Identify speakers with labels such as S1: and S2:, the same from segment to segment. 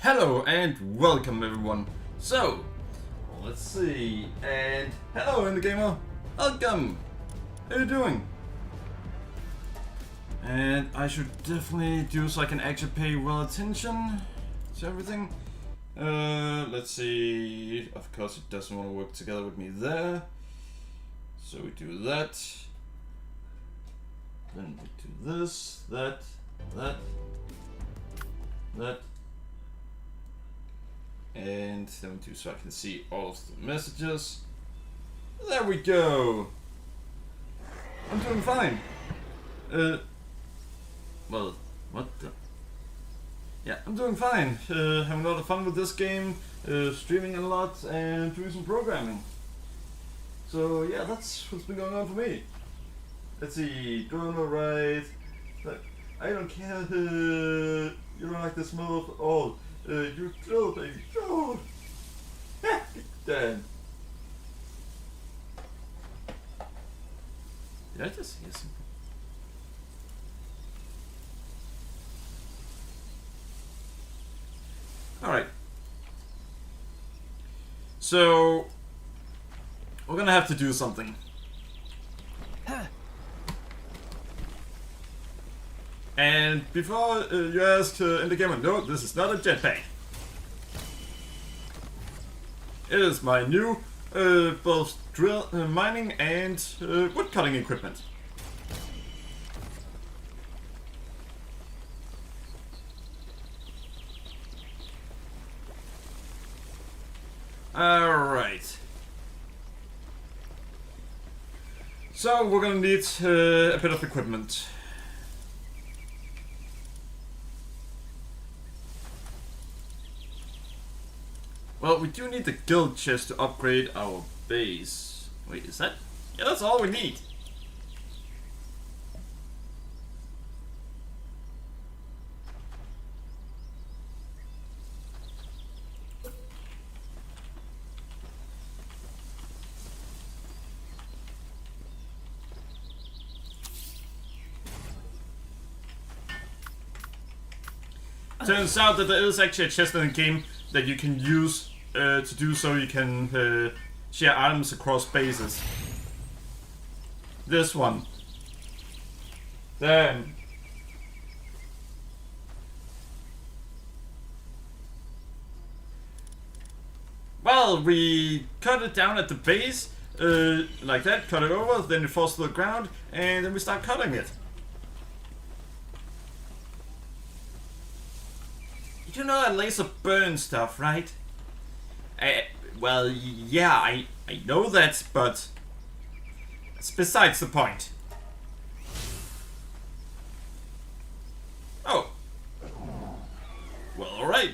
S1: Hello and welcome everyone. So, let's see, and hello Gamer, welcome! How you doing? And I should definitely do so I can actually pay well attention to everything. Let's see, of course it doesn't want to work together with me there. So we do that. Then we do this, that. And then we do so I can see all of the messages. There we go. I'm doing fine. Well, what the? Yeah, I'm doing fine. Having a lot of fun with this game, streaming a lot, and doing some programming. So yeah, that's what's been going on for me. Let's see, doing alright. I don't care. You don't like the smell of all. You drill, baby, drill. Damn. Did I just hear something? Alright. So, we're gonna have to do something. And before you ask in the game, no, this is not a jetpack. It is my new both drill, mining and wood cutting equipment. Alright. So we're gonna need a bit of equipment. Well, we do need the guild chest to upgrade our base. Wait, is that? Yeah, that's all we need. Turns out that there is actually a chest in the game that you can use to do so you can share items across bases. This one. Then. Well, we cut it down at the base, like that, cut it over, then it falls to the ground, and then we start cutting it. You know that laser burns stuff, right? Well, yeah, I know that, but it's besides the point. Oh. Well, alright.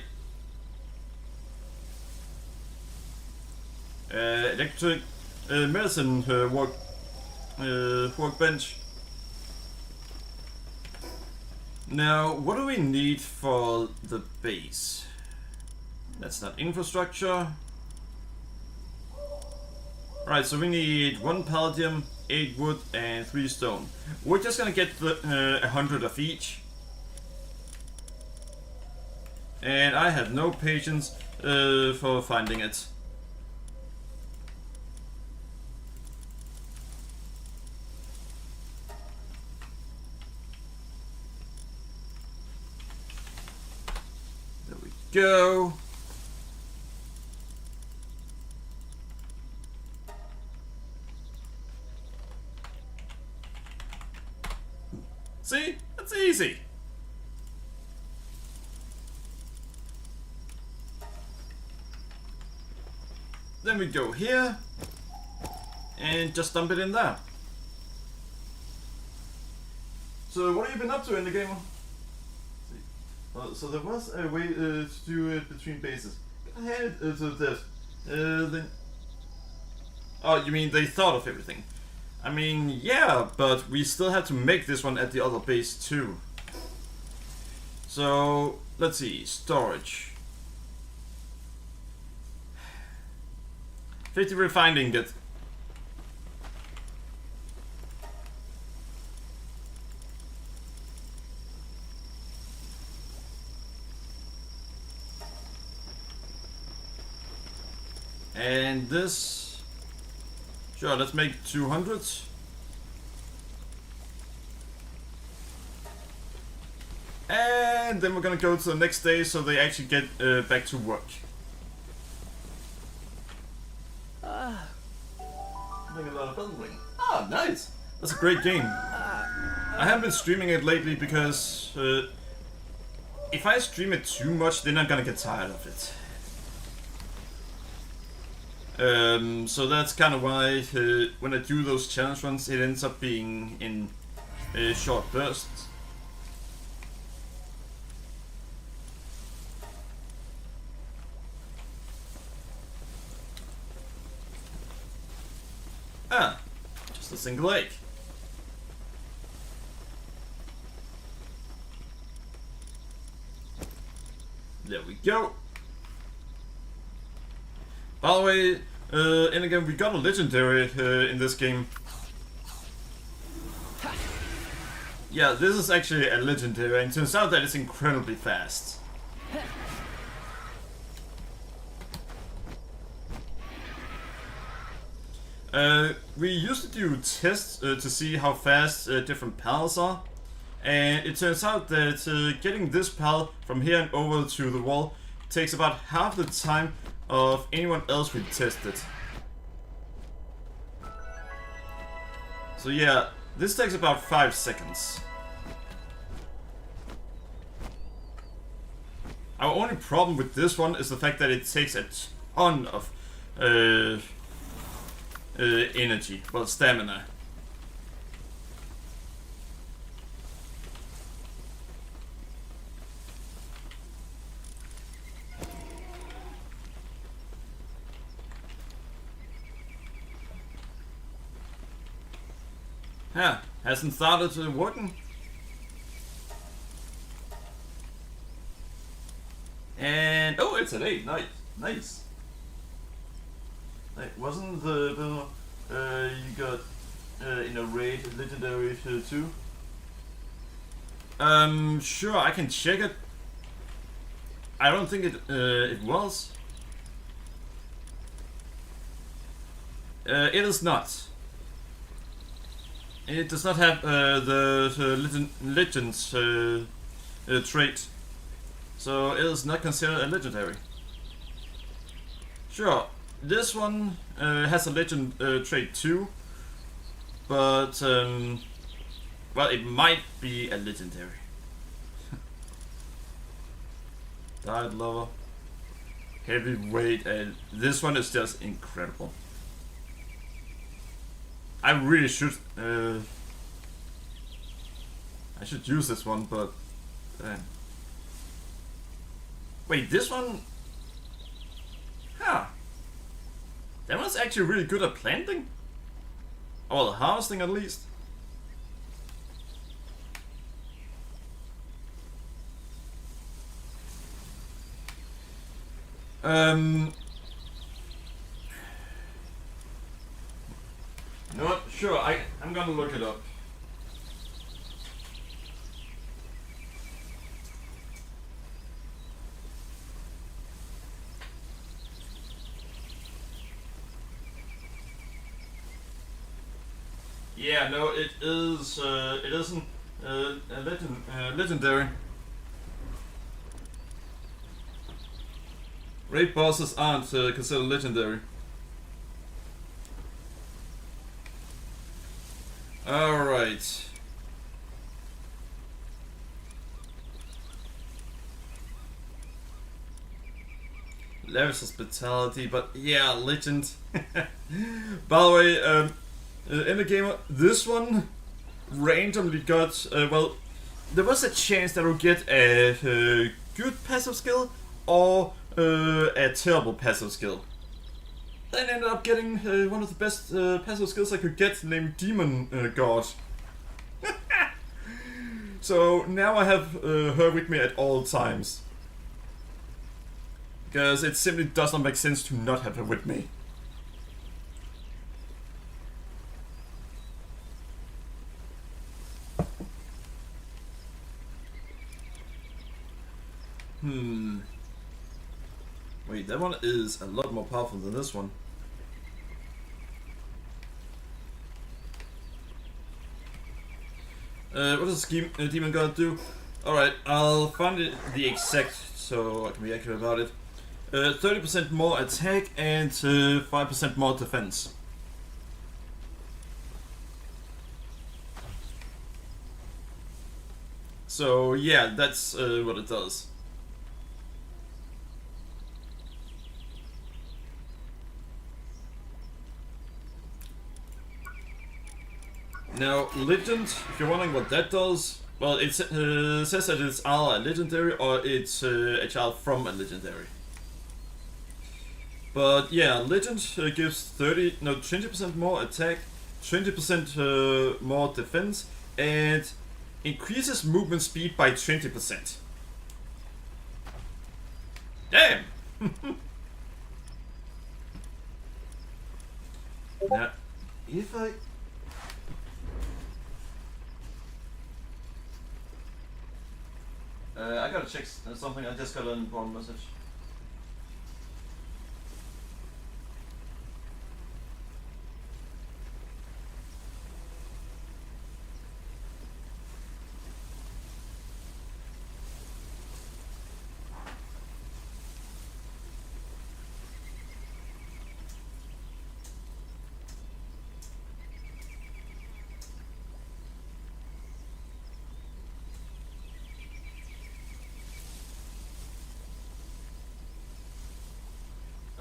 S1: Electric medicine workbench. Now, what do we need for the base? That's not infrastructure. Right, so we need 1 palladium, 8 wood, and 3 stone. We're just gonna get the 100 of each. And I have no patience for finding it. There we go. See? That's easy. Then we go here and just dump it in there. So what have you been up to in the game? So there was a way to do it between bases. Go ahead to this. Then. Oh, you mean they thought of everything? I mean, yeah, but we still have to make this one at the other base too. So, let's see, storage. 50 refined ingot. And this... Sure, let's make 200. And then we're gonna go to the next day so they actually get back to work. Having a lot of fun playing. Ah, nice! That's a great game. I haven't been streaming it lately because if I stream it too much, then I'm gonna get tired of it. So that's kind of why when I do those challenge runs, it ends up being in short bursts. Ah, just a single egg. There we go. By the way, and again, we got a legendary in this game. Yeah, this is actually a legendary, and it turns out that it's incredibly fast. We used to do tests to see how fast different pals are, and it turns out that getting this pal from here and over to the wall takes about half the time of anyone else we tested. So yeah, this takes about 5 seconds. Our only problem with this one is the fact that it takes a ton of energy, well, stamina. Yeah, hasn't started working. And oh, it's an 8. Nice, nice. It wasn't the you got in a raid legendary too? Sure, I can check it. I don't think it was. It is not. It does not have the legends trait, so it is not considered a legendary. Sure, this one has a legend trait too, but well, it might be a legendary. Diet lover, heavyweight, and this one is just incredible. I really should. I should use this one, but wait, this one. Huh. That one's actually really good at planting, or harvesting at least. You know what? Sure, I'm gonna look it up. Yeah, no, it is. It isn't a legendary. Raid bosses aren't considered legendary. Alright. Lavish hospitality, but yeah, legend. By the way, in the game, this one randomly got, well, there was a chance that I would get a good passive skill or a terrible passive skill. Then I ended up getting one of the best passive skills I could get, named Demon God. So now I have her with me at all times. Because it simply does not make sense to not have her with me. Wait, that one is a lot more powerful than this one. What does Demon God do? Alright, I'll find the exact so I can be accurate about it. 30% more attack and 5% more defense. So yeah, that's what it does. Now, Legend, if you're wondering what that does, well, it says that it's either a legendary or it's a child from a legendary. But yeah, Legend gives 20% more attack, 20% more defense, and increases movement speed by 20%. Damn! Now, if I gotta check something, I just got an important message.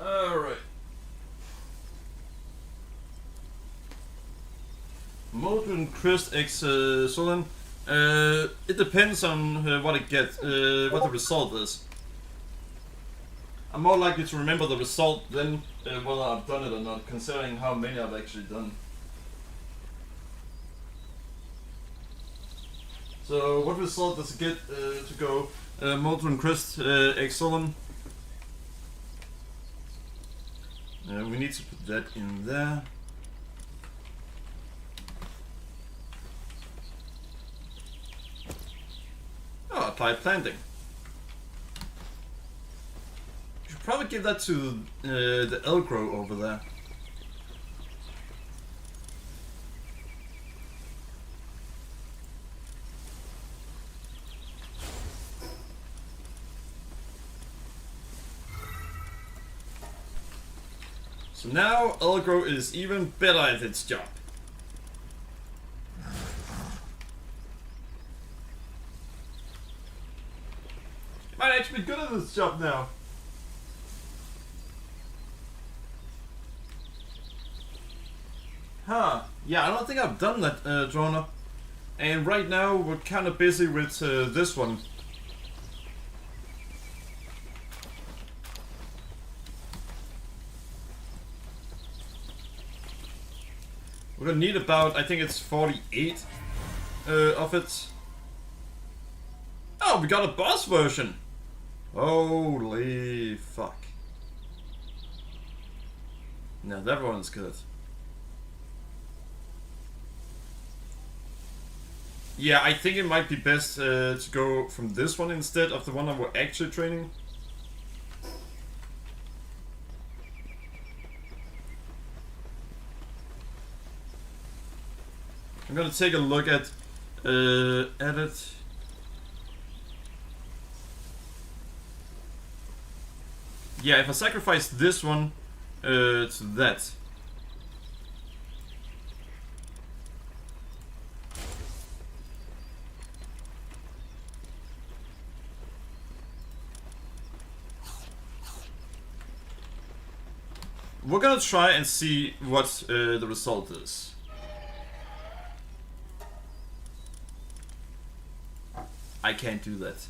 S1: Alright. Modern Crest X Solon. It depends on what it gets, what the result is. I'm more likely to remember the result than whether I've done it or not, considering how many I've actually done. So, what result does it get to go? Modern Crest X Solon. We need to put that in there. Oh, apply planting. You should probably give that to the Elgro over there. So now Elgro is even better at its job. It might actually be good at its job now. Huh. Yeah, I don't think I've done that, Droner. And right now we're kind of busy with this one. We're gonna need about, I think it's 48 of it. Oh, we got a boss version! Holy fuck. Now that one's good. Yeah, I think it might be best to go from this one instead of the one that we're actually training. I'm gonna take a look at edit. Yeah, if I sacrifice this one to that. We're gonna try and see what the result is. I can't do that.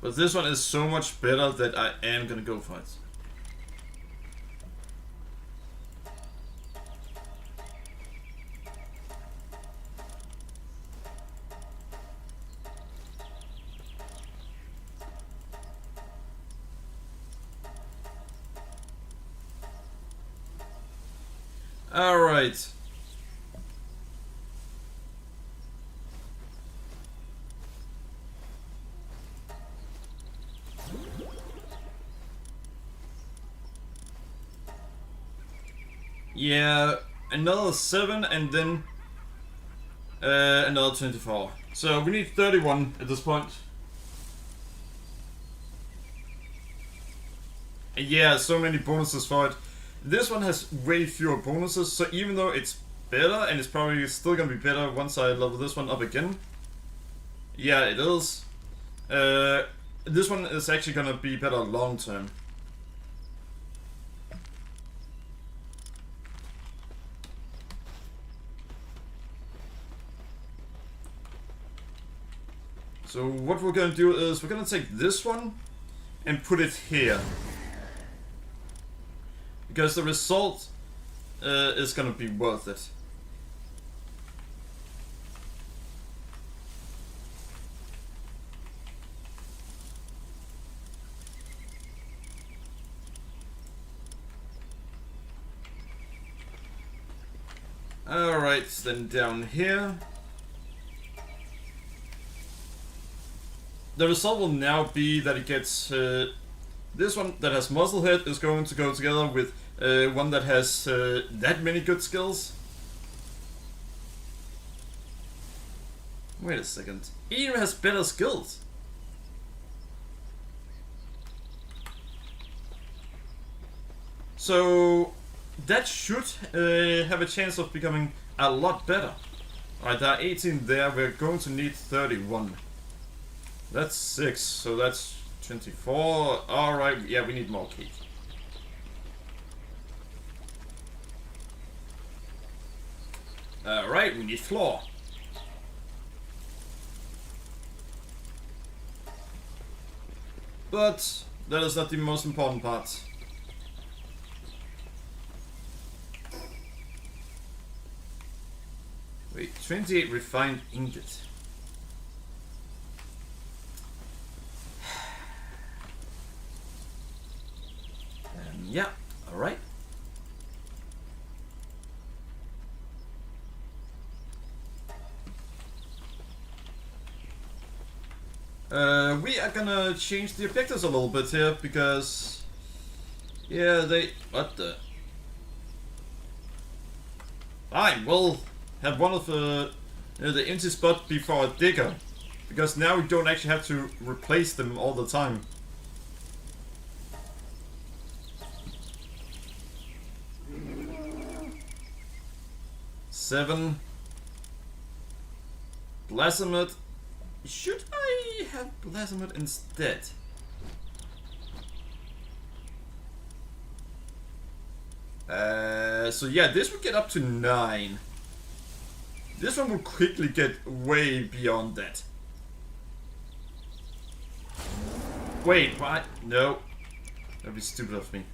S1: But this one is so much better that I am gonna go for it. Alright. Yeah, another 7 and then another 24. So we need 31 at this point. And yeah, so many bonuses for it. This one has way fewer bonuses, so even though it's better, and it's probably still gonna be better once I level this one up again. Yeah, it is. This one is actually gonna be better long term. So what we're gonna do is we're gonna take this one and put it here. Because the result is gonna be worth it. Alright, then down here. The result will now be that it gets this one that has muscle head is going to go together with one that has that many good skills. Wait a second. It even has better skills. So that should have a chance of becoming a lot better. Alright, there are 18 there. We're going to need 31. That's 6, so that's 24. Alright, yeah, we need more cake. Alright, we need floor. But that is not the most important part. Wait, 28 refined ingot. Yeah, alright. We are gonna change the objectives a little bit here because... Yeah, they... What the... Fine, we'll have one of the empty spot be for a digger. Because now we don't actually have to replace them all the time. Seven. Blasphemous. Should I have Blasphemous instead? So yeah, this would get up to 9. This one will quickly get way beyond that. Wait, what? No. That'd be stupid of me.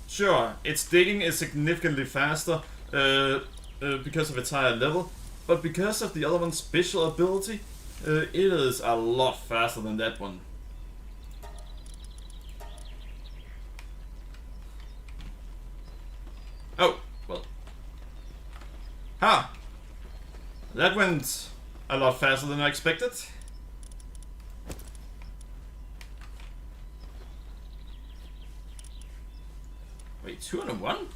S1: Sure, its digging is significantly faster because of its higher level, but because of the other one's special ability, it is a lot faster than that one. Oh, well. Ha! That went a lot faster than I expected. Wait, 201?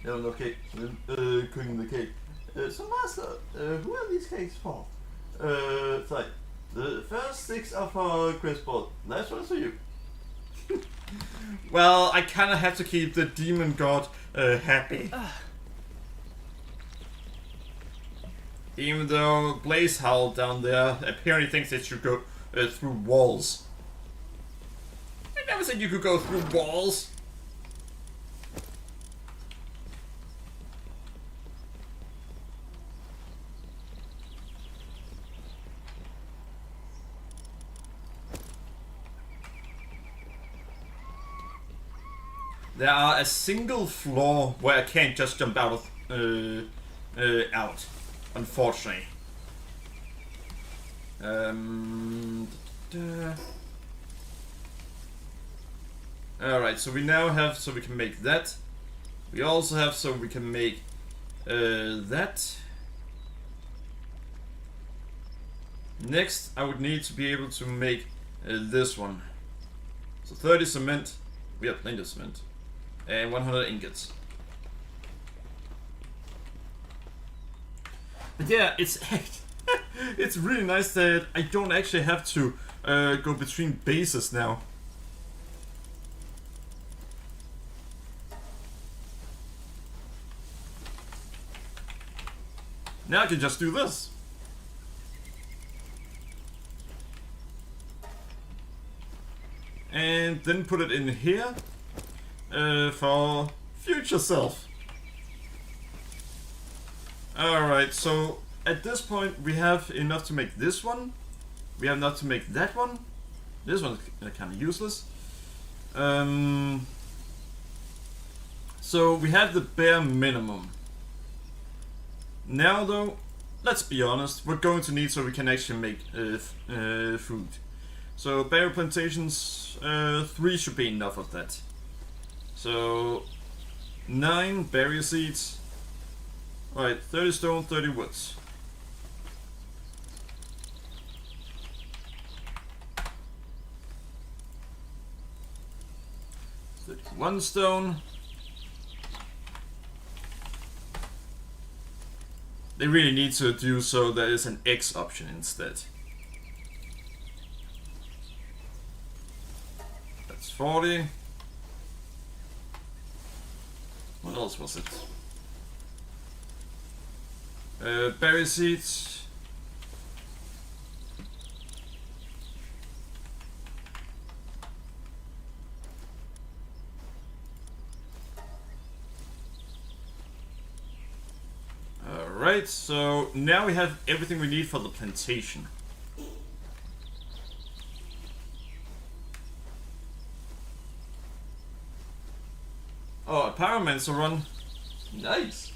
S1: Yeah, okay. Cooking the cake. So master, who are these cakes for? It's like, the first 6 are for Chris, but last one's for you. Well, I kinda have to keep the demon god happy. Even though Blaze Howl down there apparently thinks it should go through walls. I never said you could go through walls. There are a single floor where I can't just jump out of out, unfortunately. Alright, so we now have, so we can make that. We also have, so we can make that. Next, I would need to be able to make this one. So 30 cement, we have plenty of cement, and 100 ingots. But yeah, it's it's really nice that I don't actually have to go between bases now. Now I can just do this. And then put it in here for future self. Alright, so at this point we have enough to make this one. We have enough to make that one. This one's kind of useless. So we have the bare minimum. Now though, let's be honest, we're going to need so we can actually make food. So berry plantations, 3 should be enough of that. So 9 berry seeds. Alright, 30 stone, 30 woods. One stone. They really need to do so there is an X option instead. That's 40. What else was it? Berry seeds. Alright, so now we have everything we need for the plantation. Oh, a pyromancer run. Nice.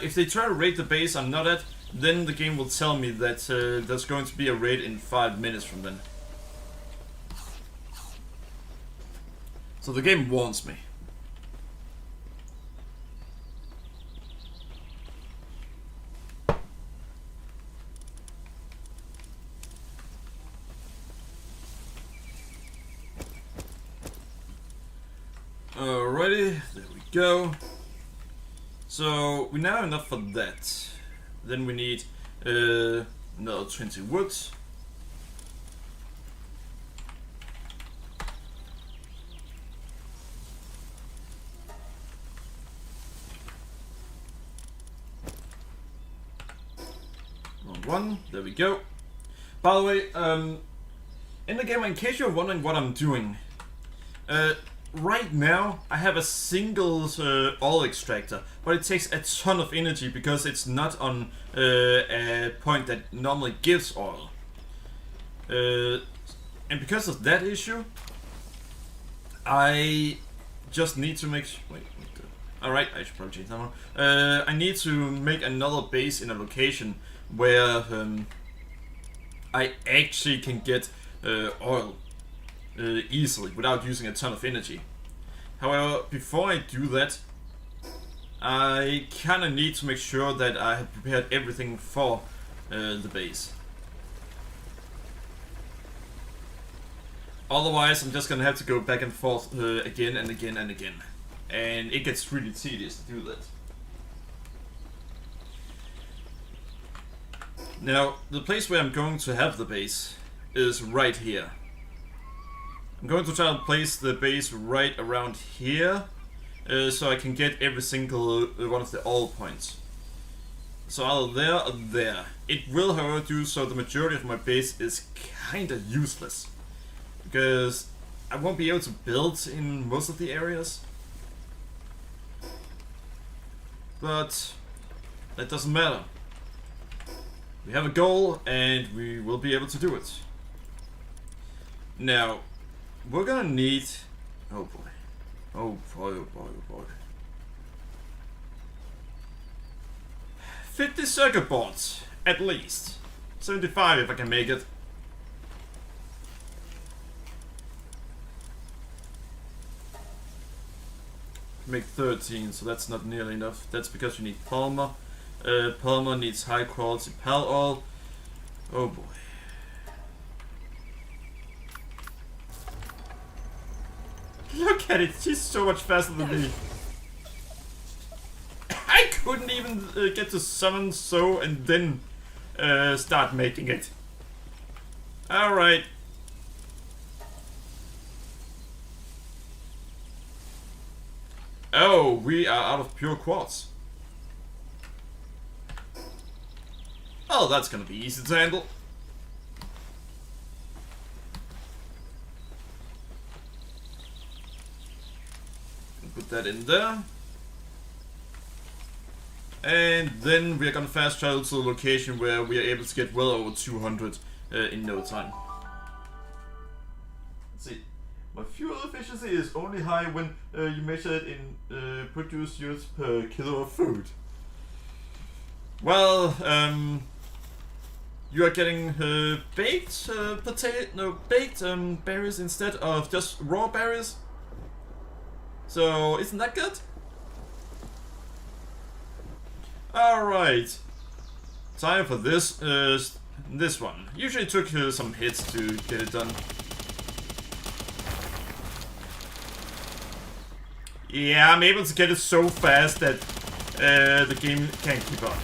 S1: If they try to raid the base I'm not at, then the game will tell me that there's going to be a raid in 5 minutes from then. So the game warns me. Alrighty, there we go. So we now have enough for that. Then we need another 20 wood. One, there we go. By the way, in the game, in case you're wondering what I'm doing, right now I have a single oil extractor, but it takes a ton of energy because it's not on a point that normally gives oil. And because of that issue, I just need to make wait. Alright, I should probably change that one. I need to make another base in a location where I actually can get oil easily without using a ton of energy. However, before I do that, I kinda need to make sure that I have prepared everything for the base. Otherwise, I'm just gonna have to go back and forth again and again and again. And it gets really tedious to do that. Now, the place where I'm going to have the base is right here. I'm going to try to place the base right around here, so I can get every single one of the oil points. So either there or there. It will, however, do so the majority of my base is kinda useless, because I won't be able to build in most of the areas. But that doesn't matter. We have a goal and we will be able to do it. Now, we're gonna need... oh boy. Oh boy, oh boy, oh boy. 50 circuit boards, at least. 75 if I can make it. Make 13, so that's not nearly enough. That's because you need polymer. Palmer needs high quality Palworld. Oh boy. Look at it, she's so much faster than me. I couldn't even get to summon so and then start making it. Alright. Oh, we are out of pure quartz. Oh, that's gonna be easy to handle. Put that in there. And then we are gonna fast travel to the location where we are able to get well over 200 in no time. Let's see. My fuel efficiency is only high when you measure it in produced units per kilo of food. Well, you are getting baked berries instead of just raw berries. So isn't that good? Alright, time for this one. Usually took some hits to get it done. Yeah, I'm able to get it so fast that the game can't keep up.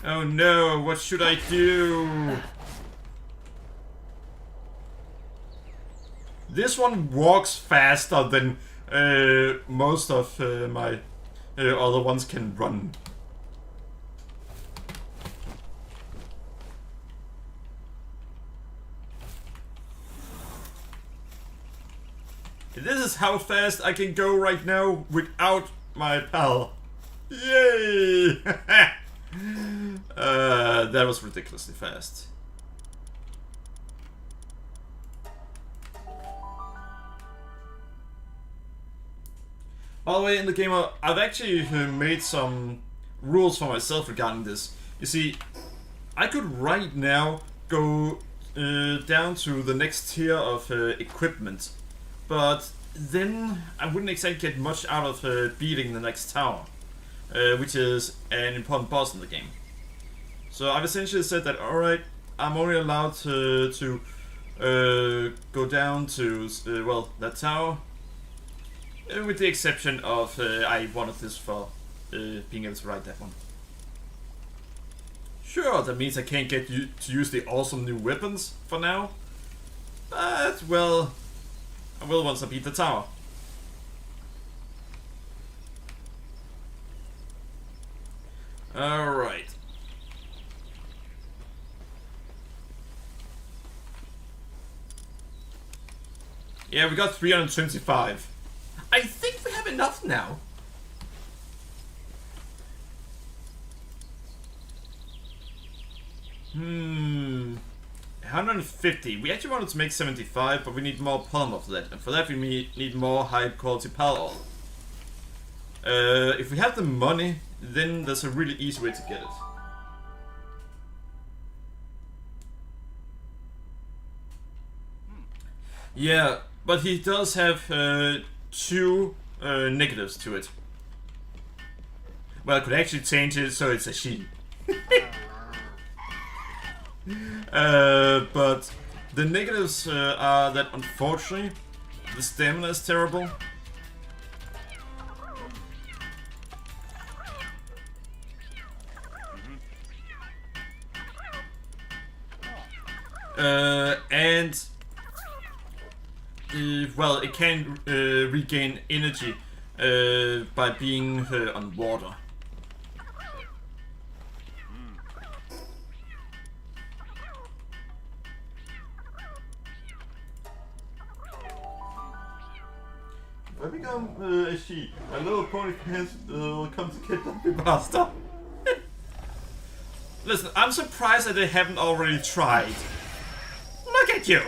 S1: Oh no, what should I do? This one walks faster than most of my other ones can run. This is how fast I can go right now without my pal. Yay! That was ridiculously fast. By the way, in the game, I've actually made some rules for myself regarding this. You see, I could right now go down to the next tier of equipment, but then I wouldn't exactly get much out of beating the next tower, which is an important boss in the game. So I've essentially said that, alright, I'm only allowed to go down to, well, that tower. With the exception of, I wanted this for being able to ride that one. Sure, that means I can't get you to use the awesome new weapons for now. But, well, I will once I beat the tower. Alright. Yeah, we got 325. I think we have enough now. Hmm. 150. We actually wanted to make 75, but we need more palm of that. And for that we need more high quality Palworld. If we have the money, then there's a really easy way to get it. Yeah, but he does have two negatives to it. Well, I could actually change it so it's a she. But the negatives are that unfortunately the stamina is terrible. And well, it can regain energy by being on water. If I become a sheep, my little pony pants will come to kidnap me faster. Listen, I'm surprised that they haven't already tried. Look at you!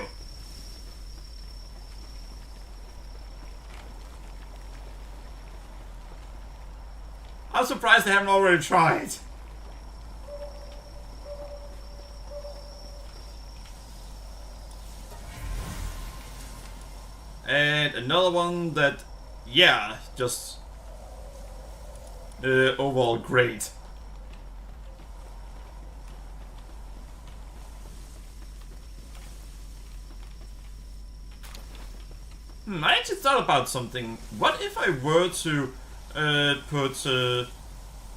S1: I'm surprised they haven't already tried. And another one that, yeah, just overall great. I actually thought about something. What if I were to put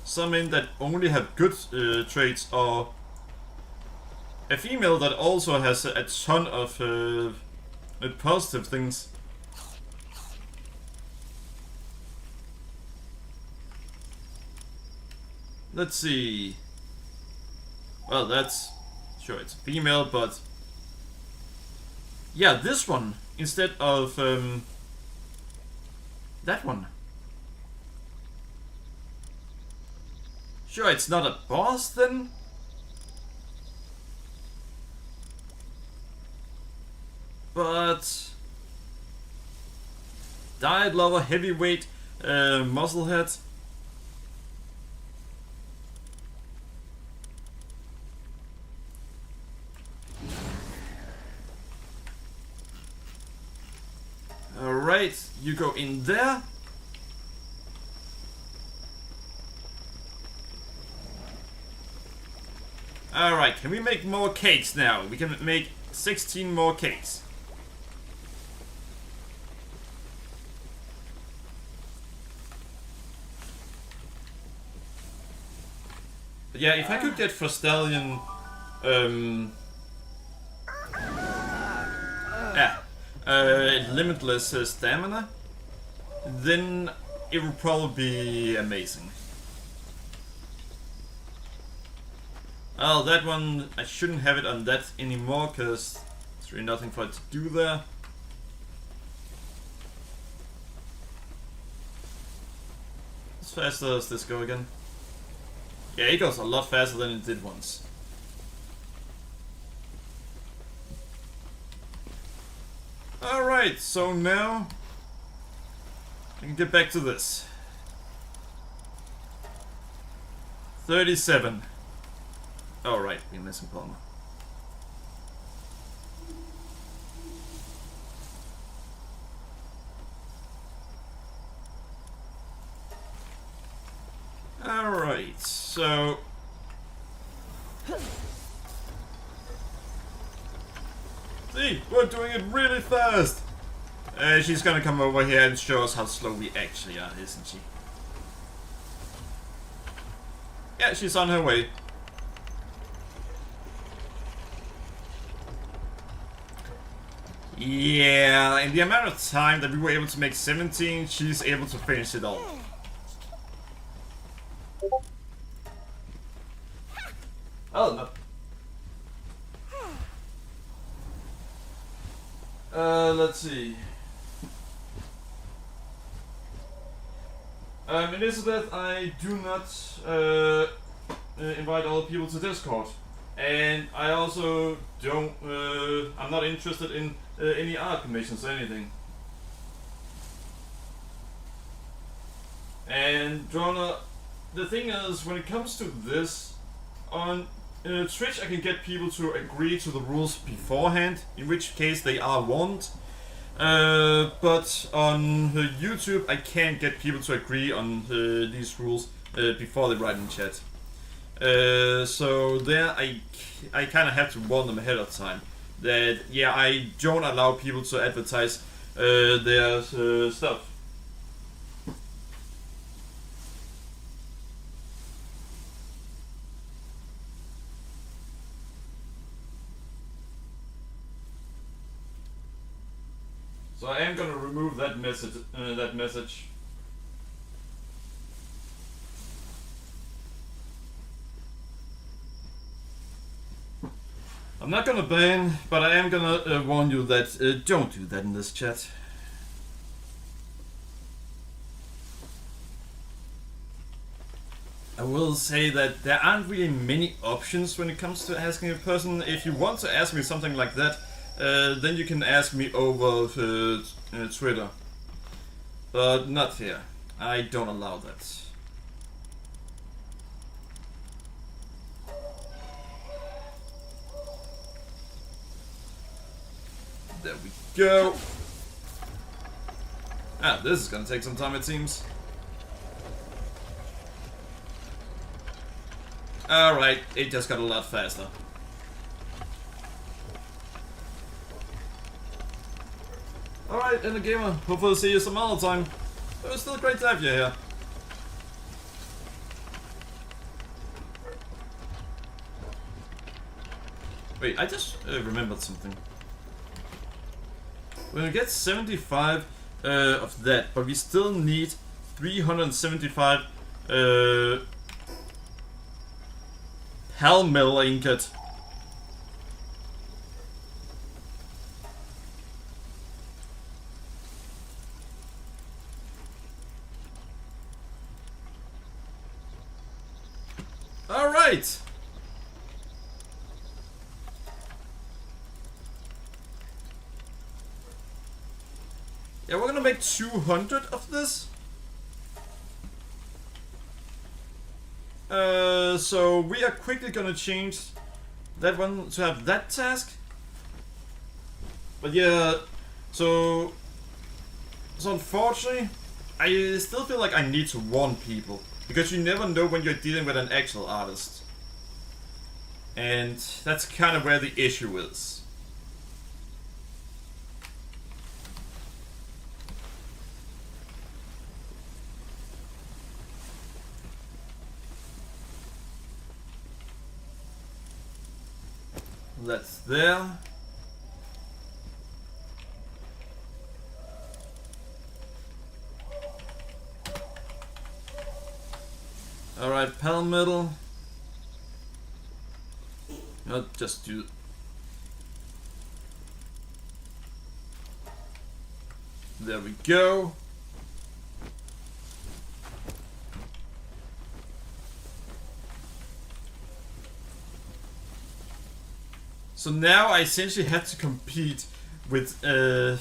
S1: some in that only have good traits, or a female that also has a ton of positive things? Let's see. Well, that's... Sure, it's a female, but... Yeah, this one, instead of that one. Sure, it's not a boss then? But... Diet lover, heavyweight, musclehead. Alright, you go in there. Alright, can we make more cakes now? We can make 16 more cakes. But yeah, if I could get Frostallion, limitless stamina, then it would probably be amazing. Oh, that one, I shouldn't have it on that anymore, because there's really nothing for it to do there. How fast does this go again? Yeah, it goes a lot faster than it did once. Alright, so now I can get back to this. 37. Alright, we're missing Palmer. Alright, so... See, we're doing it really fast! She's gonna come over here and show us how slow we actually are, isn't she? Yeah, she's on her way. Yeah, in the amount of time that we were able to make 17, she's able to finish it all. Oh, no. Let's see. Elizabeth, I do not invite other people to Discord. And I also don't, I'm not interested in any art commissions or anything. And Drona, the thing is, when it comes to this, on Twitch I can get people to agree to the rules beforehand, in which case they are warned. But on YouTube I can't get people to agree on these rules before they write in chat. So there I kind of have to warn them ahead of time that, yeah, I don't allow people to advertise their stuff. So I am gonna remove that message. I'm not gonna ban, but I am gonna warn you that don't do that in this chat. I will say that there aren't really many options when it comes to asking a person. If you want to ask me something like that, then you can ask me over Twitter. But not here. I don't allow that. There we go. Ah, this is gonna take some time, it seems. Alright, it just got a lot faster. Alright, Inner Gamer, hopefully see you some other time. It was still great to have you here. Wait, I just remembered something. We're gonna get 75 of that, but we still need 375 Palworld ingot. All right. Yeah, we're gonna make 200 of this. So we are quickly gonna change that one to have that task. But yeah, so unfortunately, I still feel like I need to warn people, because you never know when you're dealing with an actual artist. And that's kind of where the issue is. That's there. Alright, Palworld. I'll just do. There we go. So now I essentially have to compete with the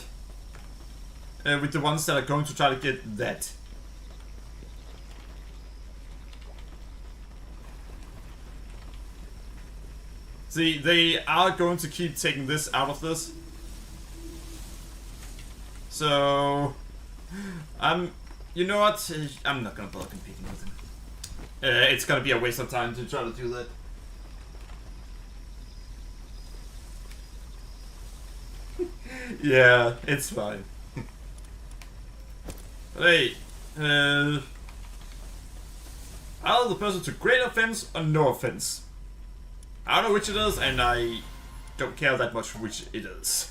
S1: ones that are going to try to get that. See, they are going to keep taking this out of this. So, you know what? I'm not gonna bother competing with him. It's gonna be a waste of time to try to do that. Yeah, it's fine. Hey, either the person to great offense or no offense. I don't know which it is, and I don't care that much which it is.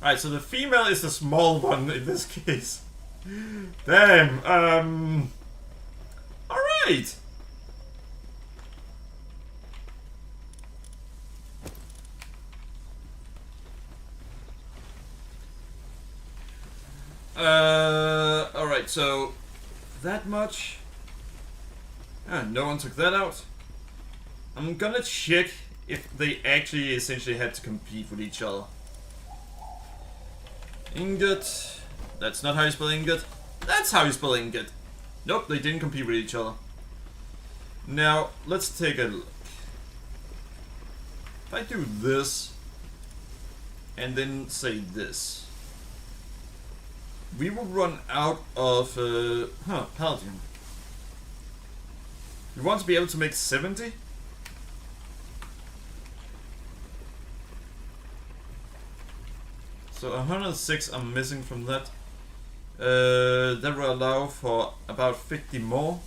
S1: Alright, so the female is the small one in this case. Damn, alright! Alright, so that much. No one took that out. I'm gonna check if they actually essentially had to compete with each other. Ingot. That's not how you spell ingot. That's how you spell ingot. Nope, they didn't compete with each other. Now, let's take a look. If I do this, and then say this, we will run out of, Paladin. We want to be able to make 70? So 106 I'm missing from that. That will allow for about 50 more.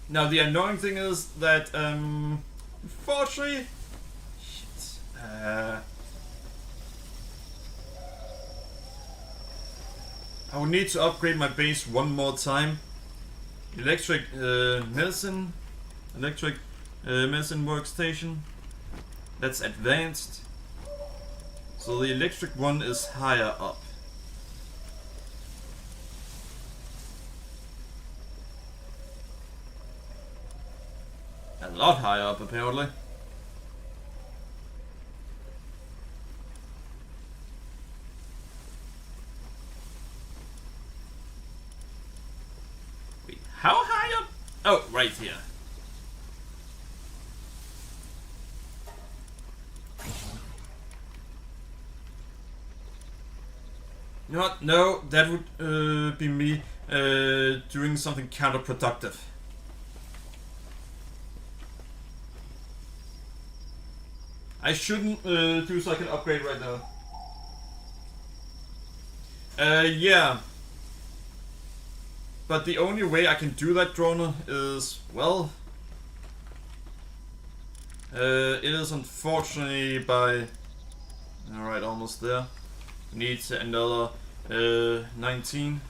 S1: Now the annoying thing is that, unfortunately, shit, I will need to upgrade my base one more time. Electric medicine workstation. That's advanced. So the electric one is higher up. lot higher up, apparently. Wait, how high up? Oh, right here. You know what? No, that would be me doing something counterproductive. I shouldn't do so I can upgrade right now. Yeah. But the only way I can do that, Droner, is, well... it is unfortunately by... Alright, almost there. Need another 19.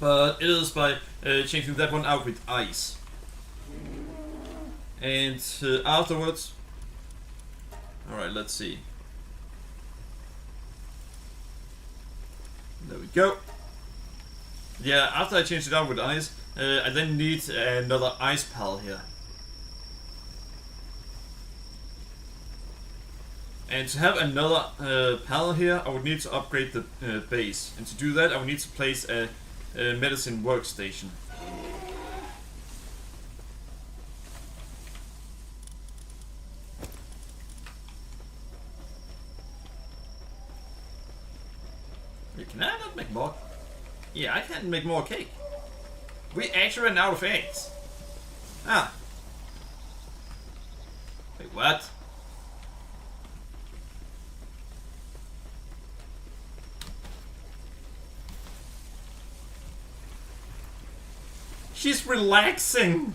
S1: But it is by changing that one out with ice. And afterwards... Alright, let's see. There we go. Yeah, after I change it out with ice, I then need another ice pal here. And to have another pal here, I would need to upgrade the base. And to do that, I would need to place a medicine workstation. Wait, can I not make more? Yeah, I can make more cake. We actually ran out of eggs. Ah. Wait, what? She's relaxing.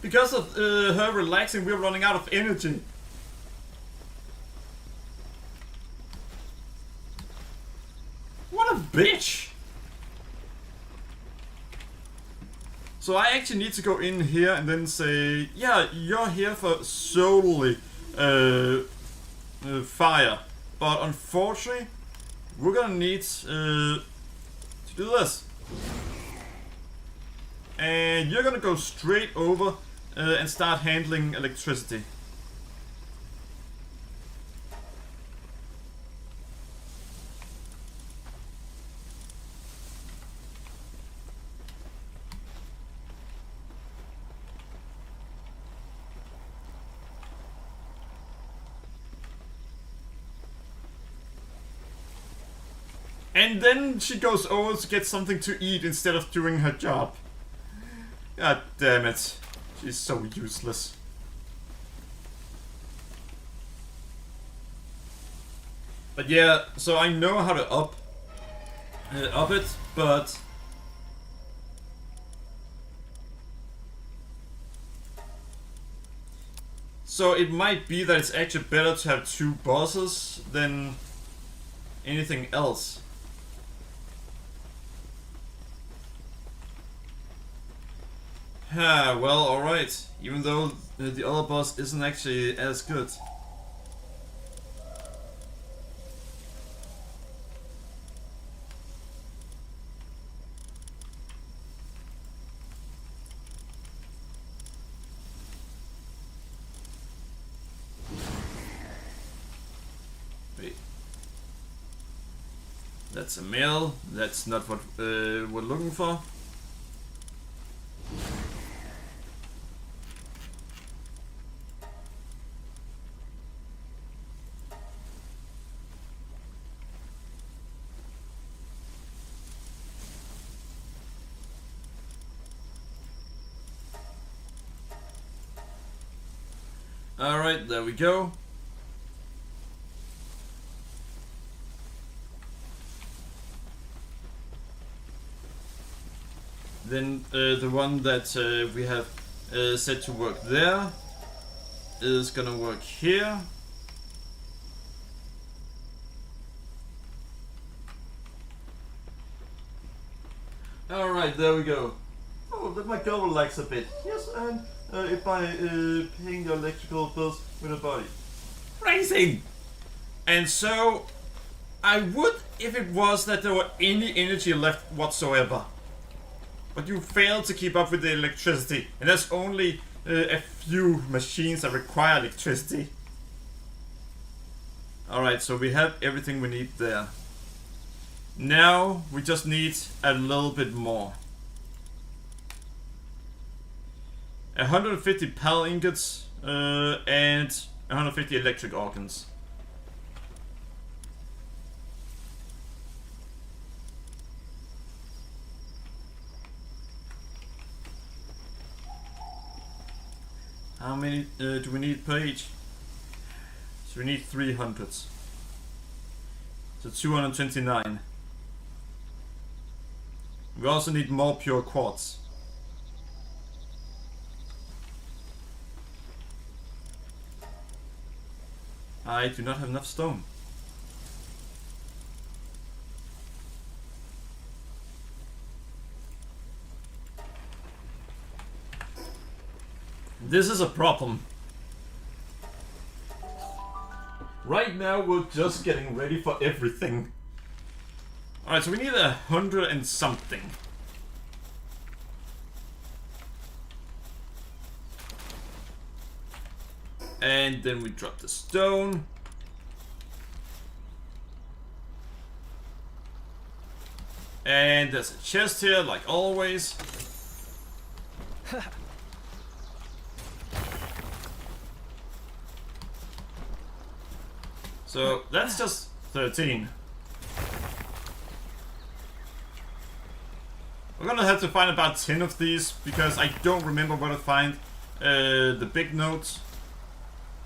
S1: Because of her relaxing, we're running out of energy. What a bitch! So I actually need to go in here and then say, yeah, you're here for solely fire. But unfortunately, we're gonna need to do this. And you're gonna go straight over and start handling electricity. And then she goes over to get something to eat instead of doing her job. God damn it. She's so useless. But yeah, so I know how to up it, but... So it might be that it's actually better to have two bosses than anything else. Ah, well, alright. Even though the other boss isn't actually as good. Wait. That's a male. That's not what we're looking for. Alright, there we go. Then the one that we have set to work there is gonna work here. Alright, there we go. Oh, that might go relax a bit. Yes, and by paying your electrical bills with a body. Racing! And so, I would if it was that there were any energy left whatsoever. But you failed to keep up with the electricity, and there's only a few machines that require electricity. Alright, so we have everything we need there. Now we just need a little bit more. 150 PAL ingots and 150 electric organs. How many do we need per each? So we need 300. So 229. We also need more pure quartz. I do not have enough stone. This is a problem. Right now we're just getting ready for everything. Alright, so we need 100 and something. And then we drop the stone. And there's a chest here, like always. So that's just 13. We're gonna have to find about 10 of these because I don't remember where to find the big notes.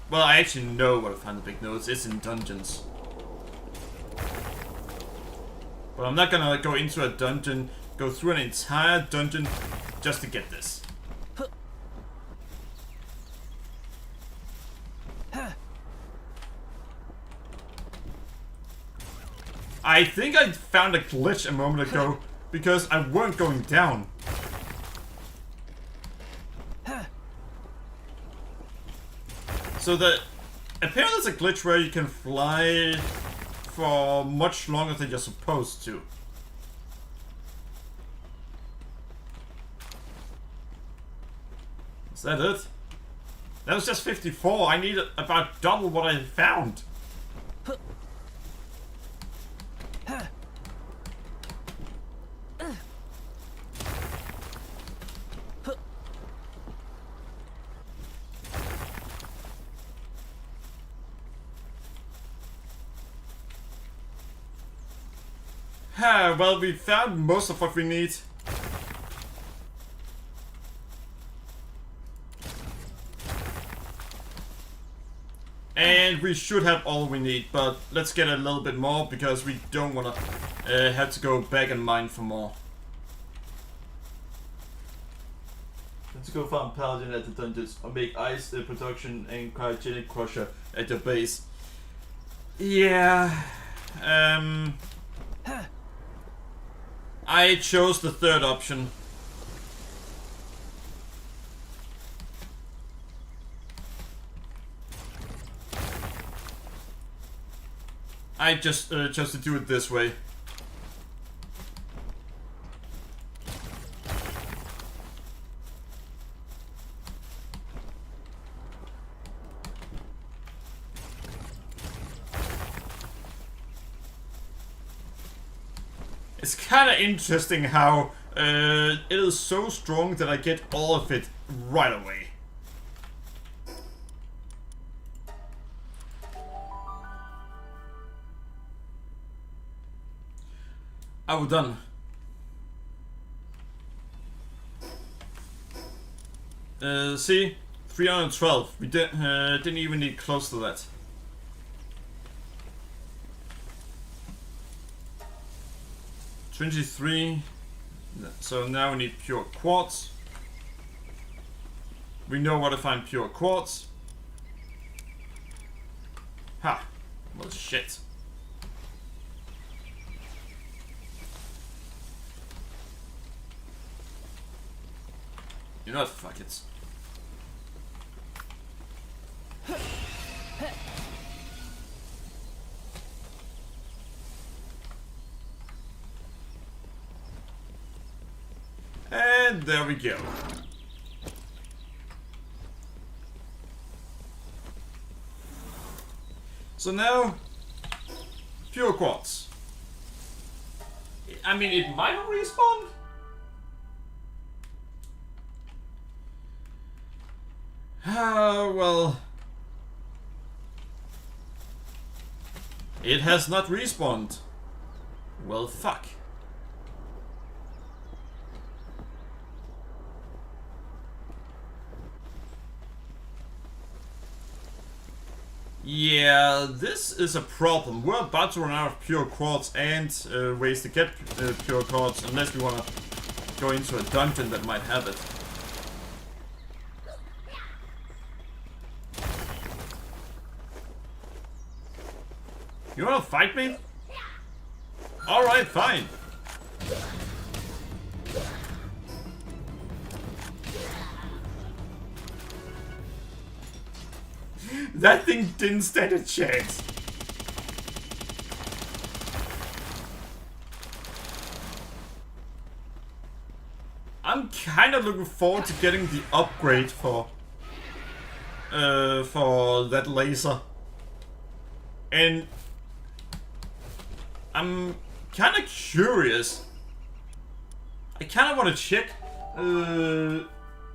S1: Well, I actually know where to find the big notes. It's in dungeons. But I'm not gonna go into a dungeon, go through an entire dungeon just to get this. I think I found a glitch a moment ago because I weren't going down. So apparently there's a glitch where you can fly for much longer than you're supposed to. Is that it? That was just 54. I need about double what I found. Well, we found most of what we need. And we should have all we need, but let's get a little bit more because we don't want to have to go back and mine for more. Let's go farm paladin at the dungeons or make ice production and cryogenic crusher at the base. Yeah. I chose the third option. I just chose to do it this way. It's kind of interesting how it is so strong that I get all of it right away. Oh, we're done. See? 312. We didn't even need close to that. $23. So now we need pure quartz. We know where to find pure quartz. Ha! Well, shit. You know what? Fuck it. And there we go. So now, pure quartz. I mean, it might respawn. Well... It has not respawned. Well, fuck. Yeah, this is a problem. We're about to run out of pure quartz and ways to get pure quartz, unless we want to go into a dungeon that might have it. You wanna fight me? Alright, fine. That thing didn't stand a chance. I'm kind of looking forward to getting the upgrade for that laser. And I'm kind of curious. I kind of want to check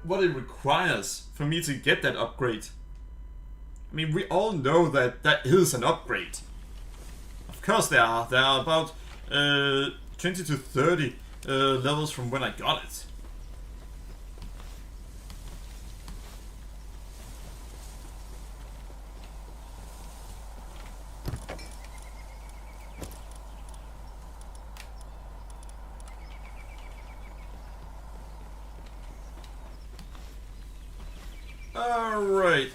S1: what it requires for me to get that upgrade. I mean, we all know that that is an upgrade. Of course there are. There are about 20 to 30 levels from when I got it. Alright.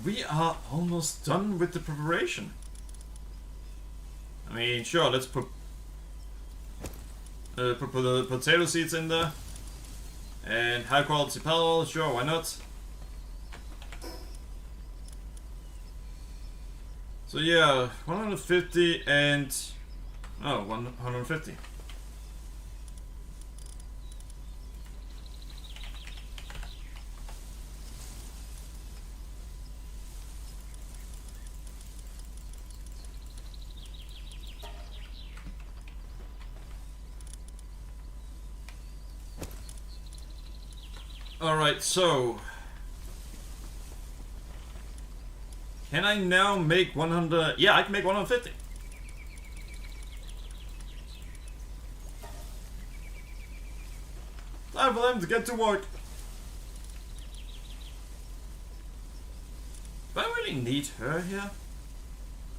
S1: We are almost done with the preparation. I mean, sure, let's put the potato seeds in there. And high quality Palworld, sure, why not? So yeah, 150 and... oh, 150. Alright, so... can I now make 100... yeah, I can make 150. Time for them to get to work. Do I really need her here?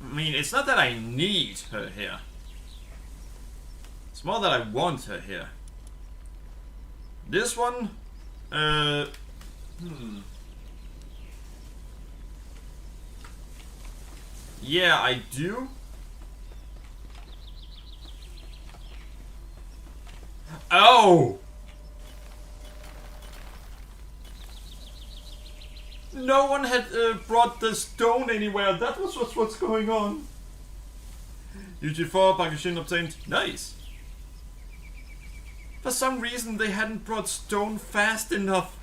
S1: I mean, it's not that I need her here. It's more that I want her here. This one... yeah, I do. Oh! No one had brought the stone anywhere. That was what's going on. UG4 Pakistan obtained. Nice. For some reason they hadn't brought stone fast enough.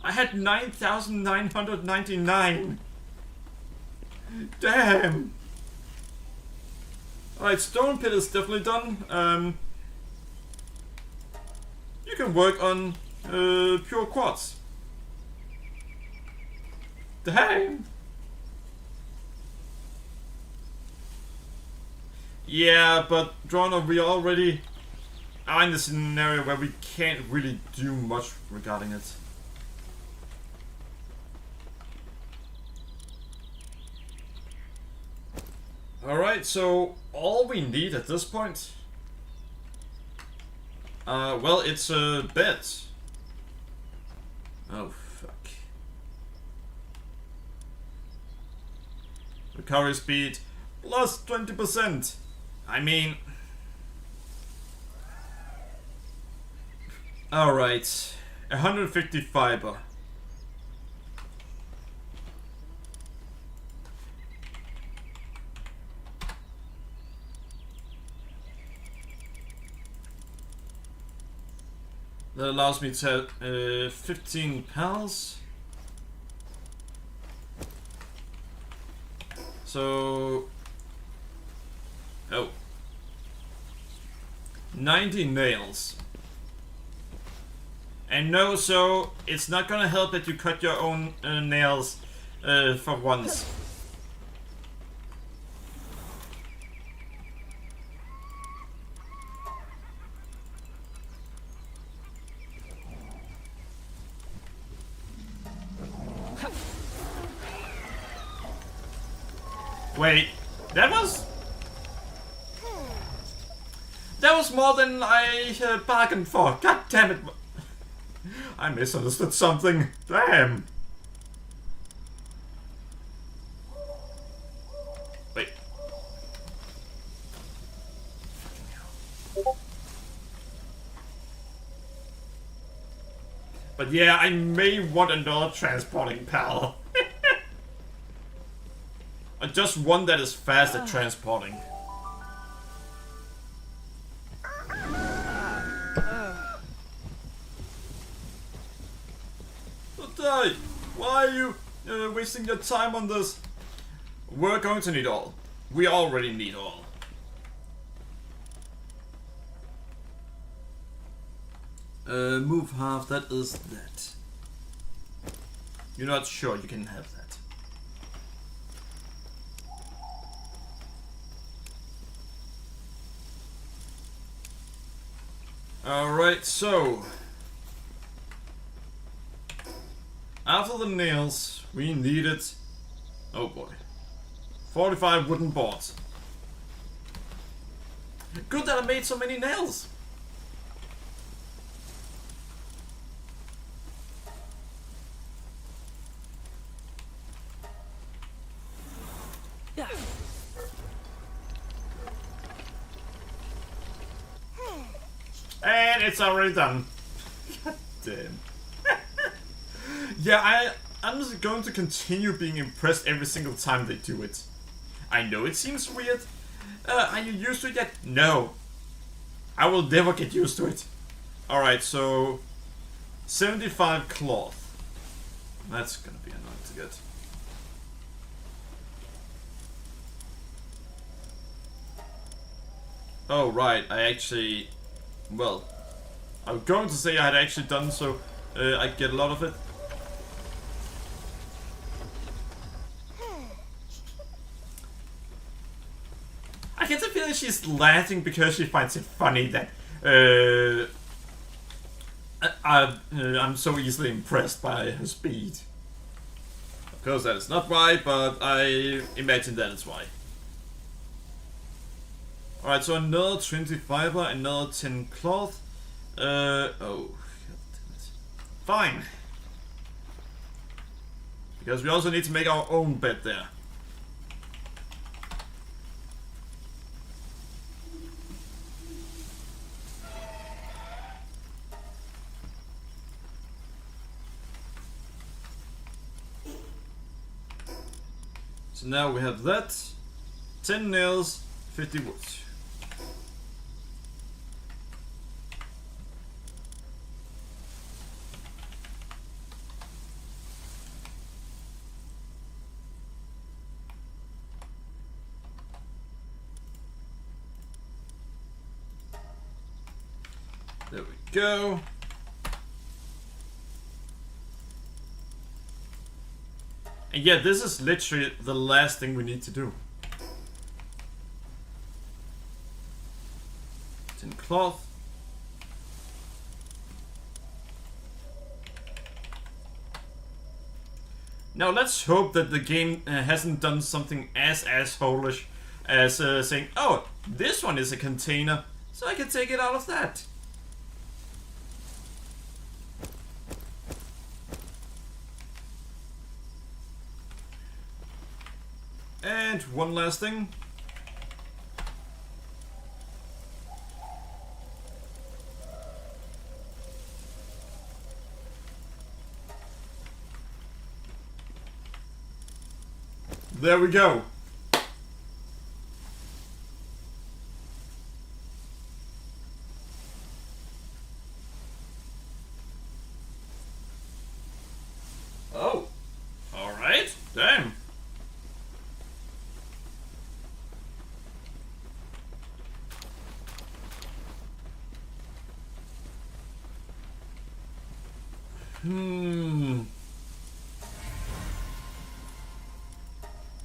S1: I had 9,999. Damn. Alright, stone pit is definitely done. You can work on pure quartz. Damn. Yeah, but Drono, we already are in the scenario where we can't really do much regarding it. Alright, so all we need at this point... well, it's a bed. Oh, fuck. Recovery speed plus 20%. I mean... alright. 150 fiber. That allows me to have 15 pals. So... Oh. 90 nails. And no, so it's not gonna help that you cut your own nails for once. Wait, that was more than I bargained for. God damn it! I misunderstood something. Damn. Wait. But yeah, I may want another transporting pal. Or just one that is fast at transporting. Why are you wasting your time on this? We're going to need all. We already need all. Move half, that is that. You're not sure you can have that. Alright, so... After the nails, we needed... Oh boy. 45 wooden boards. Good that I made so many nails!
S2: Yeah.
S1: And it's already done. God damn. Yeah, I'm just going to continue being impressed every single time they do it. I know it seems weird. Are you used to it yet? No. I will never get used to it. Alright, so... 75 cloth. That's gonna be annoying to get. Oh, right, I actually... Well... I was going to say I had actually done so I get a lot of it. I get the feeling she's laughing because she finds it funny that I'm so easily impressed by her speed. Of course that is not why, but I imagine that is why. Alright, so another 20 fiber, another 10 cloth. Oh, God damn it. Fine. Because we also need to make our own bed there. So now we have that, 10 nails, 50 wood. There we go. And yeah, this is literally the last thing we need to do. 10 cloth. Now let's hope that the game hasn't done something as asshole-ish as saying, oh, this one is a container, so I can take it out of that. And one last thing. There we go.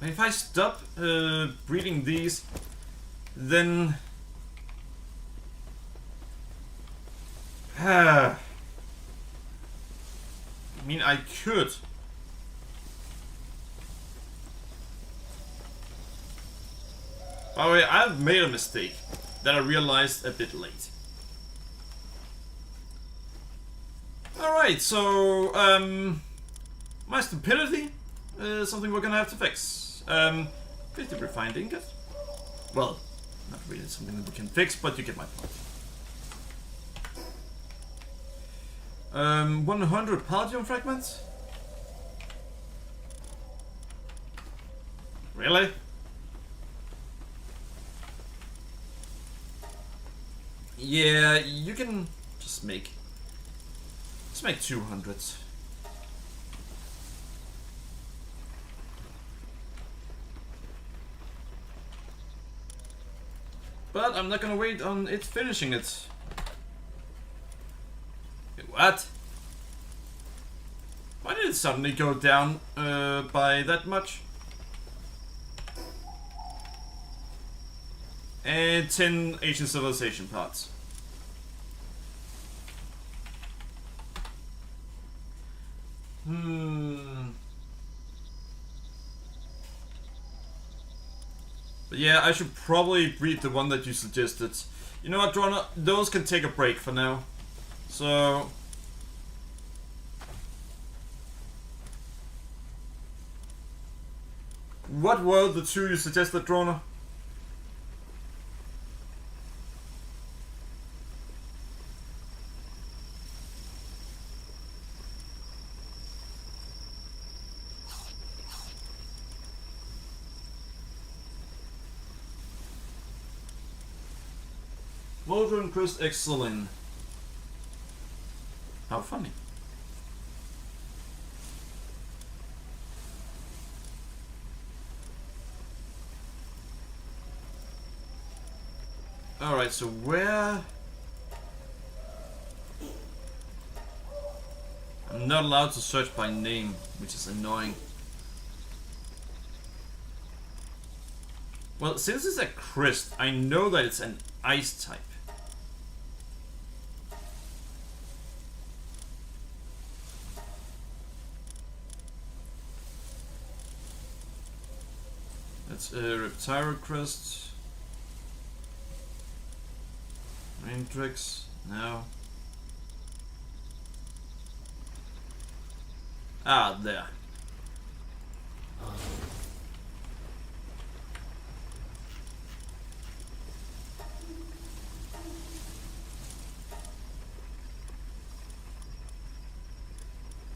S1: If I stop breeding these, then I mean, I could. By the way, I've made a mistake that I realized a bit late. Alright, so, my stupidity is something we're gonna have to fix. 50 refined ingot. Well, not really something that we can fix, but you get my point. 100 palladium fragments? Really? Yeah, you can just make... Let's make 200. But I'm not gonna wait on it finishing it. Wait, what? Why did it suddenly go down by that much? And 10 ancient civilization parts. But yeah, I should probably breed the one that you suggested. You know what, Drona? Those can take a break for now. So... What were the two you suggested, Drona? Modern Chris Excellent. How funny. Alright, so where... I'm not allowed to search by name, which is annoying. Well, since it's a crystal, I know that it's an ice type. That's a Reptile crest. Raintrix, no. Ah, there.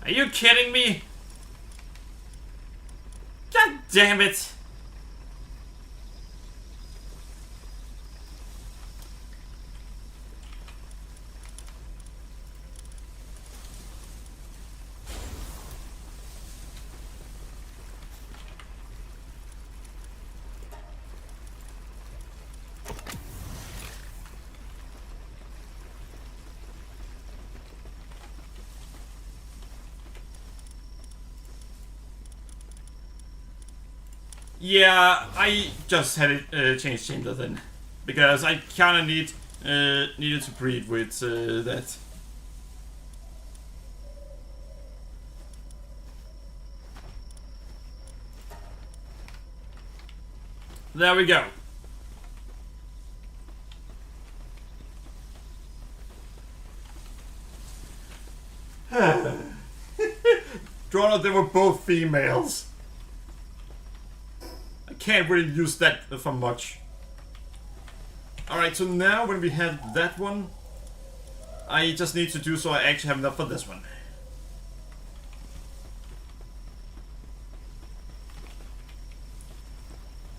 S1: Are you kidding me? God damn it! Yeah, I just had it change chamber then, because I kind of needed to breed with that. There we go. Drawn out, they were both females. Can't really use that for much. Alright, so now when we have that one, I just need to do so I actually have enough for this one.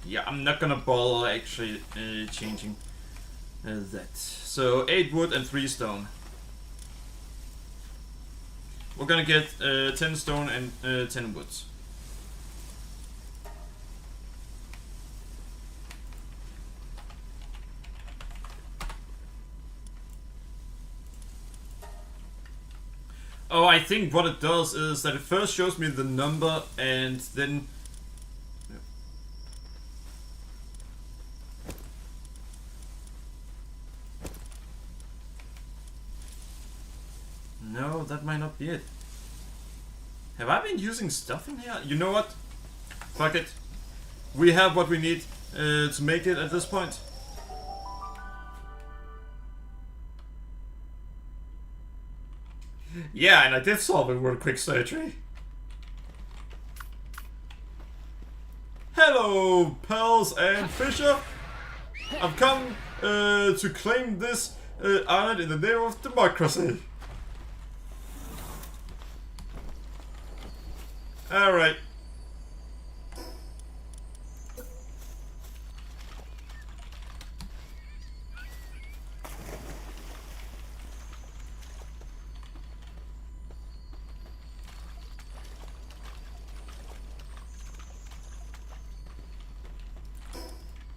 S1: Yeah, I'm not gonna bother actually changing that. So 8 wood and 3 stone. We're gonna get 10 stone and 10 woods. Oh, I think what it does is that it first shows me the number and then... No, that might not be it. Have I been using stuff in here? You know what? Fuck it. We have what we need to make it at this point. Yeah, and I did solve it with quick surgery. Hello, pals and Fisher. I've come to claim this island in the name of democracy. Alright.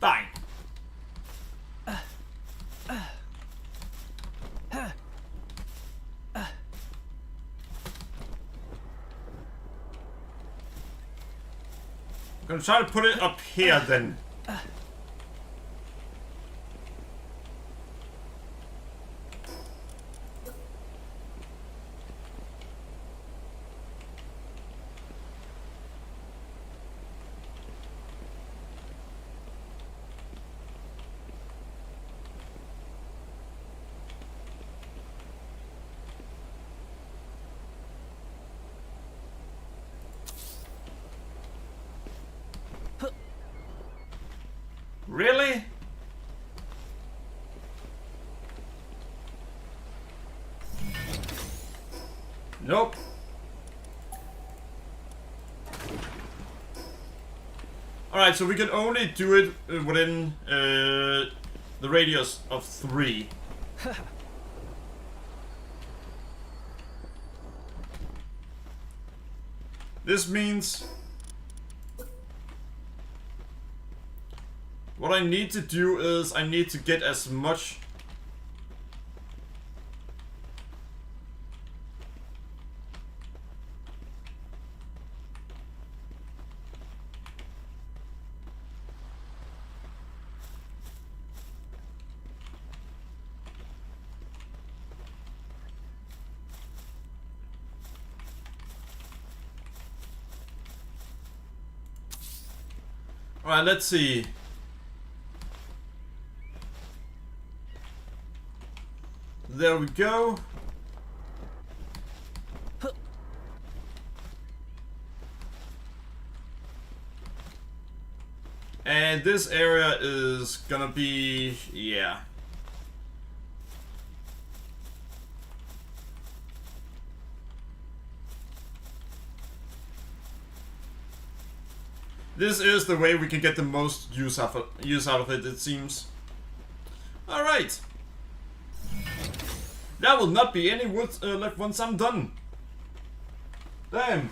S1: Fine. I'm gonna try to put it up here then. Really? Nope. Alright, so we can only do it within the radius of 3. This means what I need to do is I need to get as much Alright, let's see. There we go. And this area is gonna be, yeah. This is the way we can get the most use out of it, it seems. Alright. There will not be any wood left once I'm done. Damn.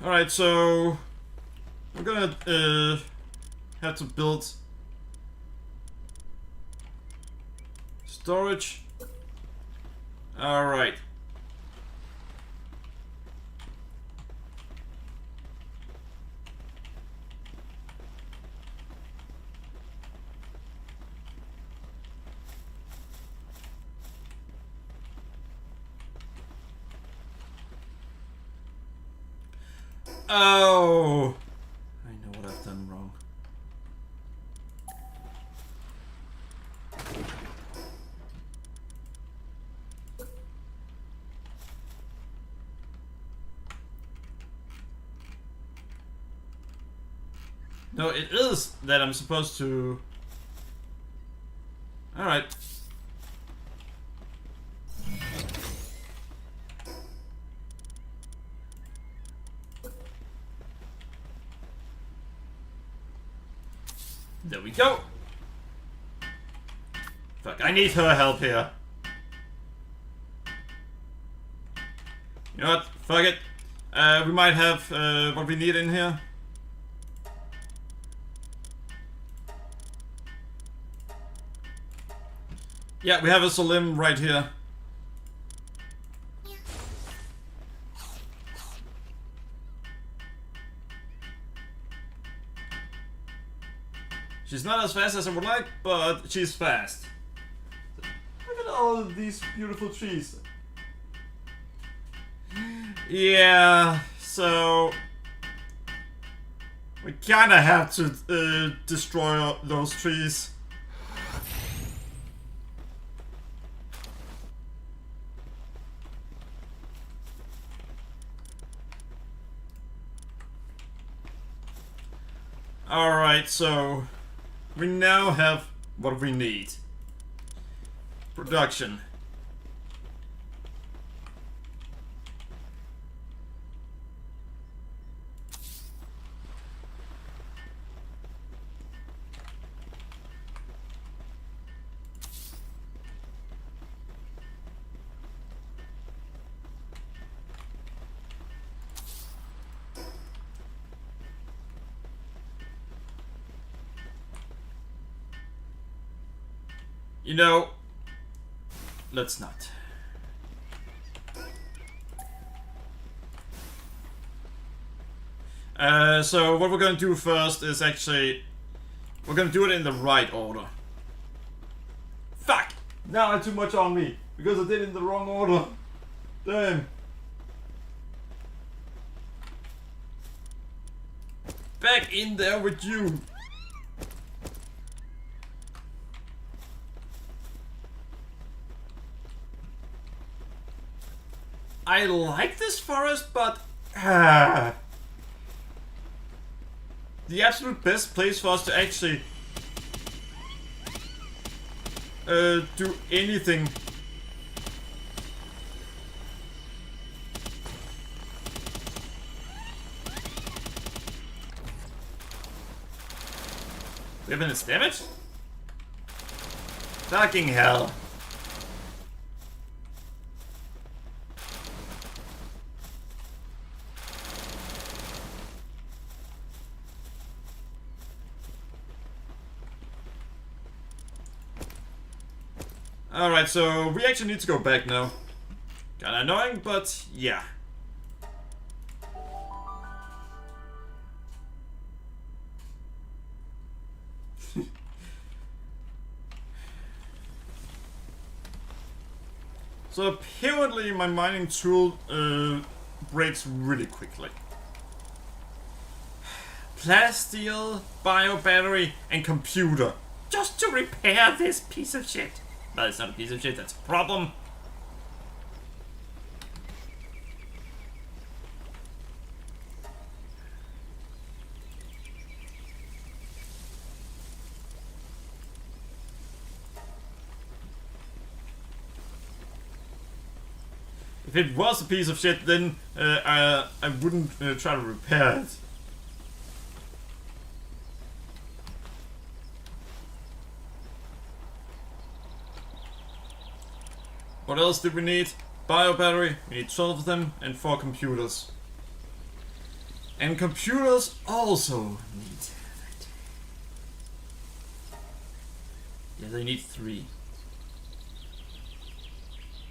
S1: Alright, so we're gonna have to build storage. Alright. Oh, I know what I've done wrong. No, it is that I'm supposed to... Alright. There we go. Fuck, I need her help here. You know what? Fuck it. We might have what we need in here. Yeah, we have a Salim right here. She's not as fast as I would like, but she's fast. Look at all of these beautiful trees. Yeah, so we kinda have to destroy those trees. Alright, so we now have what we need. Production. You know, let's not. So what we're gonna do first is actually, we're gonna do it in the right order. Fuck! Now I had too much on me, because I did it in the wrong order. Damn. Back in there with you. I like this forest, but the absolute best place for us to actually do anything. Weapons damage? Fucking hell. Alright, so we actually need to go back now. Kinda annoying, but yeah. So apparently my mining tool breaks really quickly. Plasteel, bio battery, and computer. Just to repair this piece of shit. Well, it's not a piece of shit, that's a problem. If it was a piece of shit, then I wouldn't try to repair it. What else did we need? Bio battery, we need 12 of them, and 4 computers. And computers also need that. Yeah, they need 3.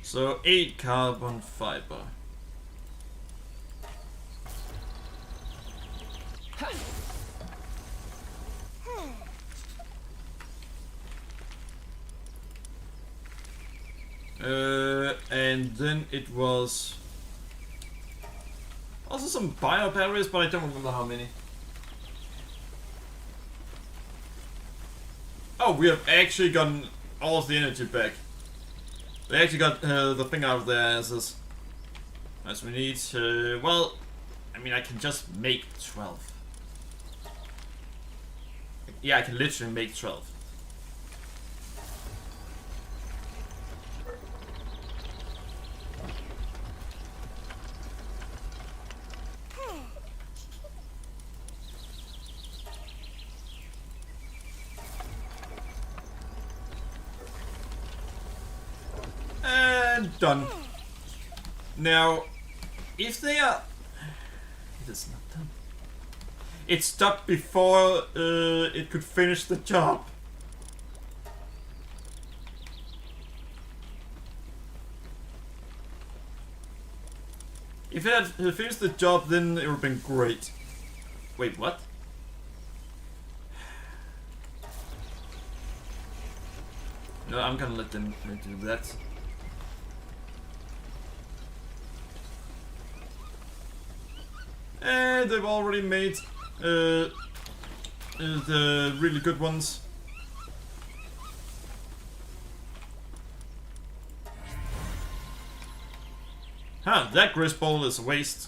S1: So 8 carbon fiber. And then it was also some bio batteries, but I don't remember how many. Oh, we have actually gotten all of the energy back. They actually got the thing out of their asses. As we need, well, I mean, I can just make 12. Yeah, I can literally make 12. Done. Now, if they are... It is not done. It stopped before it could finish the job. If it had finished the job, then it would have been great. Wait, what? No, I'm gonna let them do that. And they've already made the really good ones. Huh, that grist ball is a waste.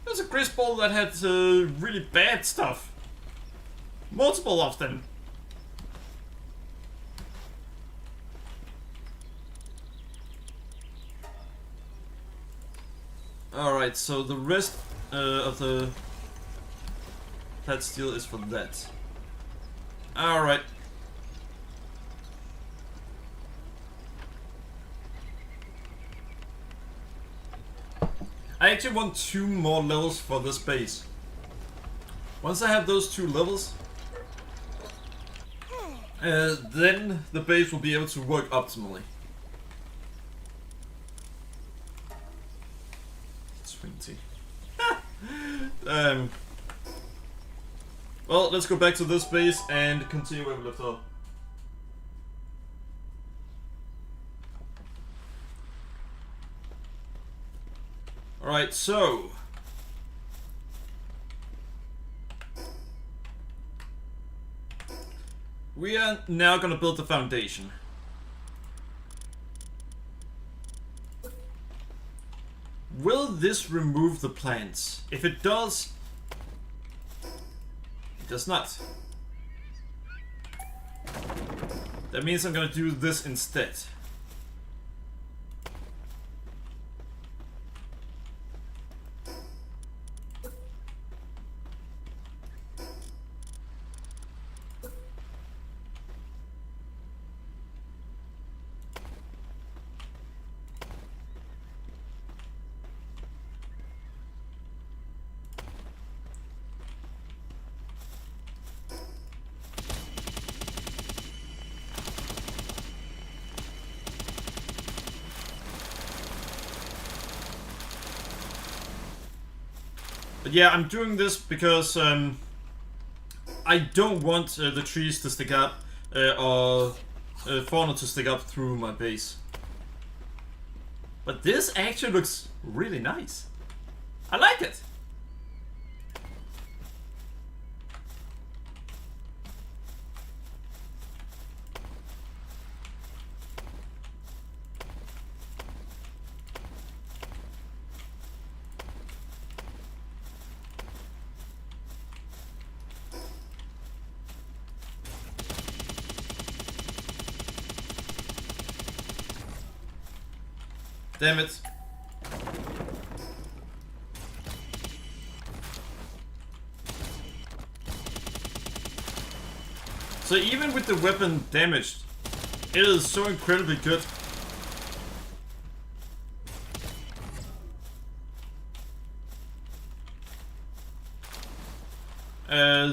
S1: There's a grist ball that had really bad stuff. Multiple of them. Alright, so the rest of the flat steel is for that. Alright. I actually want 2 more levels for this base. Once I have those 2 levels, then the base will be able to work optimally. 20. Well, let's go back to this base and continue where we left off. Alright, so we are now gonna build the foundation. Will this remove the plants? If it does, it does not. That means I'm gonna do this instead. But yeah, I'm doing this because I don't want the trees to stick up or fauna to stick up through my base. But this actually looks really nice. I like it. Damn it. So even with the weapon damaged, it is so incredibly good.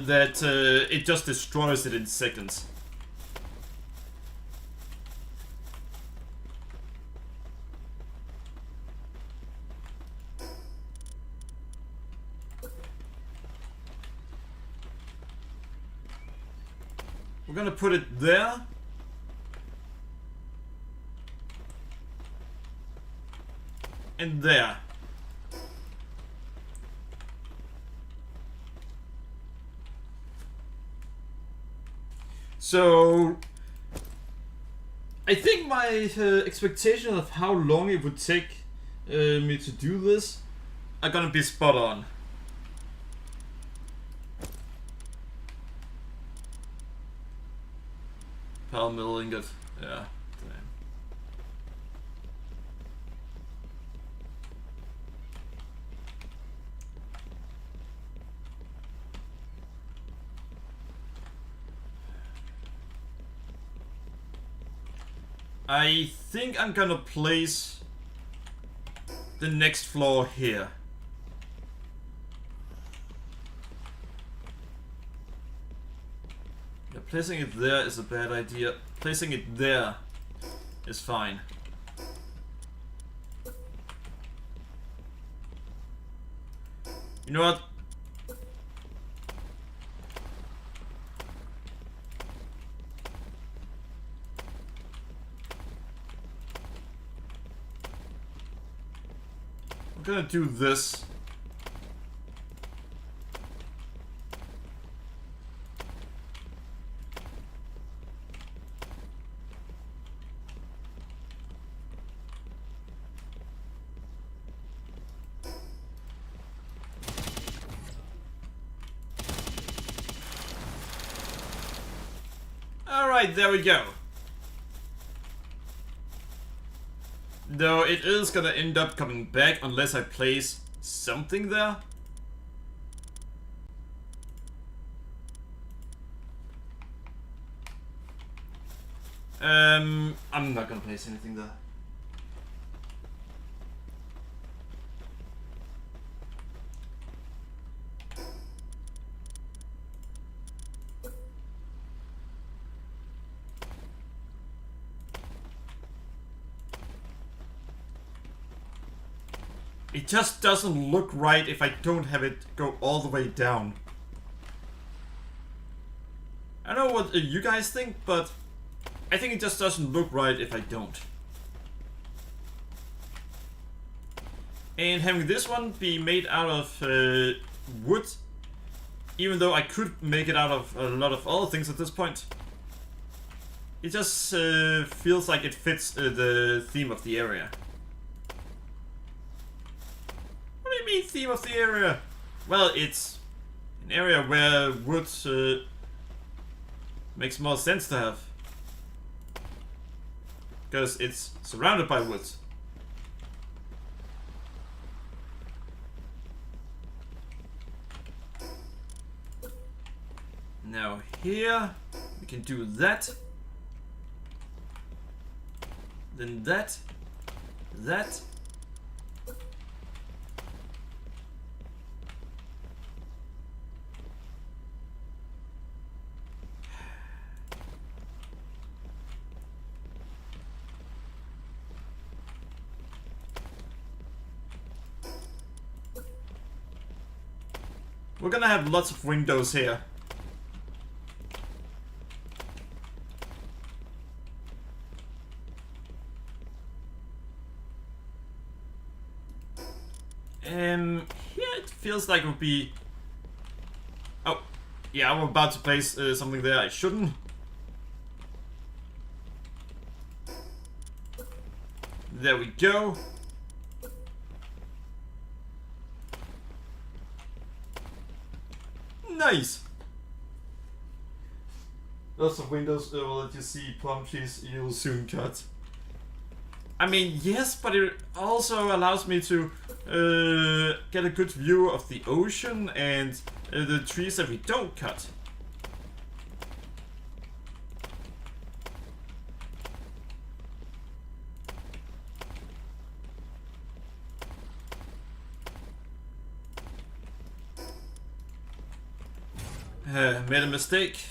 S1: That it just destroys it in seconds. We're gonna put it there. And there. So I think my expectation of how long it would take me to do this are gonna be spot on. Pal middle ingot, yeah, damn. I think I'm gonna place the next floor here. Yeah, placing it there is a bad idea. Placing it there is fine. You know what? I'm gonna do this. Alright, there we go. Though it is gonna end up coming back unless I place something there. I'm not gonna place anything there. It just doesn't look right if I don't have it go all the way down. I don't know what you guys think, but I think it just doesn't look right if I don't. And having this one be made out of wood, even though I could make it out of a lot of other things at this point, it just feels like it fits the theme of the area. What do you mean, theme of the area? Well, it's an area where wood makes more sense to have. Because it's surrounded by wood. Now here, we can do that. Then that. That. We're gonna have lots of windows here. Here it feels like it would be... Oh, yeah, I'm about to place something there I shouldn't. There we go. Nice! Lots of windows will let you see plum trees you'll soon cut. I mean, yes, but it also allows me to get a good view of the ocean and the trees that we don't cut. Made a mistake.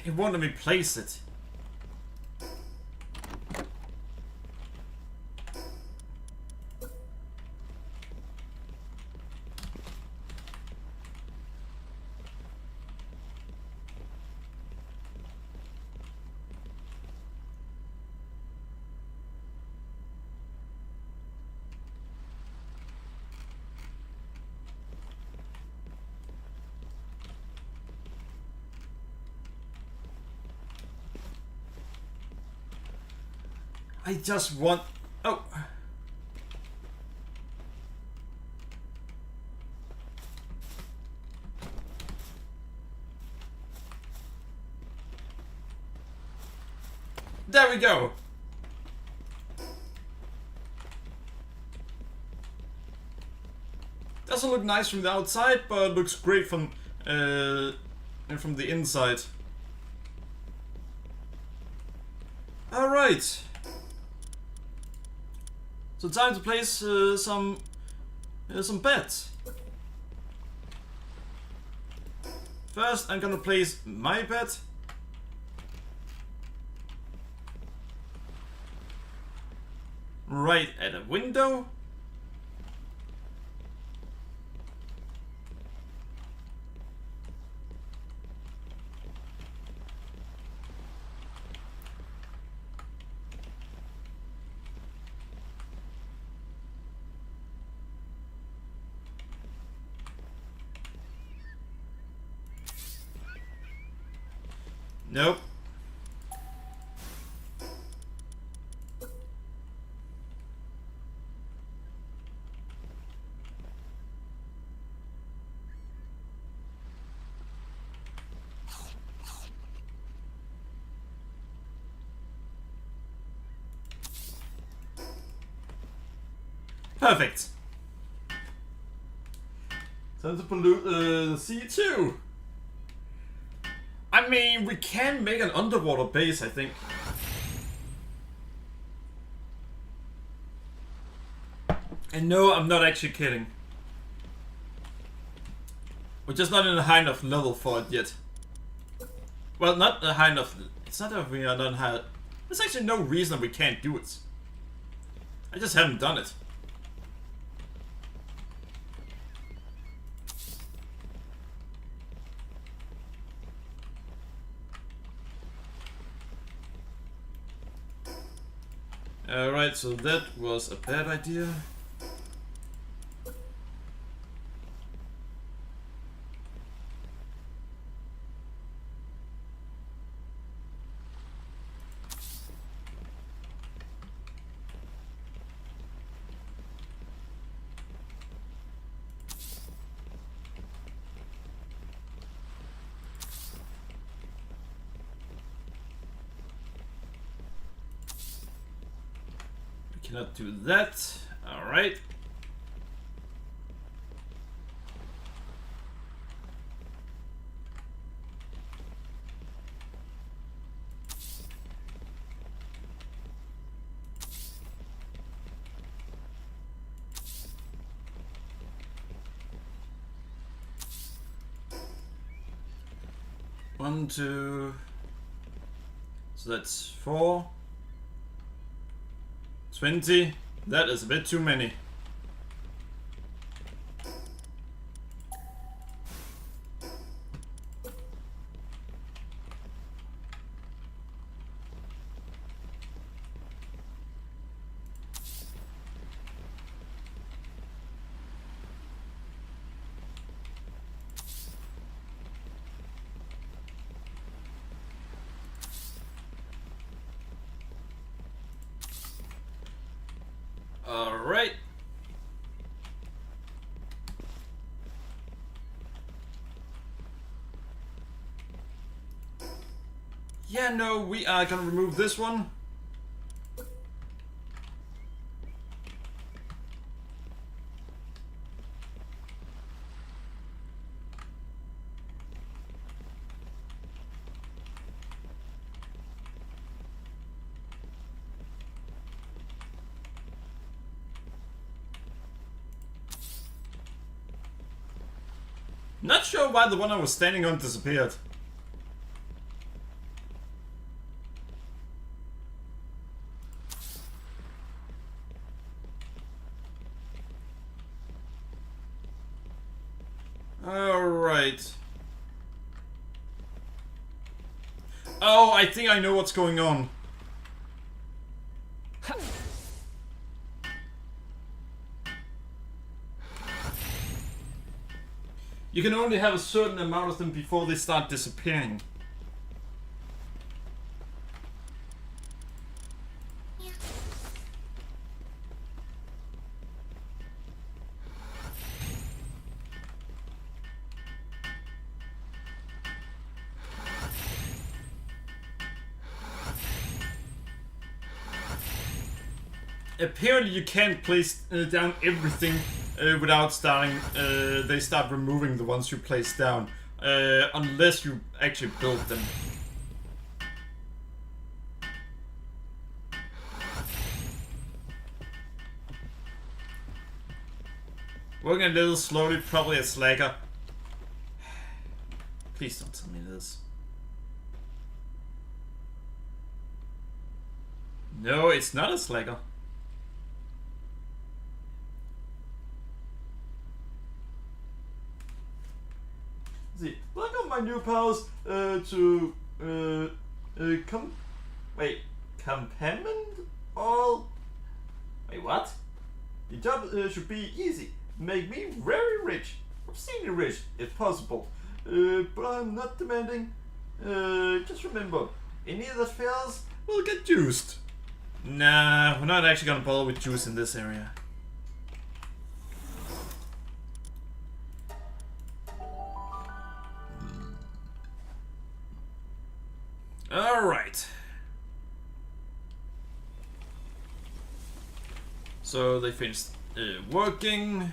S1: It won't let me place it. I just want... Oh! There we go! Doesn't look nice from the outside, but looks great from the inside. Alright. So time to place some Here's some bets. First, I'm gonna place my bet. Right at a window. Nope. Perfect. Time to pollute the sea too. I mean, we can make an underwater base, I think. And no, I'm not actually kidding. We're just not in a high enough level for it yet. Well, not a high enough. It's not that we are not high. There's actually no reason we can't do it. I just haven't done it. Alright, so that was a bad idea. Cannot do that. Alright. One, two. So that's 4. 20. That is a bit too many. Alright. Yeah, no, we are gonna remove this one. Not sure why the one I was standing on disappeared. Alright. Oh, I think I know what's going on. You can only have a certain amount of them before they start disappearing. Apparently you can't place down everything without starting, they start removing the ones you place down, unless you actually build them. Working a little slowly, probably a slacker. Please don't tell me this. No, it's not a slacker. Let's see, welcome my new pals to complement all. Wait, what? The job should be easy. Make me very rich, obscenely rich, if possible. But I'm not demanding. Just remember, any that fails will get juiced. Nah, we're not actually gonna bother with juice in this area. Alright. So they finished working.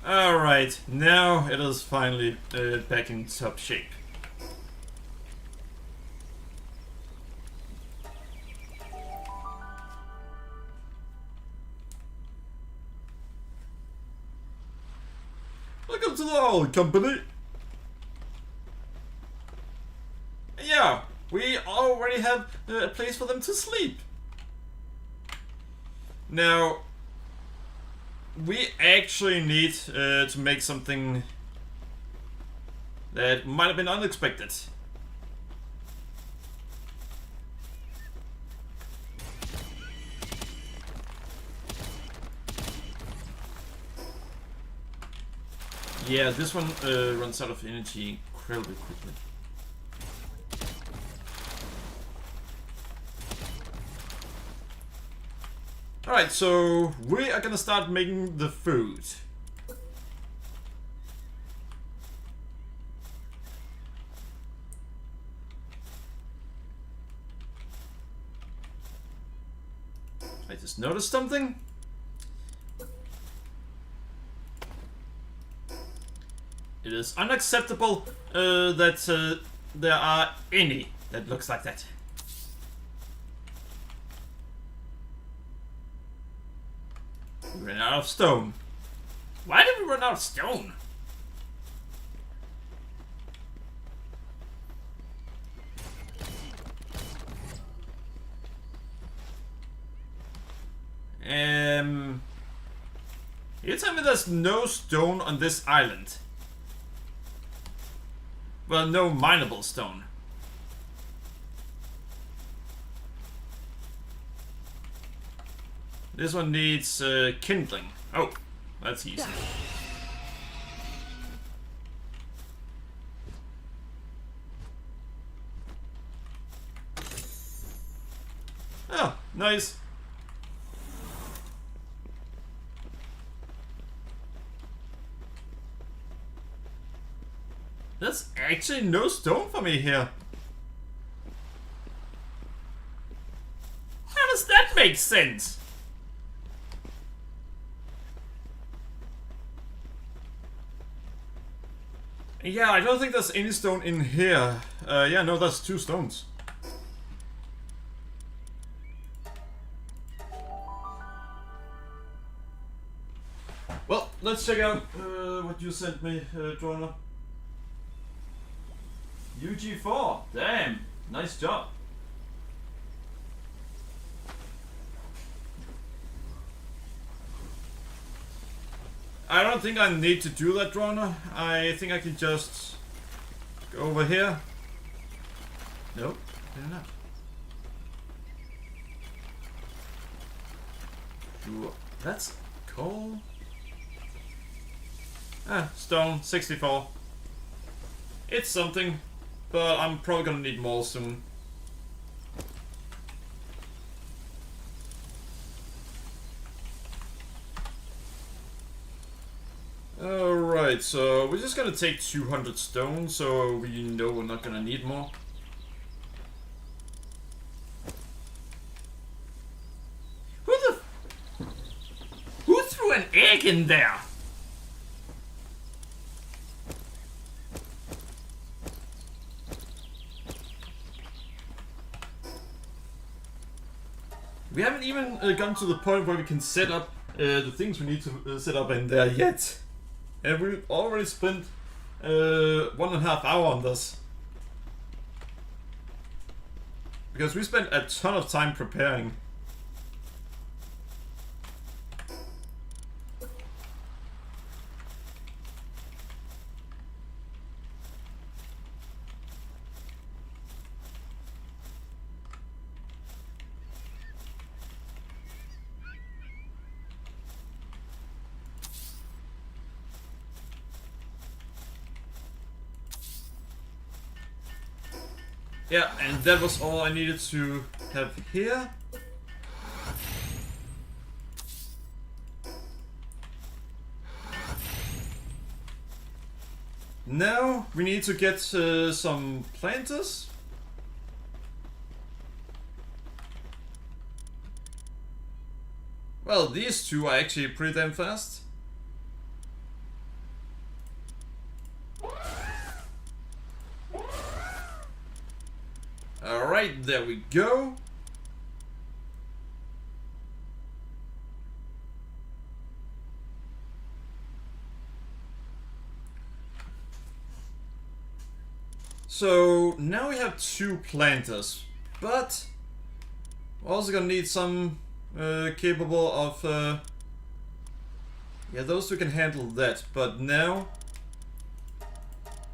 S1: Alright, now it is finally back in top shape. Welcome to the whole company. Yeah, we already have a place for them to sleep. Now, we actually need to make something that might have been unexpected. Yeah, this one runs out of energy incredibly quickly. Alright, so we are gonna start making the food. I just noticed something. It is unacceptable that there are any that looks like that. We ran out of stone. Why did we run out of stone? You tell me there's no stone on this island? Well, no mineable stone. This one needs kindling. Oh, that's easy. Oh, nice. There's actually no stone for me here. How does that make sense? Yeah, I don't think there's any stone in here. Yeah, no, there's 2 stones. Well, let's check out what you sent me, Joanna. UG4, damn, nice job. I don't think I need to do that, Joanna. I think I can just go over here. Nope, fair enough. Ooh, that's coal. Ah, stone, 64. It's something. But I'm probably gonna need more soon. Alright, so we're just gonna take 200 stone, so we know we're not gonna need more. Who threw an egg in there? We haven't even gotten to the point where we can set up the things we need to set up in there yet. And we've already spent 1.5 hours on this. Because we spent a ton of time preparing. Yeah, and that was all I needed to have here. Now we need to get some planters. Well, these two are actually pretty damn fast. Alright, there we go. So now we have 2 planters, but we're also gonna need some capable of yeah, those 2 can handle that, but now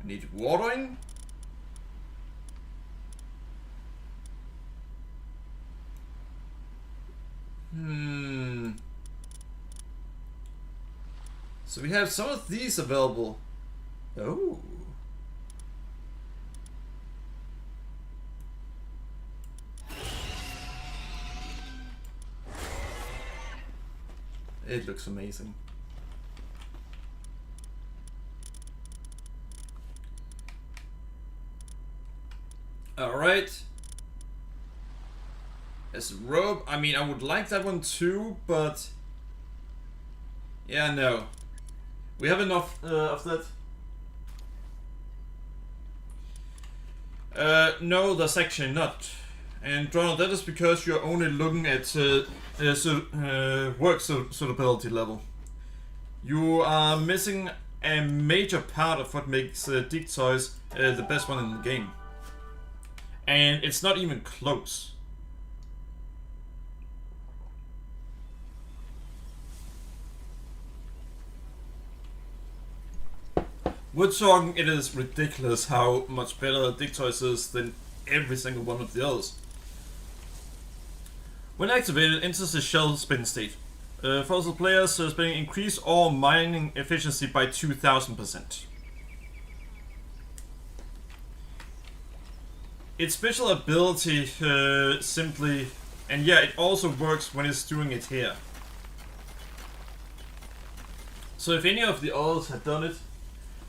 S1: we need watering. So we have some of these available. Oh. It looks amazing. Alright. As a robe, I mean, I would like that one too, but yeah, no. We have enough of that. No, that's actually not. And Donald, that is because you're only looking at work suitability level. You are missing a major part of what makes Dig Toys the best one in the game. And it's not even close. We're talking, it is ridiculous how much better Dig Toys is than every single one of the others. When activated, it enters the shell spin state. Fossil players spinning increase all mining efficiency by 2000%. Its special ability simply, and yeah, it also works when it's doing it here. So if any of the others had done it,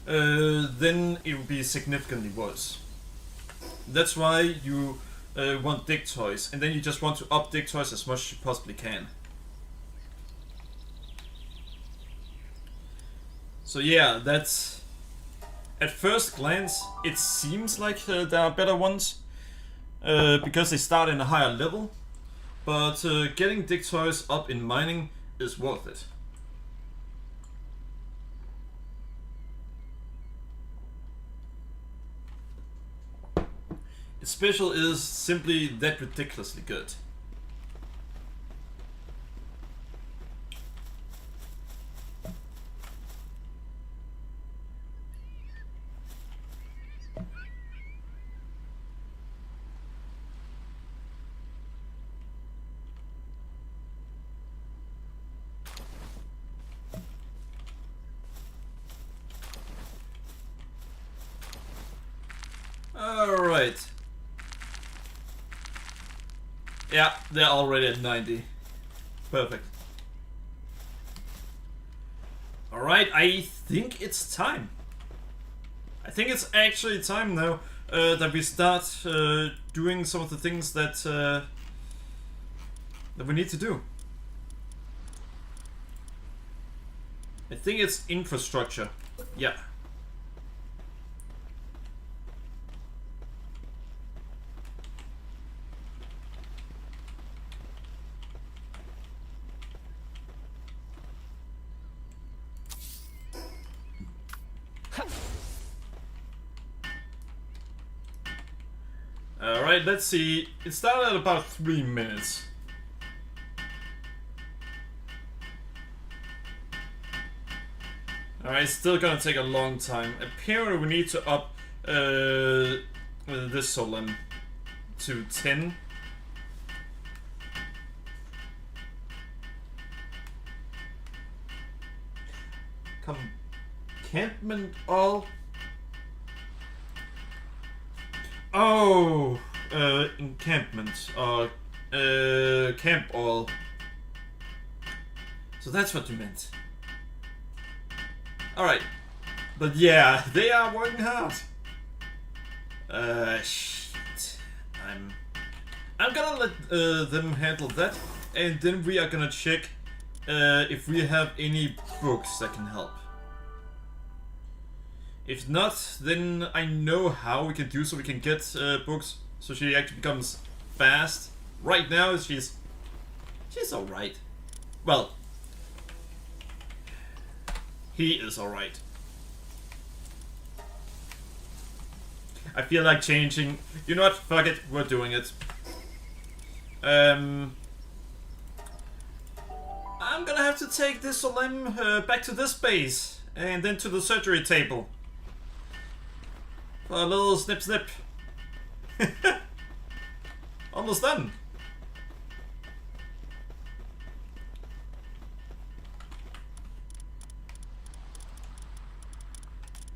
S1: then it would be significantly worse. That's why you want Dig Toys, and then you just want to up Dig Toys as much as you possibly can. So yeah, that's... At first glance, it seems like there are better ones, because they start in a higher level, but getting Dig Toys up in mining is worth it. Its special is simply that ridiculously good. Alright. Yeah, they're already at 90. Perfect. Alright, I think it's time. I think it's actually time now that we start doing some of the things that that we need to do. I think it's infrastructure. Yeah. Alright, let's see. It started at about 3 minutes. Alright, it's still gonna take a long time. Apparently we need to up this solemn to 10. Encampment all. Oh, encampment or camp all. So that's what you meant. Alright. But yeah, they are working hard. Shit. I'm gonna let them handle that, and then we are gonna check if we have any books that can help. If not, then I know how we can do so we can get books so she actually becomes fast. Right now she's alright. Well, he is alright. I feel like changing. You know what? Fuck it. We're doing it. I'm gonna have to take this Solemn back to this base and then to the surgery table. For a little snip snip. Almost done.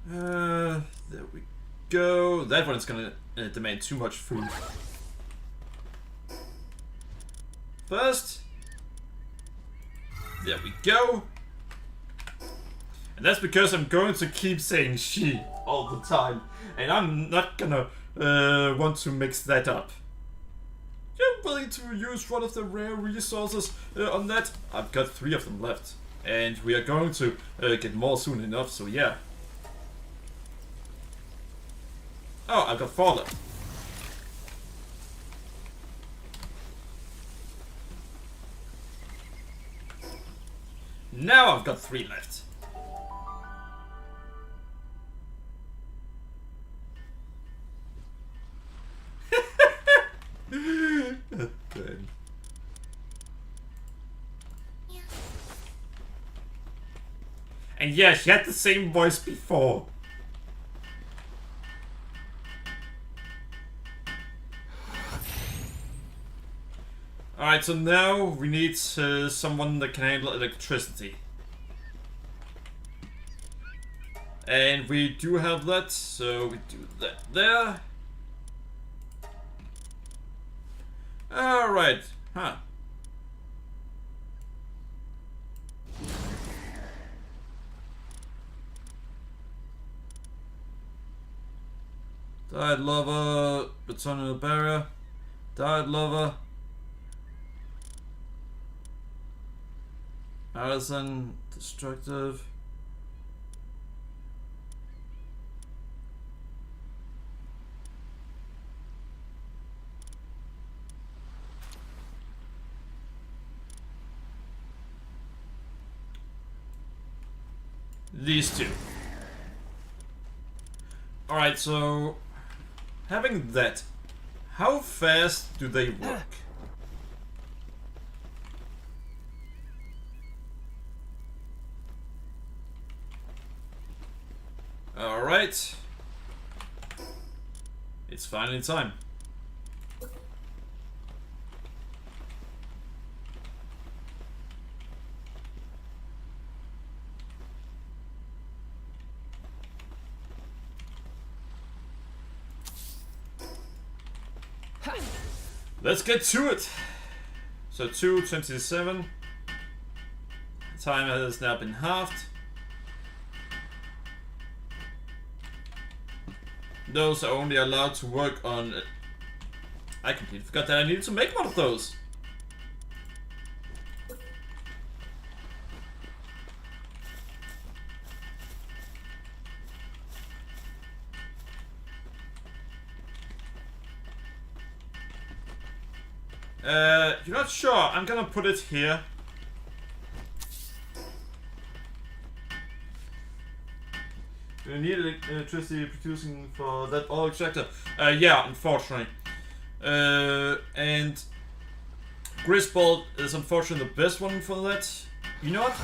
S1: There we go. That one's gonna demand too much food. First, there we go. And that's because I'm going to keep saying she all the time. And I'm not gonna want to mix that up. You're willing to use one of the rare resources on that? I've got 3 of them left. And we are going to get more soon enough, so yeah. Oh, I've got 4 left. Now I've got 3 left. Good. And yeah, she had the same voice before. Alright, so now we need someone that can handle electricity. And we do have that, so we do that there. Alright, huh. Died lava, return to the barrier. Died lava. Artisan, destructive. These 2. Alright, so having that, how fast do they work? Alright. It's finally time. Let's get to it. So 2:27. Time has now been halved. Those are only allowed to work on... I completely forgot that I needed to make one of those. You're not sure? I'm gonna put it here. need electricity producing for that oil extractor. Yeah, unfortunately. And Grisbolt is unfortunately the best one for that. You know what?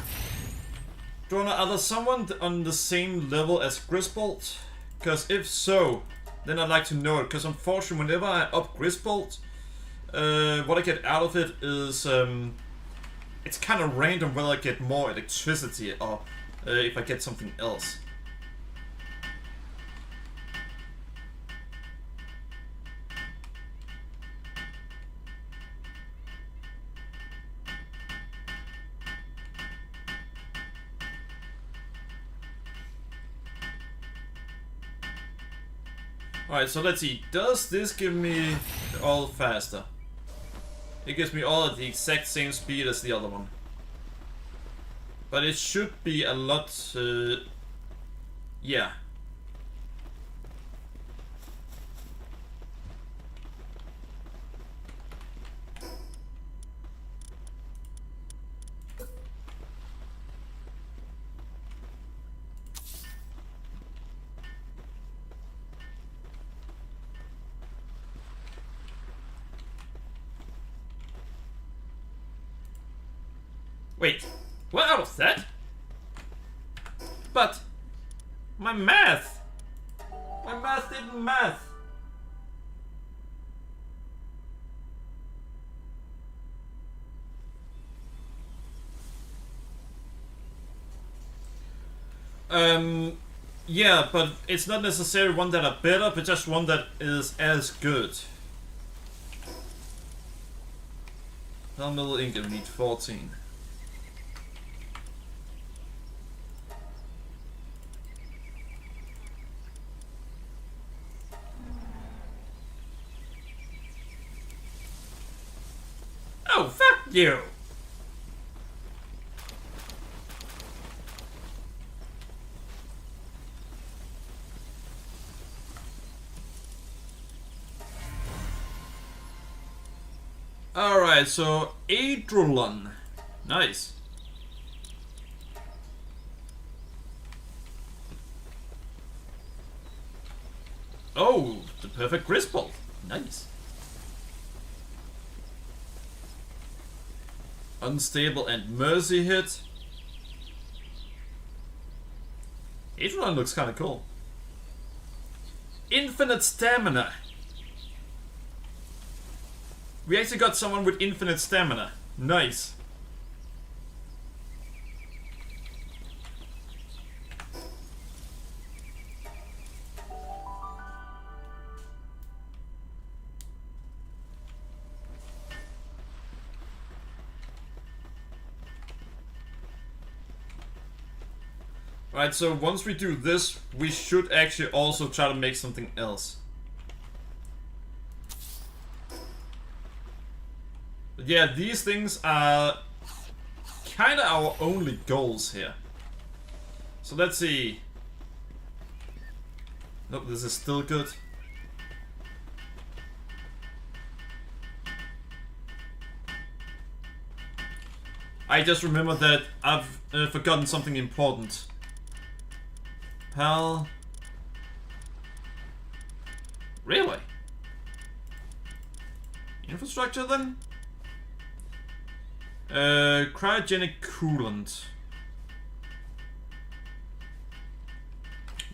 S1: Drona, are there someone on the same level as Grisbolt? Because if so, then I'd like to know it. Because unfortunately, whenever I up Grisbolt, what I get out of it is it's kind of random whether I get more electricity or if I get something else. Alright, so let's see. Does this give me all faster? It gives me all at the exact same speed as the other one. But it should be a lot... yeah. Wait, what was that? But my math didn't math. Yeah, but it's not necessarily one that are better, but just one that is as good. Middle ink, we need 14. Oh, fuck you! Alright, so Adrolon. Nice. Oh, the perfect Grisbolt. Nice. Unstable and Mercy hit. Adrolon looks kind of cool. Infinite stamina. We actually got someone with infinite stamina. Nice. Right, so once we do this, we should actually also try to make something else. But yeah, these things are kind of our only goals here. So let's see. Nope, this is still good. I just remember that I've forgotten something important. Pal. Really? Infrastructure then? Cryogenic coolant.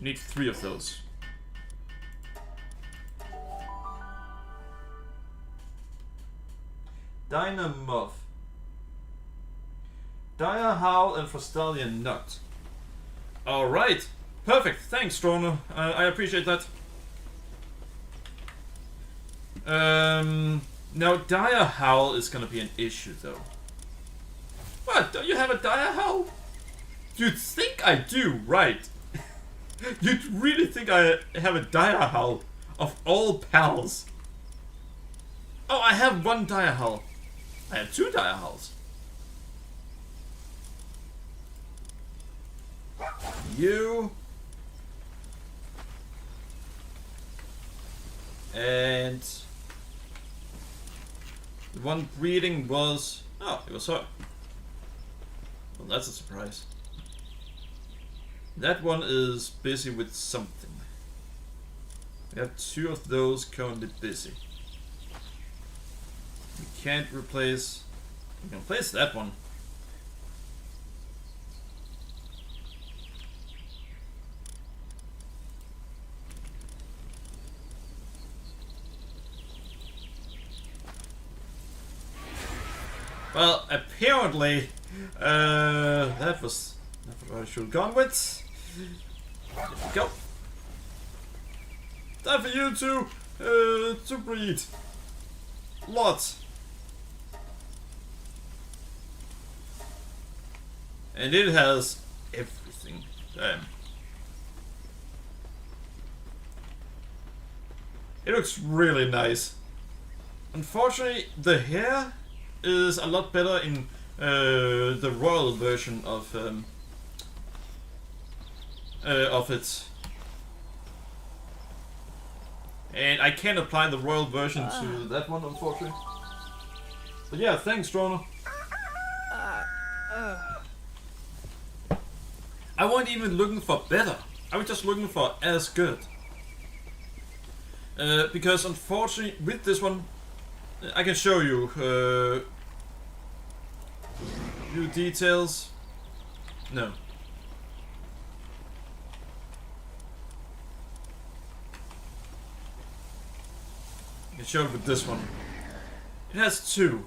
S1: Need 3 of those. Dynamuff. Dire Howl and Frostalian Nut. Alright. Perfect. Thanks, Strono. I appreciate that. Now Dire Howl is gonna be an issue though. What? Don't you have a Dire Howl? You'd think I do, right? You'd really think I have a Dire Howl of all pals. Oh, I have 1 Dire Howl. I have 2 Dire Howls. You. And the one breeding was... oh, it was her. Well, that's a surprise. That one is busy with something. We have 2 of those currently busy. We can't replace... We can replace that one. Well, apparently, that was not what I should have gone with. There we go. Time for you to breed. Lots. And it has everything. Damn. It looks really nice. Unfortunately, the hair is a lot better in the royal version of it, and I can't apply the royal version to that one, unfortunately. But yeah, thanks, Droner. I wasn't even looking for better. I was just looking for as good. Because unfortunately, with this one, I can show you new details. No. I can show it with this one. It has 2.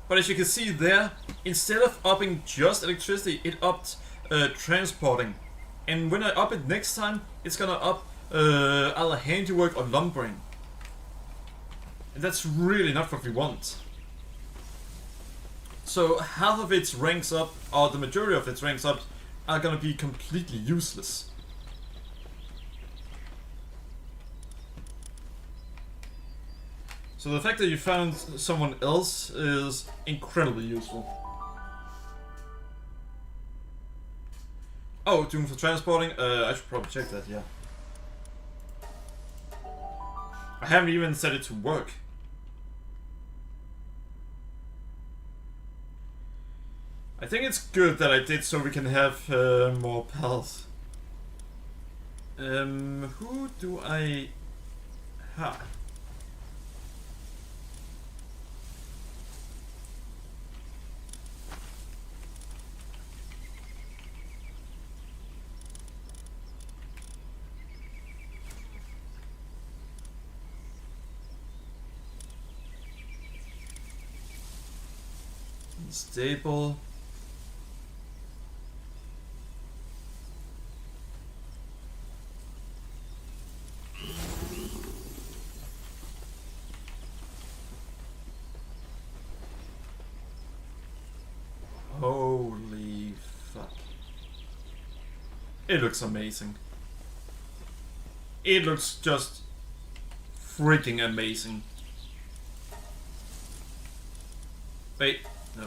S1: But as you can see there, instead of upping just electricity, it upped transporting. And when I up it next time, it's gonna up either handiwork or lumbering. And that's really not what we want. So half of its ranks up, or the majority of its ranks up, are gonna be completely useless. So the fact that you found someone else is incredibly useful. Oh, doing for transporting? I should probably check that, yeah. I haven't even set it to work. I think it's good that I did so we can have more pals. Who do I... Ha. Stable. Holy fuck. It looks amazing. It looks just freaking amazing. Wait, no,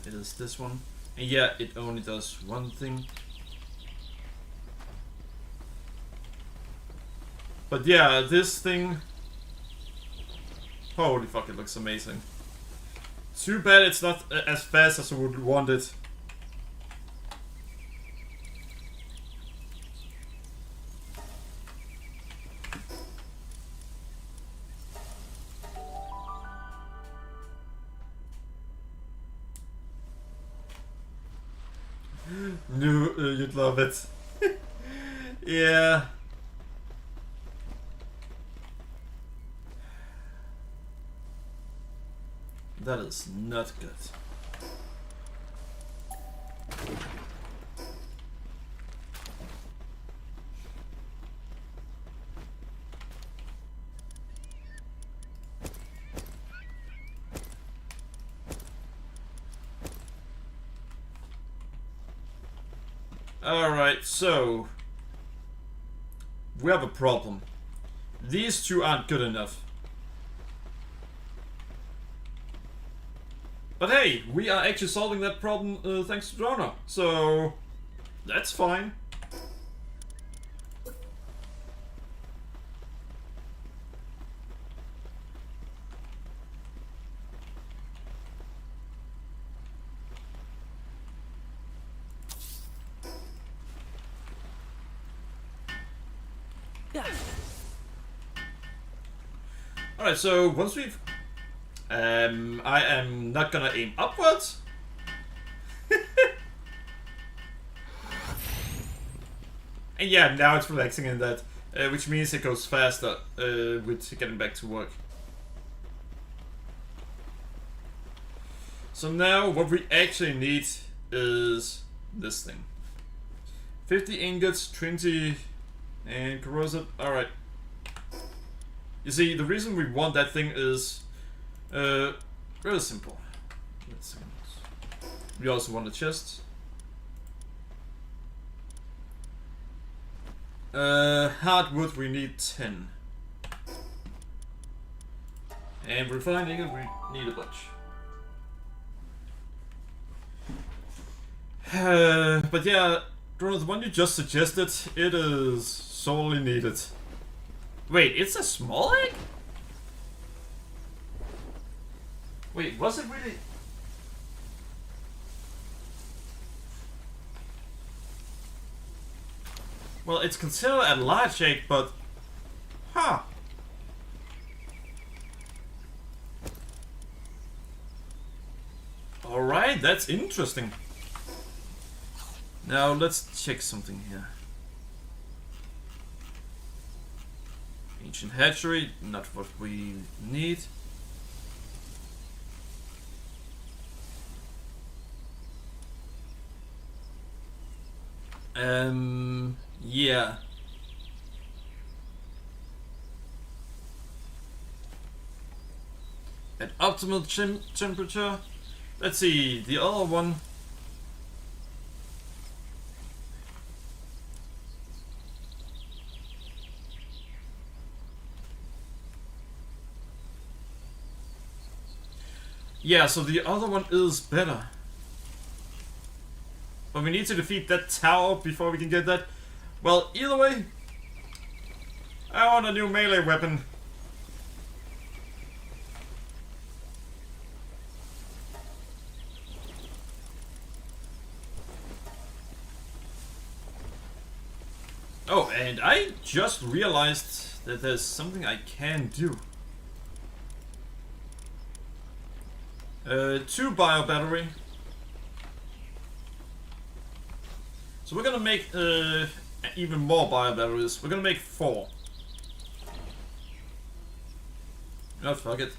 S1: it is this one. And yeah, it only does one thing. But yeah, this thing... Holy fuck, it looks amazing. Too bad it's not as fast as I would want it. No, you'd love it. Yeah. That is not good. Alright, so we have a problem. These 2 aren't good enough. But hey, we are actually solving that problem thanks to Droner, so that's fine.
S2: Yeah.
S1: Alright, so once we've... I am not gonna aim upwards. And yeah, now it's relaxing in that, which means it goes faster with getting back to work. So now what we actually need is this thing. 50 ingots, 20 and corrosive. Alright. You see, the reason we want that thing is really simple. Let's see. We also want a chest. Hardwood we need 10. And refined ingot we need a bunch. But yeah, Drono, the one you just suggested, it is sorely needed. Wait, it's a small egg? Wait, was it really? Well, it's considered a large egg, but... Huh. Alright, that's interesting. Now, let's check something here. Ancient hatchery, not what we need. Yeah. At optimal temperature. Let's see, the other one. Yeah, so the other one is better. But we need to defeat that tower before we can get that. Well, either way, I want a new melee weapon. Oh, and I just realized that there's something I can do. 2 bio battery. So we're gonna make even more bio batteries. We're gonna make 4. Oh, fuck it.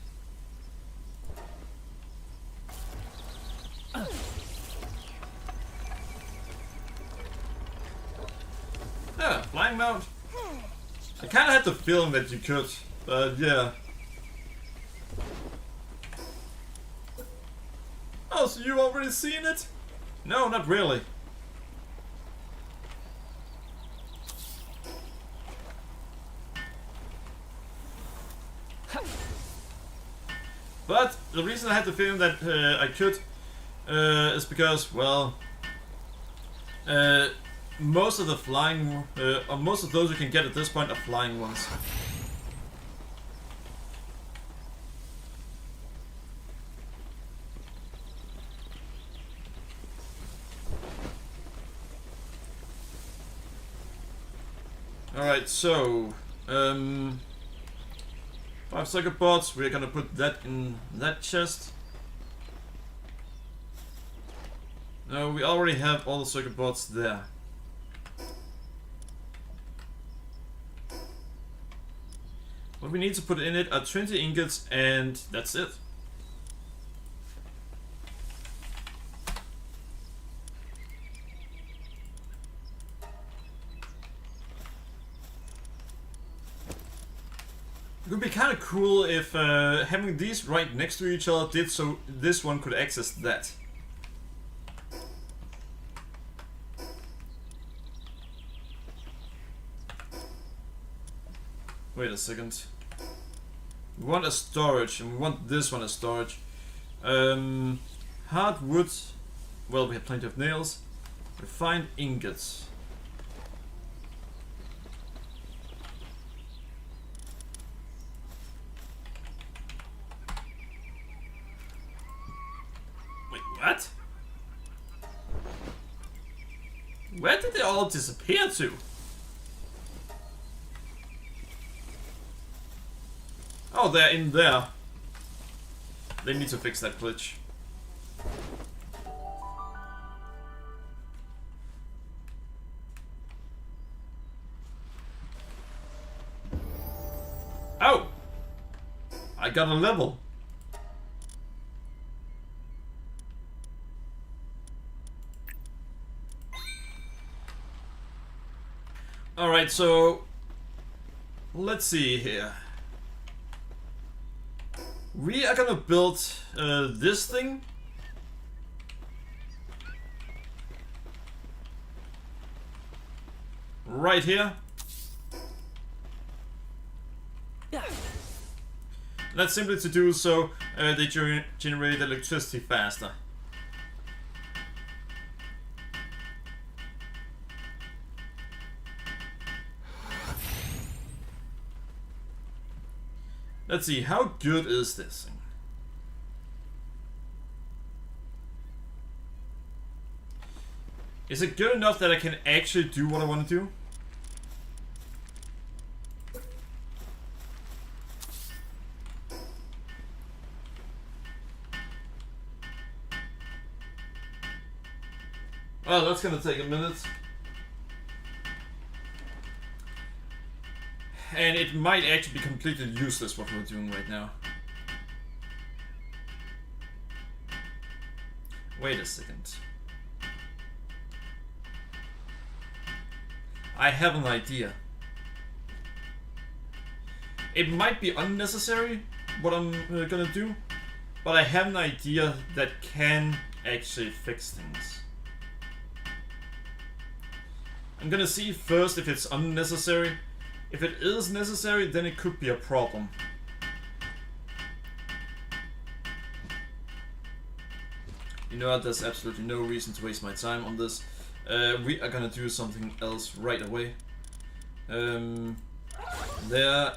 S1: Yeah, flying mount. I kinda had the feeling that you could, but yeah. Oh, so you've already seen it? No, not really. But the reason I had the feeling that I could is because, well, most of the flying, or most of those you can get at this point are flying ones. Alright, so 5 circuit boards, we're gonna put that in that chest. No, we already have all the circuit boards there. What we need to put in it are 20 ingots and that's it. It would be kind of cool if having these right next to each other did so this one could access that. Wait a second. We want a storage and we want this one as storage. Hardwood. Well, we have plenty of nails. Refined ingots. What? Where did they all disappear to? Oh, they're in there. They need to fix that glitch. Oh! I got a level. Alright, so let's see here. We are gonna build this thing. Right here.
S2: Yeah.
S1: That's simply to do so they generate electricity faster. Let's see, how good is this thing? Is it good enough that I can actually do what I want to do? Well, that's gonna take a minute. And it might actually be completely useless what we're doing right now. Wait a second. I have an idea. It might be unnecessary what I'm gonna do, but I have an idea that can actually fix things. I'm gonna see first if it's unnecessary. If it is necessary, then it could be a problem. You know what, there's absolutely no reason to waste my time on this. We are gonna do something else right away. There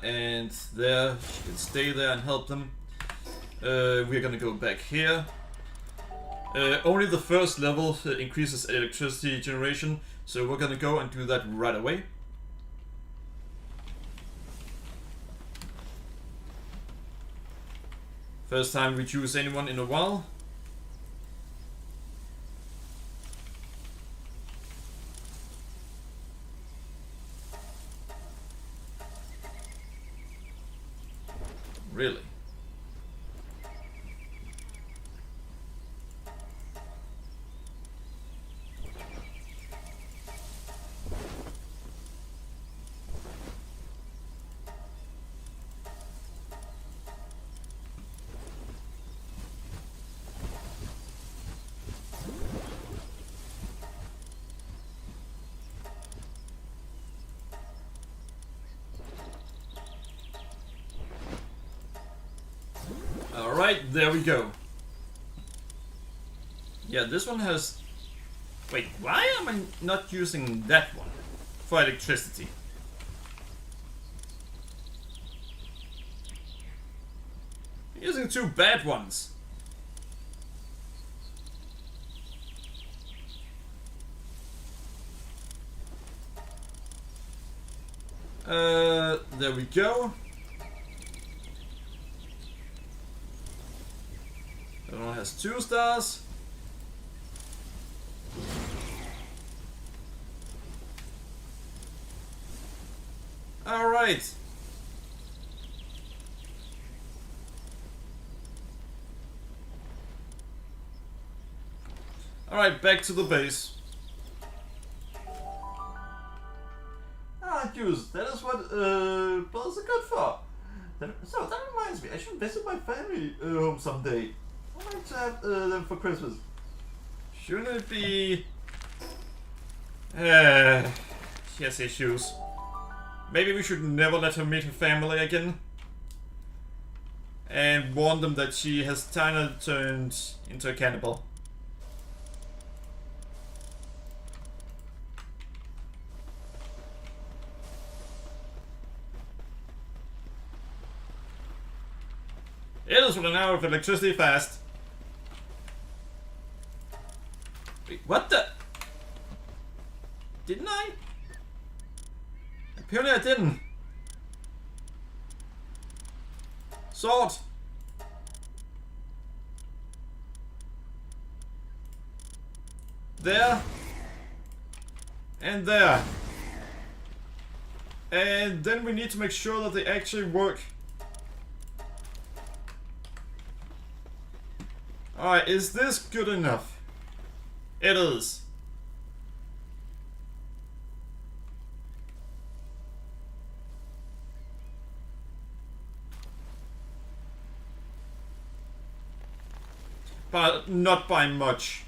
S1: and there, you can stay there and help them. We're gonna go back here. Only the first level increases electricity generation, so we're gonna go and do that right away. First time we choose anyone in a while. Really? Alright, there we go. Yeah, this one has... Wait, why am I not using that one for electricity? I'm using two bad ones. There we go. That one has 2 stars. Alright. Alright, back to the base. Ah, Juice, that is what bills are good for. So that reminds me, I should visit my family home someday. I'd like to have them for Christmas. Shouldn't it be... she has issues. Maybe we should never let her meet her family again. And warn them that she has kinda turned into a cannibal. It is for an hour of electricity fast. Wait, what the? Didn't I? Apparently I didn't. Sword! There. And there. And then we need to make sure that they actually work. Alright, is this good enough? It is. But not by much.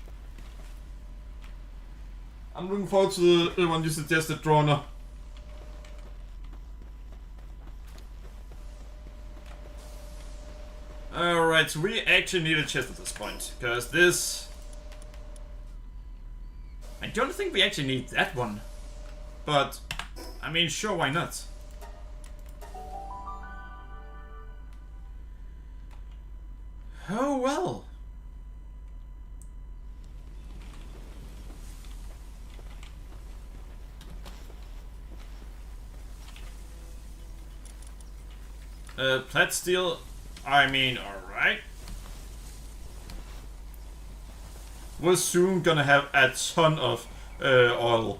S1: I'm looking forward to the one you suggested, Droner. Alright, so we actually need a chest at this point, because this... I don't think we actually need that one. But, I mean, sure, why not? Oh well. Plat steel, I mean, alright. We're soon gonna have a ton of oil.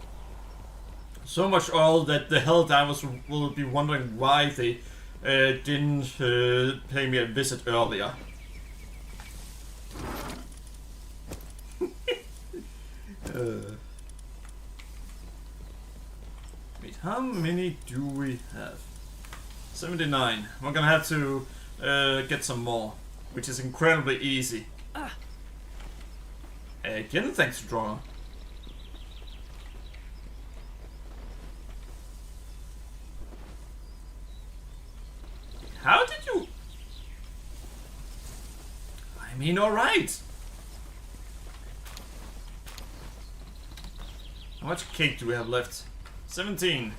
S1: So much oil that the Helldivers will be wondering why they didn't pay me a visit earlier. Wait, how many do we have? 79. We're gonna have to get some more, which is incredibly easy. Again, thanks, Draw. How did you? I mean, alright. How much cake do we have left? 17.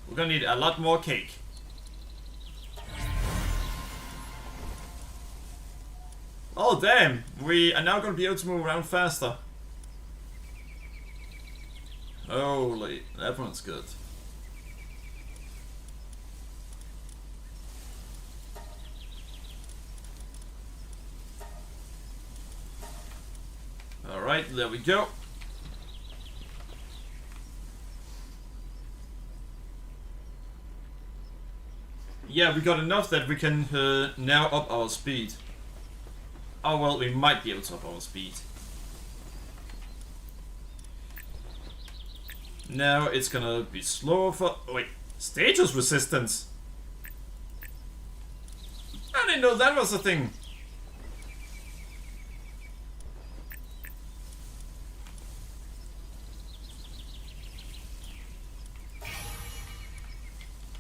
S1: We're gonna need a lot more cake. Oh damn! We are now gonna be able to move around faster. Holy, that one's good. Alright, there we go. Yeah, we got enough that we can now up our speed. Oh well, we might be able to up our speed. Now it's gonna be slower for... Oh, wait, status resistance? I didn't know that was a thing.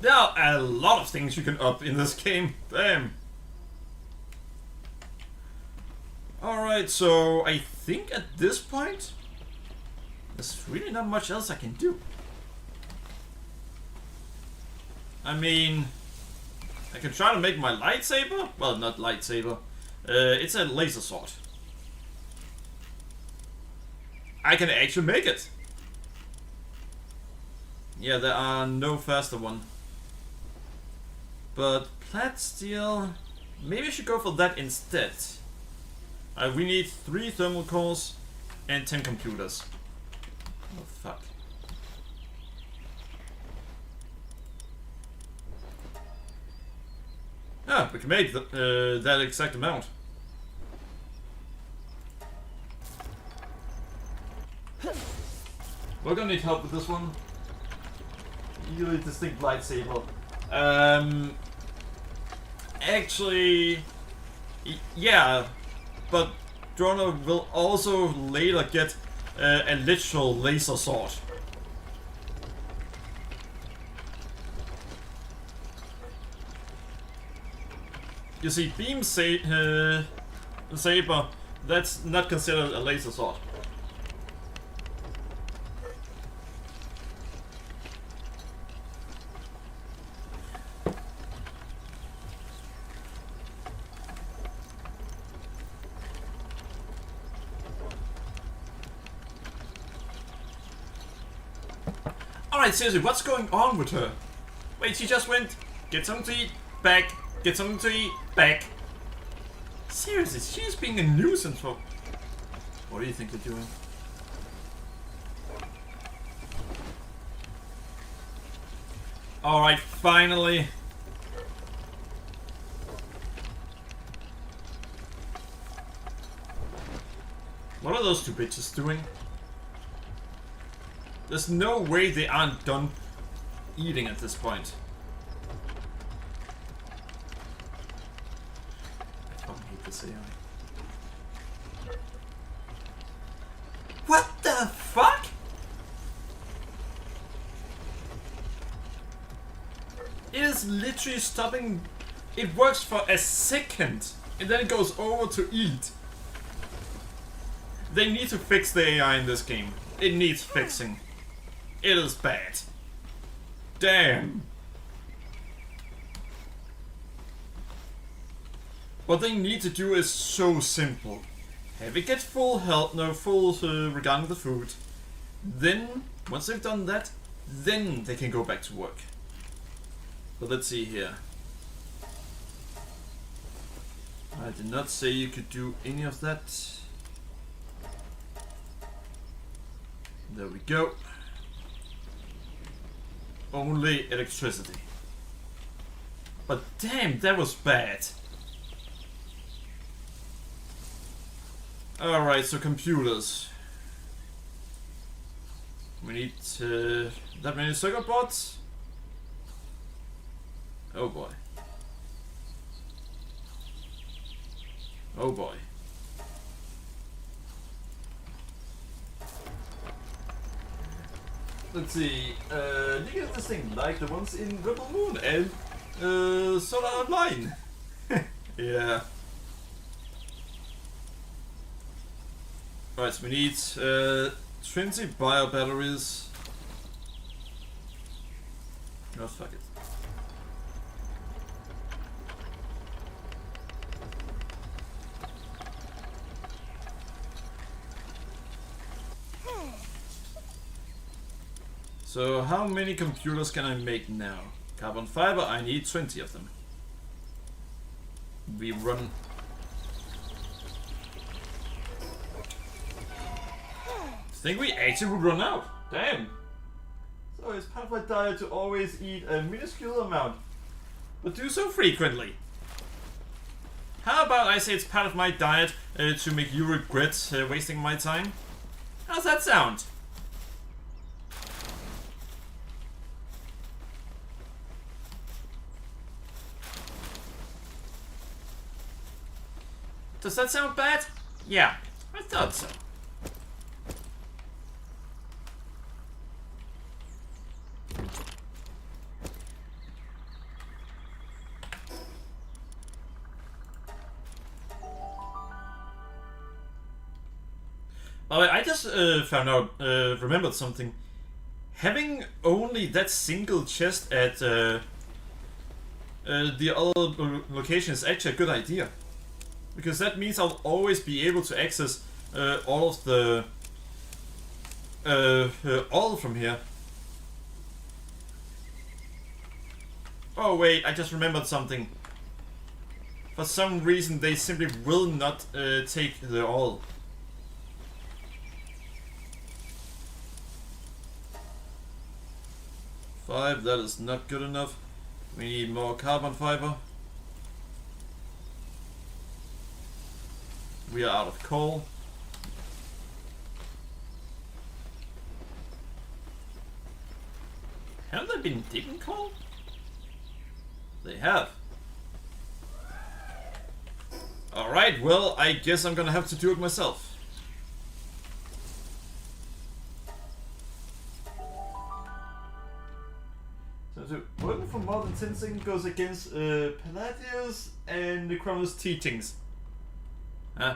S1: There are a lot of things you can up in this game. Damn. Alright, so I think at this point, there's really not much else I can do. I mean, I can try to make my lightsaber. Well, not lightsaber. It's a laser sword. I can actually make it. Yeah, there are no faster one. But plat steel, maybe I should go for that instead. We need 3 thermal cores and 10 computers. Oh fuck. Ah, we can make that exact amount. We're gonna need help with this one. Really distinct lightsaber. Actually, yeah, but Droner will also later get a literal laser sword. You see, beam saber, that's not considered a laser sword. Alright, seriously, what's going on with her? Wait, she just went, get some to eat, back. Get something to eat, back. Seriously, she's being a nuisance for... What do you think you're doing? Alright, finally. What are those two bitches doing? There's no way they aren't done eating at this point. I fucking hate this AI. What the fuck? It is literally stopping. It works for a second and then it goes over to eat. They need to fix the AI in this game. It needs fixing. It is bad. Damn. What they need to do is so simple. Have it get full health, no, full regarding the food. Then, once they've done that, then they can go back to work. But let's see here. I did not say you could do any of that. There we go. Only electricity. But damn, that was bad. Alright, so computers. We need that many circuit boards. Oh boy. Oh boy. Let's see, you get this thing like the ones in Rebel Moon and Solar Online. Yeah. Right, so we need 20 bio batteries. No, fuck it. So how many computers can I make now? Carbon fiber, I need 20 of them. We run... I think we actually would run out. Damn. So it's part of my diet to always eat a minuscule amount, but do so frequently. How about I say it's part of my diet to make you regret wasting my time? How's that sound? Does that sound bad? Yeah, I thought so. I just found out, remembered something. Having only that single chest at the other location is actually a good idea. Because that means I'll always be able to access all of the all from here. Oh wait, I just remembered something. For some reason they simply will not take the all. Five, that is not good enough. We need more carbon fiber. We are out of coal. Haven't they been digging coal? They have. Alright, well, I guess I'm gonna have to do it myself. So working for more than 10 seconds goes against Palladius and Necronos' teachings. Huh?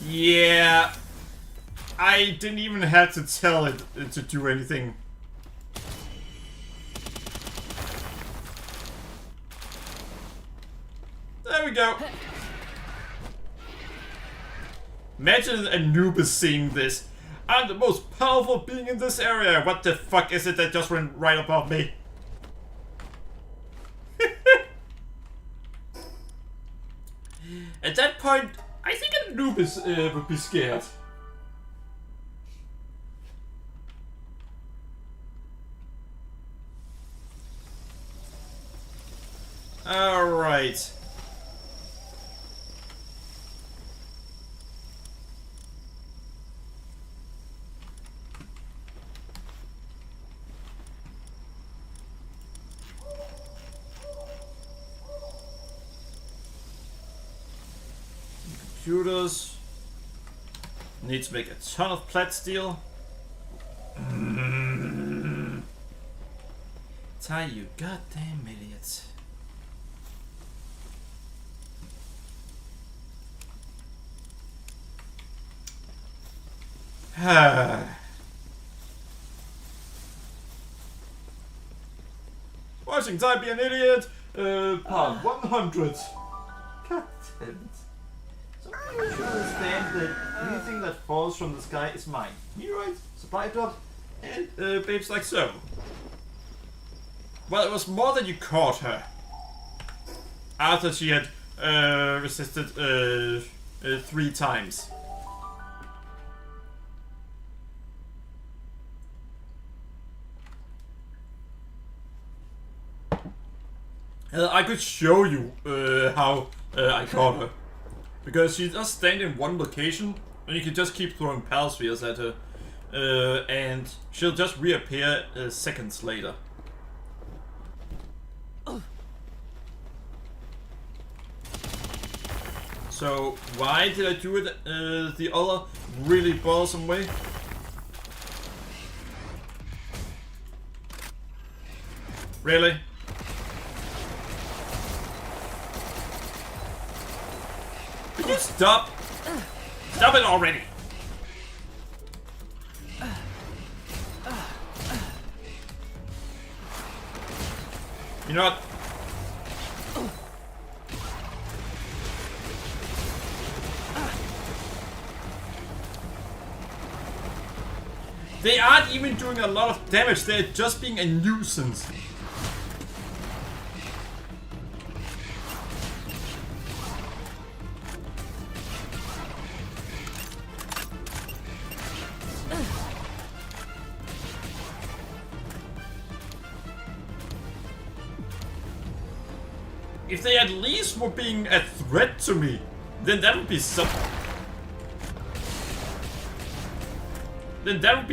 S1: Yeah. I didn't even have to tell it to do anything. There we go. Imagine Anubis seeing this. I'm the most powerful being in this area. What the fuck is it that just went right above me? At that point, I think Anubis would be scared. Alright. Computers. Need to make a ton of plat steel. Ty, you goddamn idiots. Watching Ty be an idiot. Part 100. God damn it. Somebody should understand that anything that falls from the sky is mine. Meteorite, supply drop, and babes like so. Well, it was more than you caught her. After she had resisted 3 times. I could show you how I caught her. Because she does stand in one location, and you can just keep throwing pal spheres at her. And she'll just reappear seconds later. So why did I do it the other really bothersome way? Really? Could you stop? Stop it already! You know what? They aren't even doing a lot of damage, they're just being a nuisance. If they at least were being a threat to me, then that would be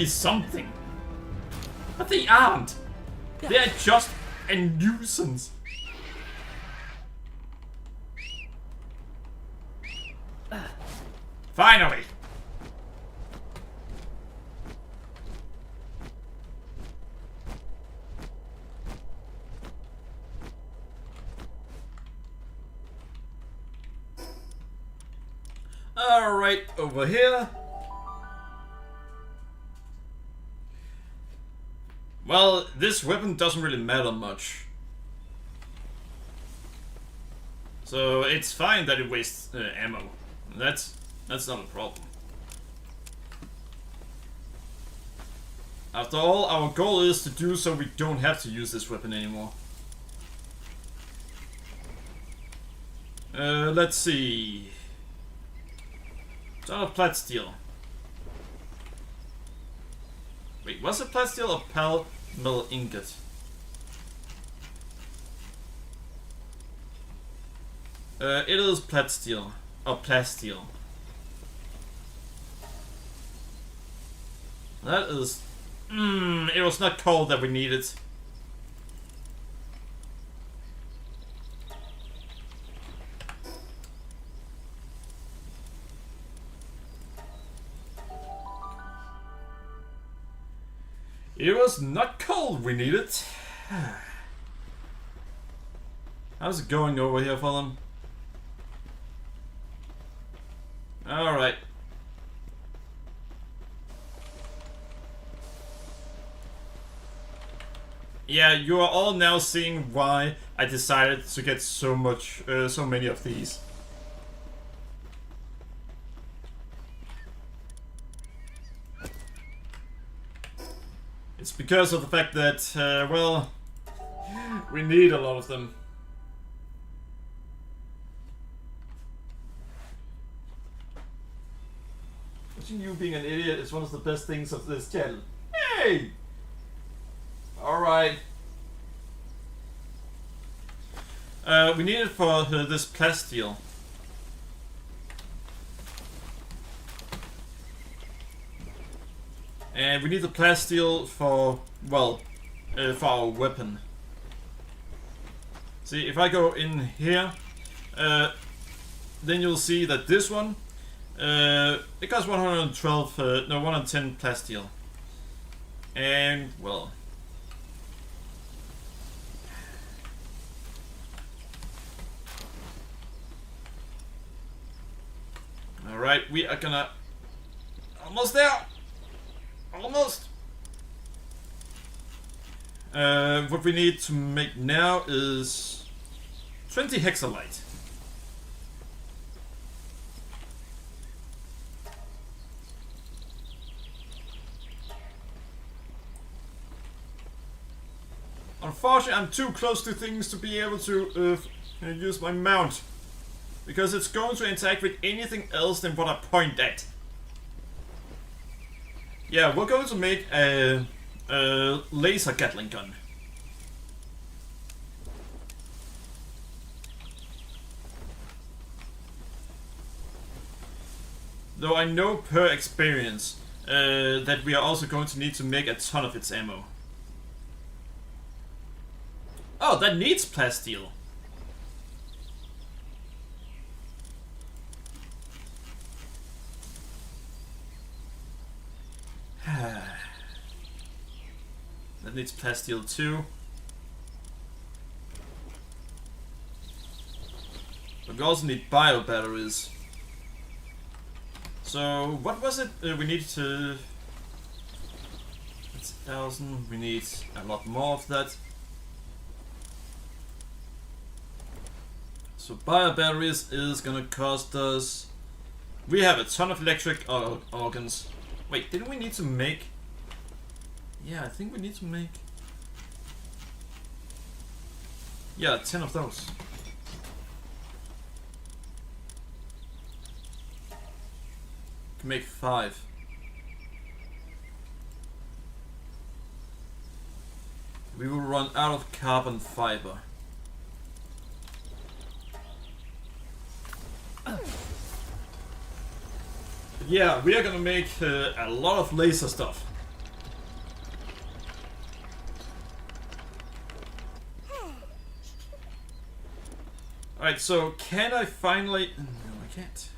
S1: something. But they aren't. They're just a nuisance. Finally. Alright, over here. Well, this weapon doesn't really matter much. So it's fine that it wastes ammo. That's not a problem. After all, our goal is to do so we don't have to use this weapon anymore. Let's see. Ton of plat steel. Wait, was it plat steel or pal metal ingot? It is plat steel. Or plasteel. That is... it was not coal that we needed. It was not cold we needed. How's it going over here for them? Alright. Yeah, you are all now seeing why I decided to get so many of these. It's because of the fact that, well, we need a lot of them. Watching you being an idiot is one of the best things of this channel. Hey! Alright. We need it for this plasteel. And we need the plasteel for, well, for our weapon. See, if I go in here, then you'll see that this one, it costs 110 plasteel. And, well... Alright, we are gonna... Almost there! Almost! What we need to make now is 20 hexalite. Unfortunately, I'm too close to things to be able to use my mount. Because it's going to interact with anything else than what I point at. Yeah, we're going to make a laser Gatling gun. Though I know per experience that we are also going to need to make a ton of its ammo. Oh, that needs plasteel. That needs plasteel too. But we also need bio batteries. So what was it? We need to. It's 1,000. We need a lot more of that. So bio batteries is gonna cost us. We have a ton of electric organs. Wait, didn't we need to make? Yeah, I think we need to make. Yeah, 10 of those. Can make 5. We will run out of carbon fiber. Yeah, we are gonna make a lot of laser stuff. Alright, so can I finally... No, I can't.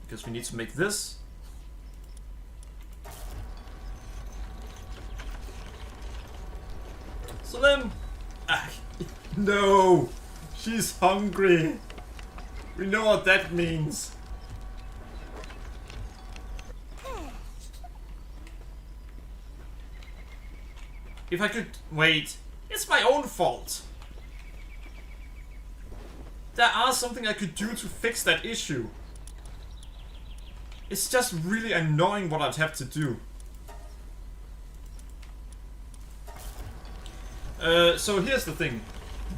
S1: Because we need to make this. So then... no! She's hungry! We know what that means. If I could... Wait. It's my own fault. There are something I could do to fix that issue. It's just really annoying what I'd have to do. So here's the thing.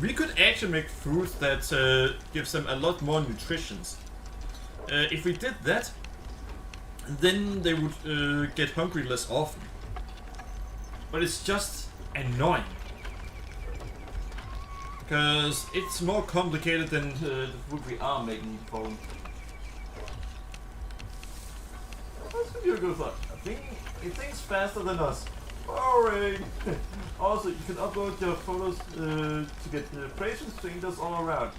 S1: We could actually make food that gives them a lot more nutrition. If we did that, then they would get hungry less often. But it's just annoying. Because it's more complicated than the food we are making for them. What's the video goes up? I think it thinks faster than us. Boring! Also, you can upload your photos to get praise strangers all around.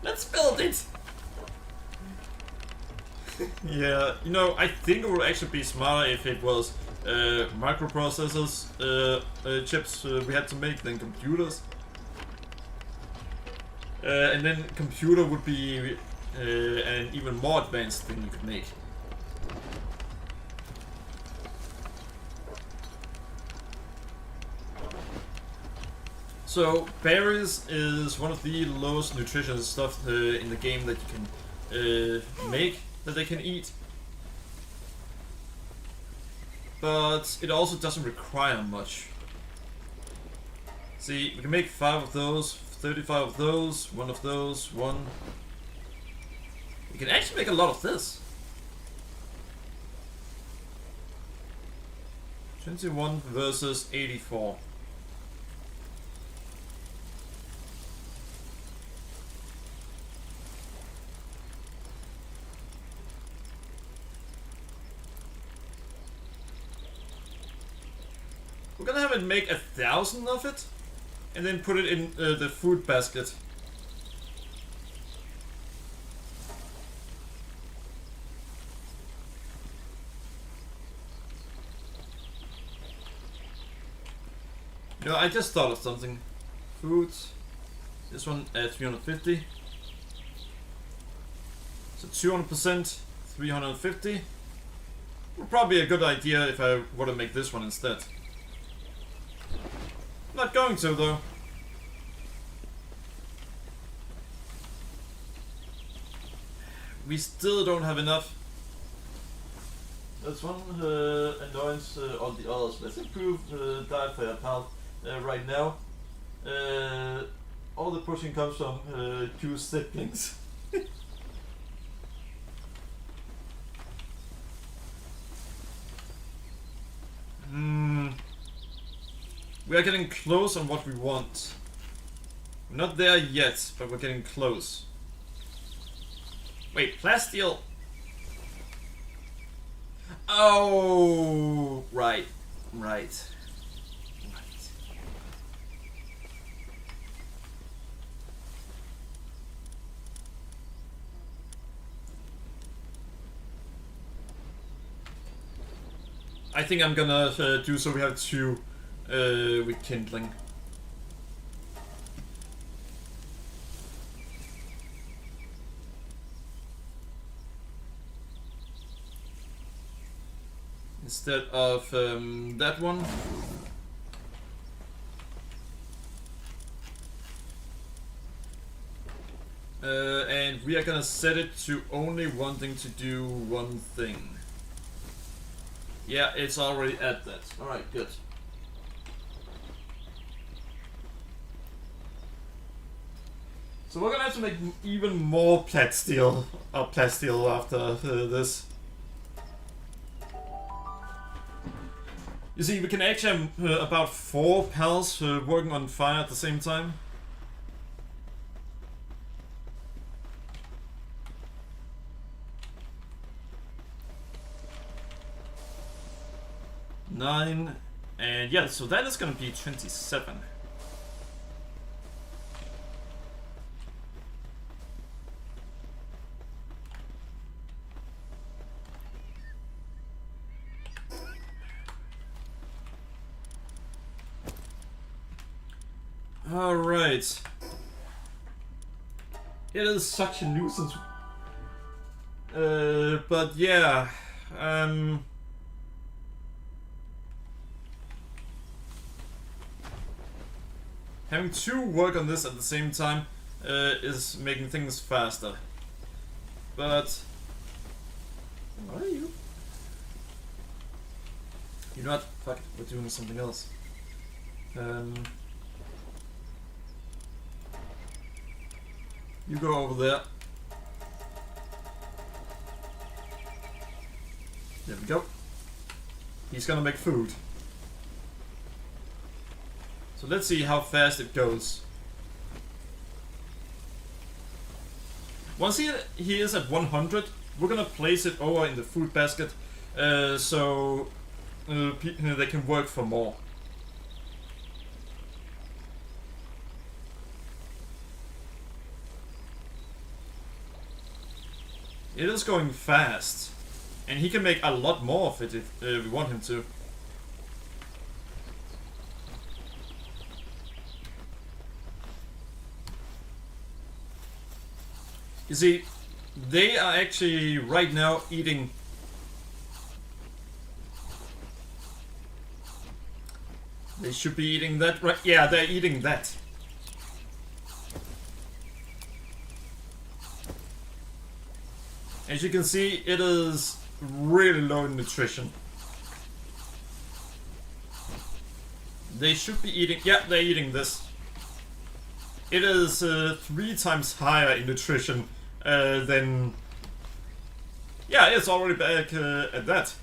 S1: Let's build it! Yeah, you know, I think it would actually be smarter if it was microprocessors, chips we had to make than computers. And then computer would be an even more advanced thing you could make. So berries is one of the lowest nutritious stuff in the game that you can make that they can eat. But it also doesn't require much. See, we can make 5 of those, 35 of those, 1 of those, 1. We can actually make a lot of this. 21 versus 84. We're gonna have it make 1,000 of it, and then put it in the food basket. You know, I just thought of something. Food. This one at 350. So 200%, 350. Would probably be a good idea if I were to make this one instead. Not going to though. We still don't have enough. That's one annoyance on the others. Let's improve diet for your pal right now. All the pushing comes from 2 siblings. We are getting close on what we want. We're not there yet, but we're getting close. Wait, plasteel. Oh, right. I think I'm gonna do so we have 2 with kindling. Instead of that one. And we are gonna set it to only wanting to do one thing. Yeah, it's already at that. Alright, good. So we're gonna have to make even more plasteel after this. You see, we can actually have about 4 pals working on fire at the same time. Nine, and yeah, so that is gonna be 27. Alright. It is such a nuisance. But yeah. Having 2 work on this at the same time is making things faster. But what are you? You know what? Fuck it, we're doing something else. You go over there. There we go. He's gonna make food. So let's see how fast it goes. Once he is at 100, we're gonna place it over in the food basket so they can work for more. It is going fast, and he can make a lot more of it if we want him to. You see, they are actually right now eating They should be eating that, right? Yeah, they're eating that. As you can see, it is really low in nutrition. They should be eating... Yeah, they're eating this. It is 3 times higher in nutrition than... Yeah, it's already back at that.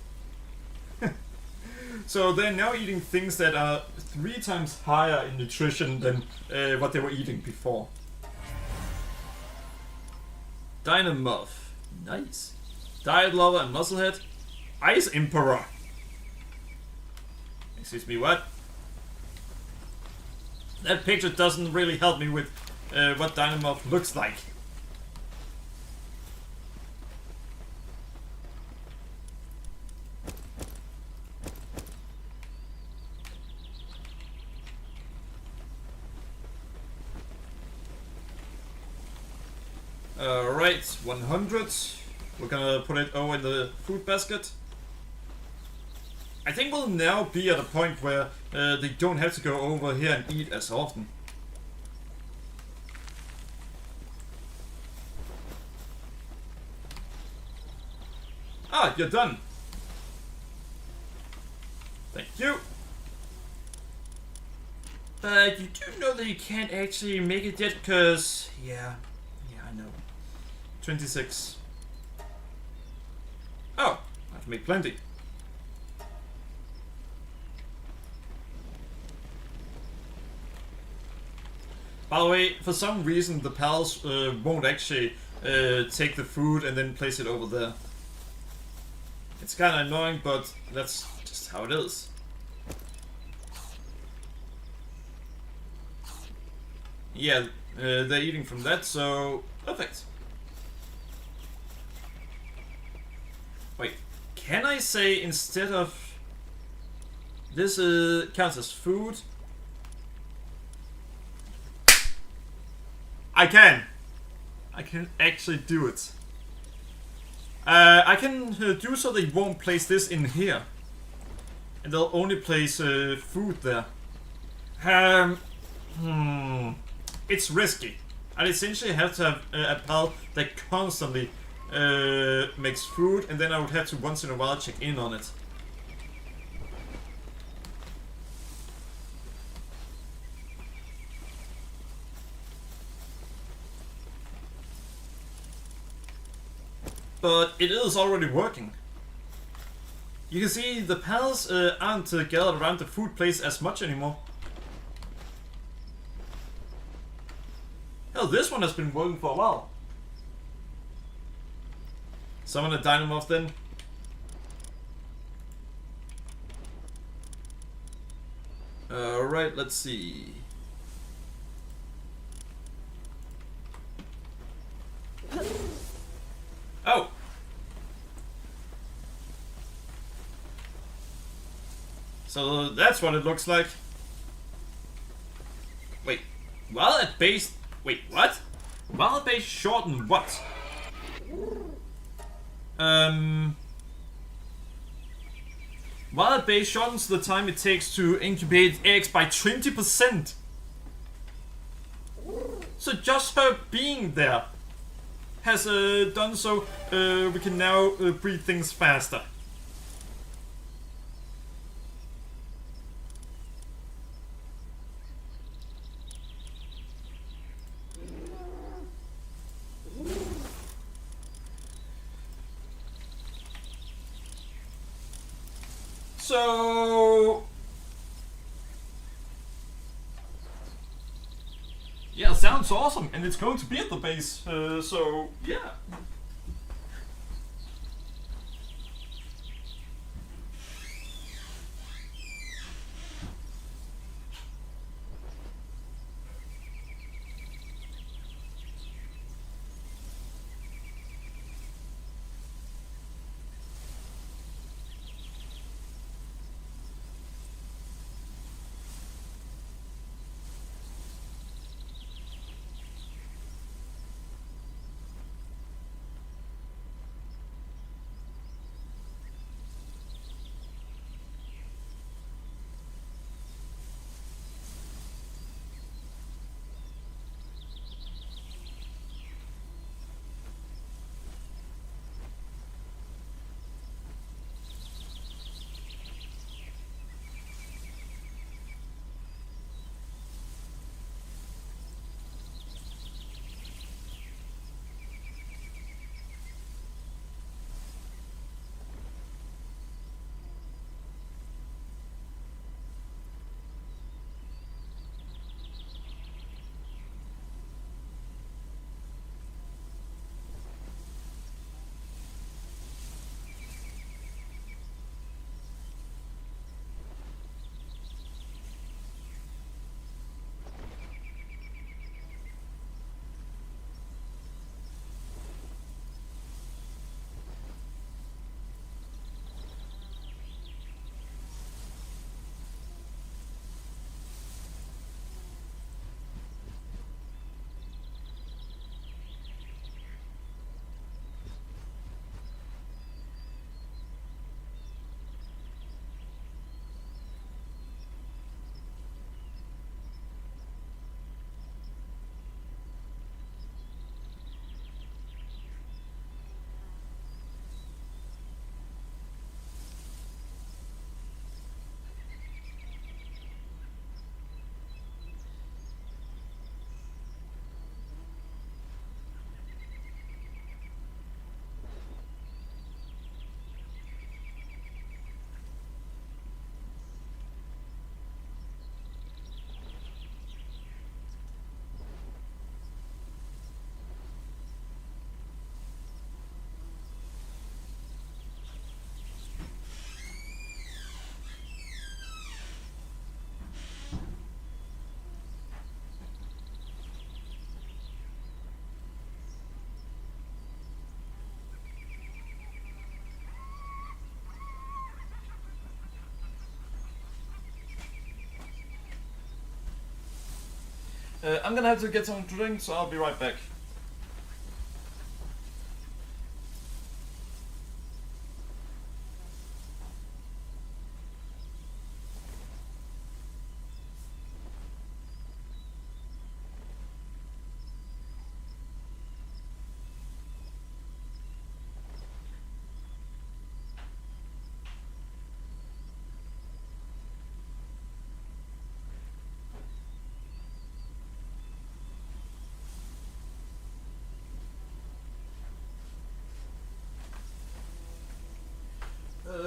S1: So they're now eating things that are 3 times higher in nutrition than what they were eating before. Dynamuff. Nice. Diet Lover and Musclehead. Ice Emperor. Excuse me, what? That picture doesn't really help me with what Dynamuff looks like. Alright, 100. We're gonna put it over in the food basket. I think we'll now be at a point where they don't have to go over here and eat as often. Ah, you're done. Thank you. But you do know that you can't actually make it yet, because... Yeah, I know. 26. Oh, I have to make plenty. By the way, for some reason the pals won't actually take the food and then place it over there. It's kinda annoying, but that's just how it is. Yeah, they're eating from that, so perfect. Wait, can I say instead of this counts as food? I can actually do it. I can do so they won't place this in here, and they'll only place food there. It's risky. I'd essentially have to have a pal that constantly makes food, and then I would have to once in a while check in on it. But it is already working. You can see the pals aren't gathered around the food place as much anymore. Hell, this one has been working for a while. Summon a Dynamuff then. Alright, let's see. Oh! So that's what it looks like. Wait, while at base... Wait, what? While at base shorten what? While at base shortens the time it takes to incubate eggs by 20%. So just her being there has done so, we can now breed things faster. So... yeah, sounds awesome, and it's going to be at the base, so yeah. I'm gonna have to get something to drink, so I'll be right back.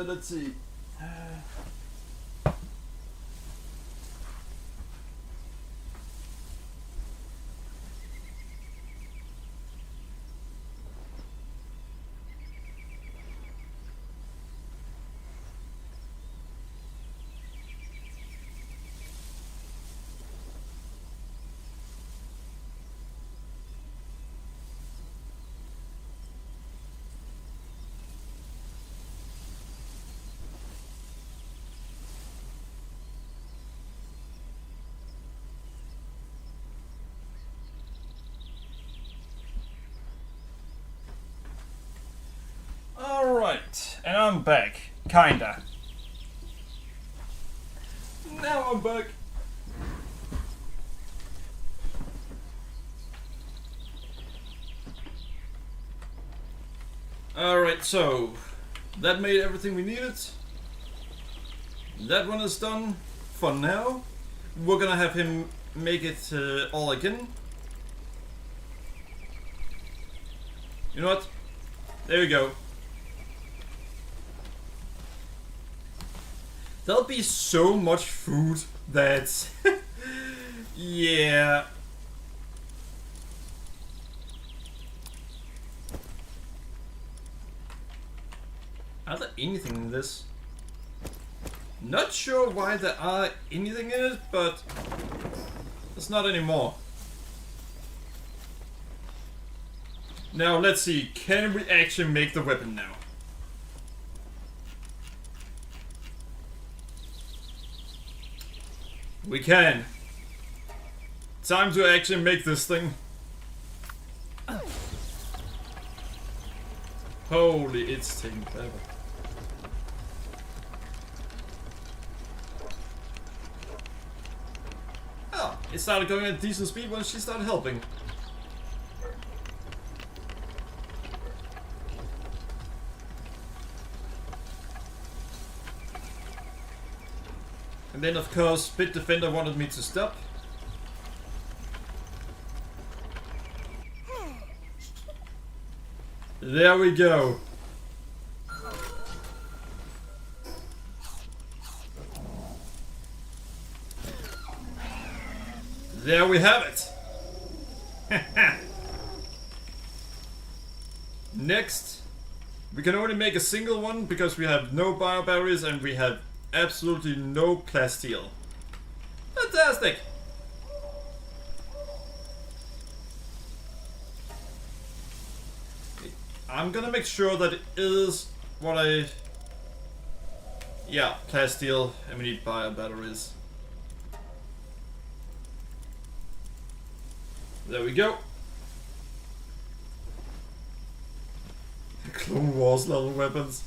S1: Let's see. Alright, and I'm back. Kinda. Now I'm back. Alright, so that made everything we needed. That one is done for now. We're gonna have him make it all again. You know what? There you go. There'll be so much food that... yeah. Are there anything in this? Not sure why there are anything in it, but it's not anymore. Now let's see, can we actually make the weapon now? We can. Time to actually make this thing. Holy, it's taking forever. Oh, it started going at decent speed when she started helping. And then of course Bitdefender wanted me to stop. There we go. There we have it. Next, we can only make a single one because we have no bio batteries and we have absolutely no plasteel. Fantastic! I'm gonna make sure that it is what I... Yeah, plasteel, and we need bio batteries. There we go. Clone Wars level weapons.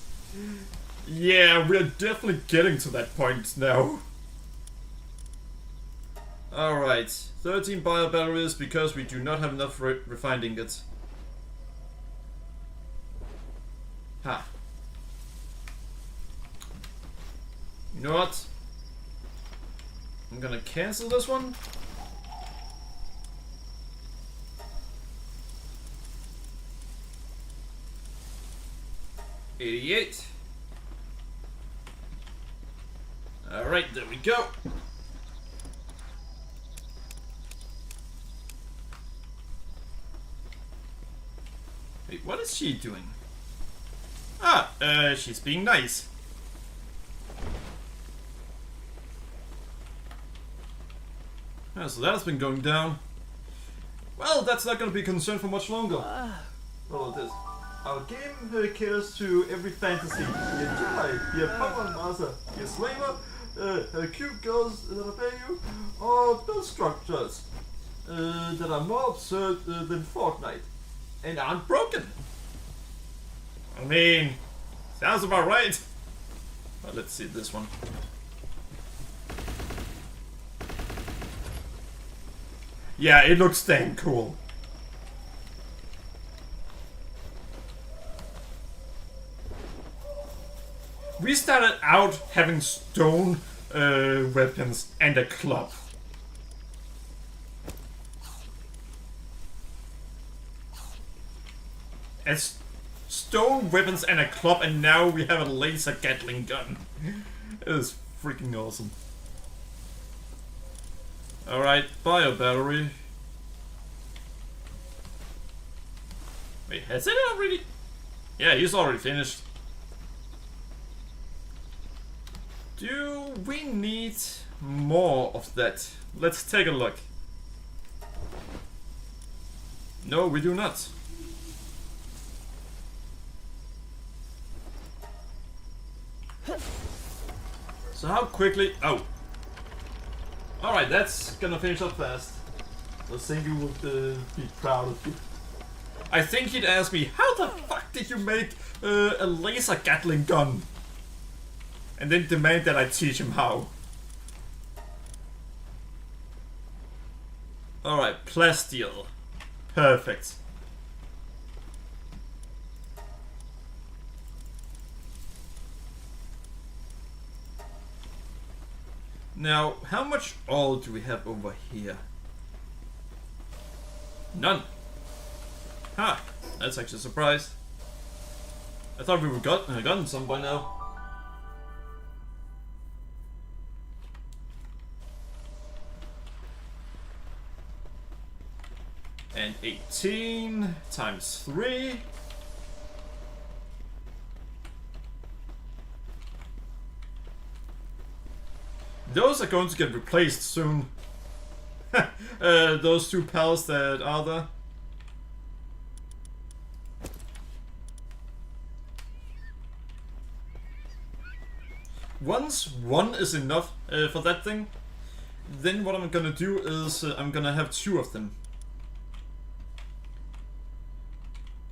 S1: Yeah, we're definitely getting to that point now. Alright, 13 bio batteries because we do not have enough refined ingots. Ha. You know what? I'm gonna cancel this one. $88. Alright, there we go. Wait, what is she doing? Ah, she's being nice. Ah, so that has been going down. Well, that's not gonna be a concern for much longer. Well, it is. Our game caters to every fantasy. Be a Jedi, be a Palworld master, be a slaver, cute girls that obey you, or build structures. that are more absurd than Fortnite and aren't broken. I mean, sounds about right. Well, let's see this one. Yeah, it looks dang cool. We started out having stone weapons and a club. As stone weapons and a club, and now we have a laser Gatling gun. It is freaking awesome. Alright, bio battery. Wait, has it already? Yeah, he's already finished. Do we need more of that? Let's take a look. No, we do not. So how quickly... Oh. Alright, that's gonna finish up fast. I think you would be proud of you. I think he'd ask me, how the fuck did you make a laser Gatling gun? And then demand that I teach him how. Alright, plasteel. Perfect. Now, how much oil do we have over here? None. Ha! That's actually a surprise. I thought we would gotten some by now. And 18 times 3. Those are going to get replaced soon. Those two pals that are there. Once one is enough for that thing, then what I'm gonna do is I'm gonna have 2 of them.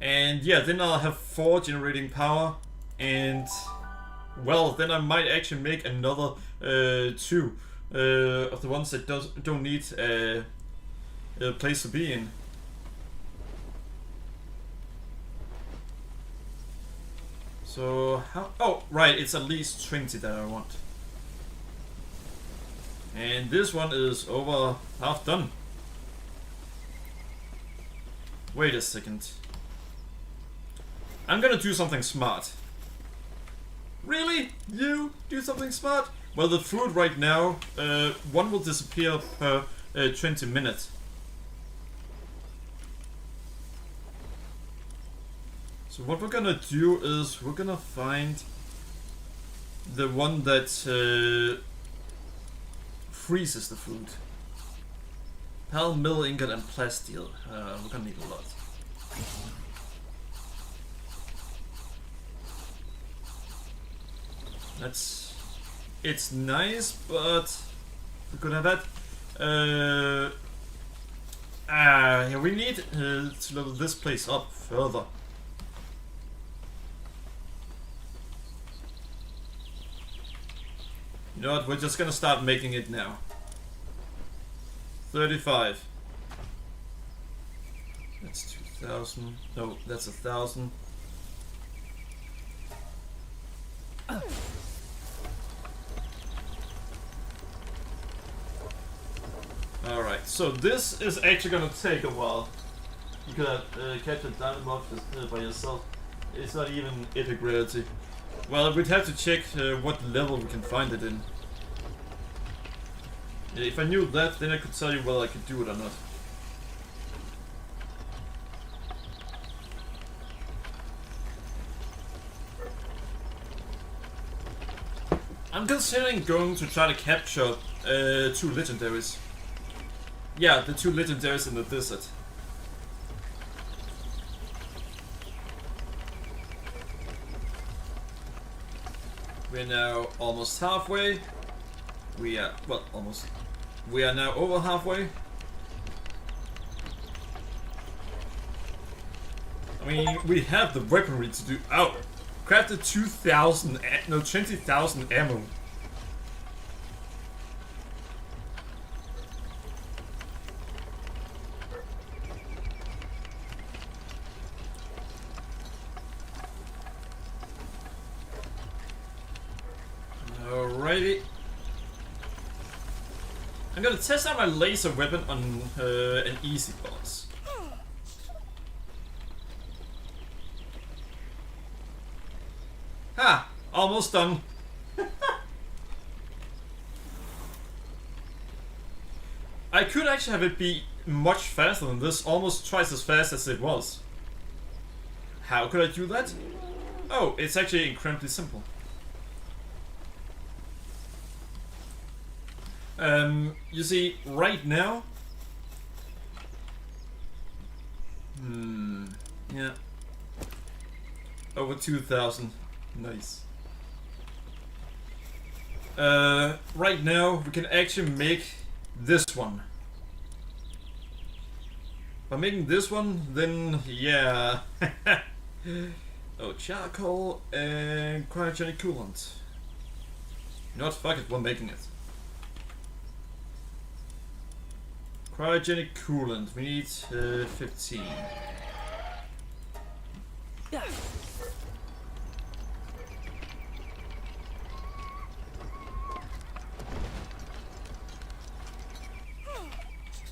S1: And yeah, then I'll have 4 generating power, and well, then I might actually make another 2 of the ones that don't need a place to be in. So how? Oh, right, it's at least 20 that I want. And this one is over half done. Wait a second. I'm gonna do something smart. Really? You do something smart? Well, the food right now, one will disappear per 20 minutes. So what we're gonna do is we're gonna find the one that freezes the food. Pal, mill, ingot, and plasteel. We're gonna need a lot. It's nice, but we could have that. Yeah, we need to level this place up further. You know what? We're just gonna start making it now. 35. That's 2,000. No, that's 1,000. Alright, so this is actually gonna take a while. You could have captured diamond moth by yourself. It's not even epic rarity. Well, we'd have to check what level we can find it in. If I knew that, then I could tell you whether I could do it or not. I'm considering going to try to capture 2 legendaries. Yeah, the 2 legendaries in the desert. We're now almost halfway. We are, well, almost. We are now over halfway. I mean, we have the weaponry to do. Oh, crafted 20,000 ammo. Alrighty. I'm gonna test out my laser weapon on an easy boss. Ha! Almost done. I could actually have it be much faster than this, almost twice as fast as it was. How could I do that? Oh, it's actually incredibly simple. You see, right now... yeah. Over 2,000. Nice. Right now, we can actually make this one. By making this one, then, yeah. Oh, charcoal and cryogenic coolant. You know what, fuck it, we're making it. Cryogenic coolant, we need 15.
S2: Yeah.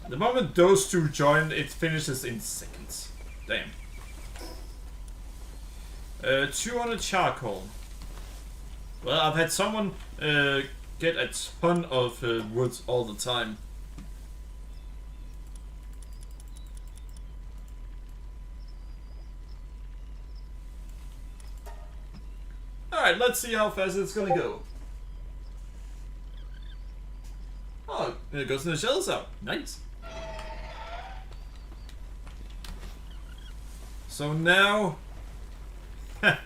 S1: The moment those two join, it finishes in seconds. Damn. 200 charcoal. Well, I've had someone get a ton of wood all the time. Alright, let's see how fast it's gonna go. Oh, there goes the shells out. Nice. So now... I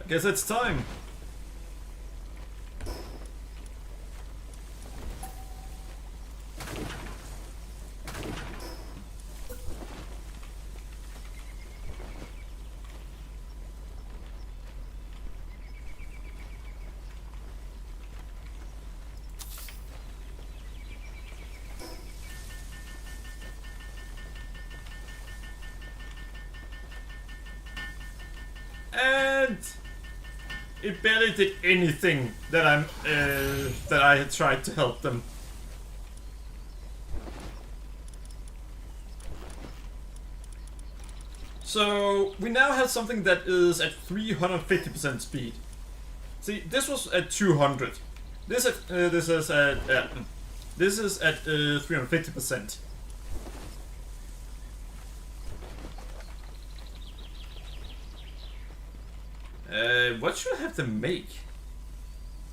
S1: guess it's time. And it barely did anything that I had tried to help them. So we now have something that is at 350% speed. See, this was at 200. This is at 350%. What should I have them make?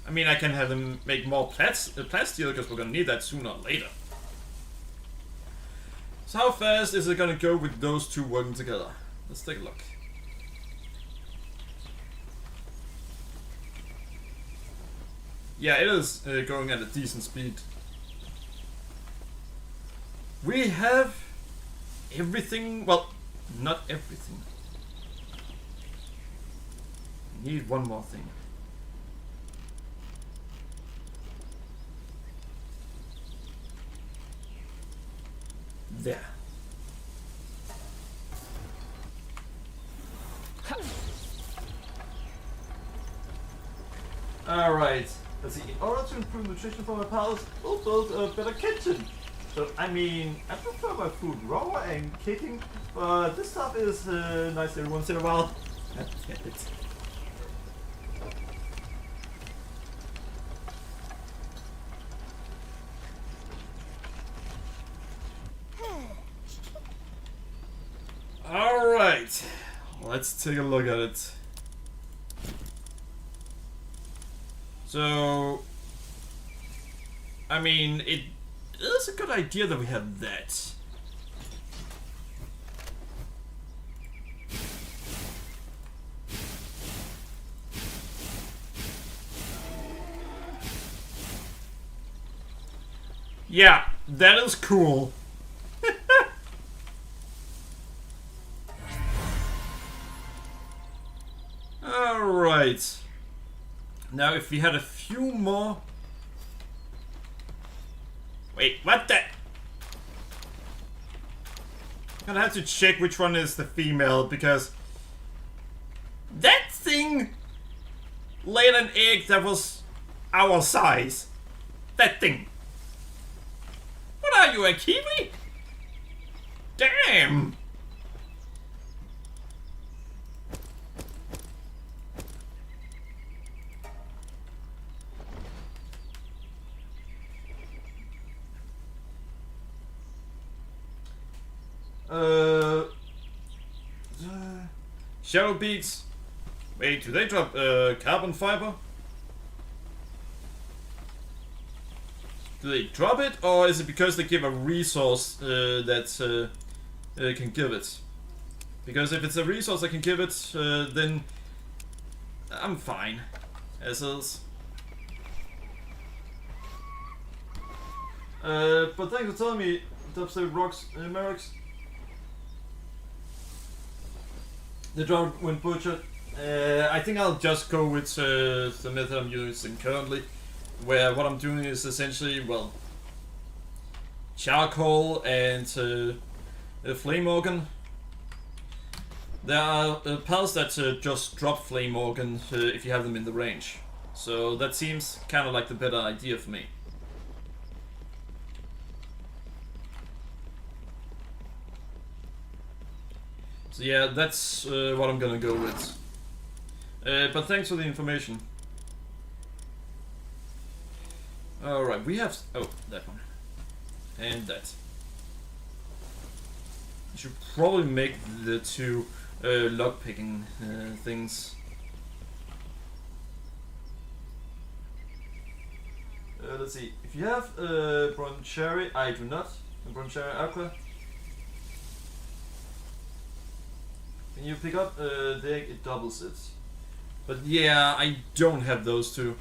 S1: I mean, I can have them make more plasteel because we're gonna need that sooner or later. So how fast is it gonna go with those two working together? Let's take a look. Yeah, it is going at a decent speed. We have everything, well, not everything. Need one more thing. There. Alright. Let's see. In order to improve nutrition for my palace, we'll build a better kitchen. So, I mean, I prefer my food raw and kicking, but this stuff is nice every once in a while. Get it. Alright, let's take a look at it. So, I mean, it is a good idea that we have that. Yeah, that is cool. Alright. Now if we had a few more... Wait, what the... I'm gonna have to check which one is the female, because... That thing laid an egg that was our size. That thing. What are you, a kiwi? Damn! Shadow beads. Wait, do they drop carbon fiber? Do they drop it, or is it because they give a resource that can give it? Because if it's a resource that can give it, then I'm fine, as is. But thanks for telling me, Dubstep Rocks, Merrick's. The drop when butchered. I think I'll just go with the method I'm using currently, where what I'm doing is essentially, well, charcoal and a flame organ. There are pals that just drop flame organ if you have them in the range, so that seems kind of like the better idea for me. So yeah, that's what I'm gonna go with. But thanks for the information. Alright, we have... Oh, that one. And that. I should probably make the two lockpicking things. Let's see. If you have Broncherry, I do not. Broncherry Aqua. When you pick up the egg, it doubles it. But yeah, I don't have those two.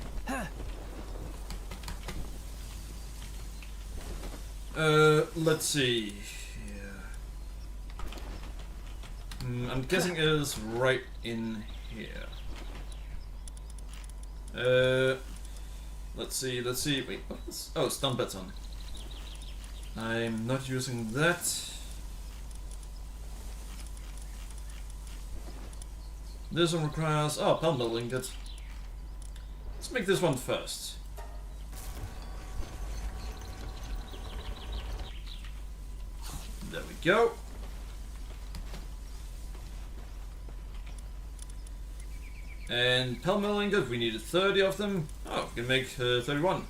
S1: Let's see. Yeah. I'm guessing it is right in here. Let's see. Wait, what's... Oh, stun baton. I'm not using that. This one requires... Oh, Palworld ingot. Let's make this one first. There we go. And Palworld ingot, we needed 30 of them. Oh, we can make 31.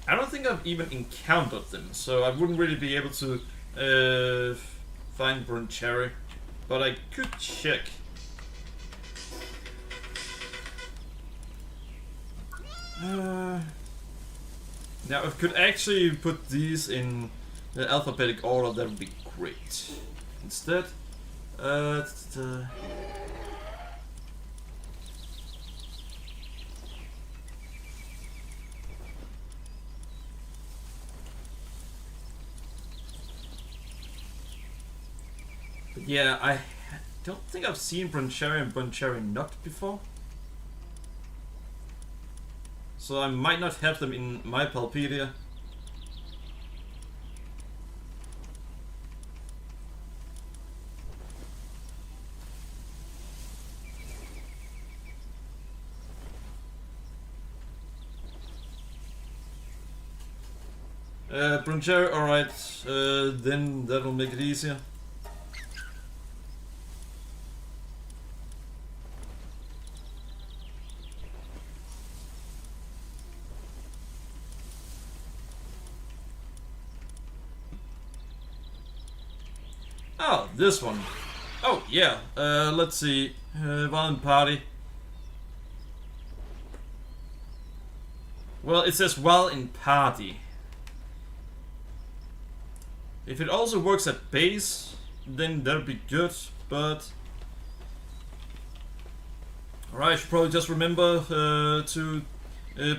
S1: I don't think I've even encountered them, so I wouldn't really be able to find Broncherry, but I could check. Now if I could actually put these in the alphabetic order, that would be great. Instead, but yeah, I don't think I've seen Broncherry and Broncherry Noct before. So I might not have them in my Palpedia. Broncherry, alright, then that'll make it easier. Oh, this one. Oh, yeah. Let's see. Violent party. Well, it says while in party. If it also works at base, then that'll be good, but... Alright, I should probably just remember to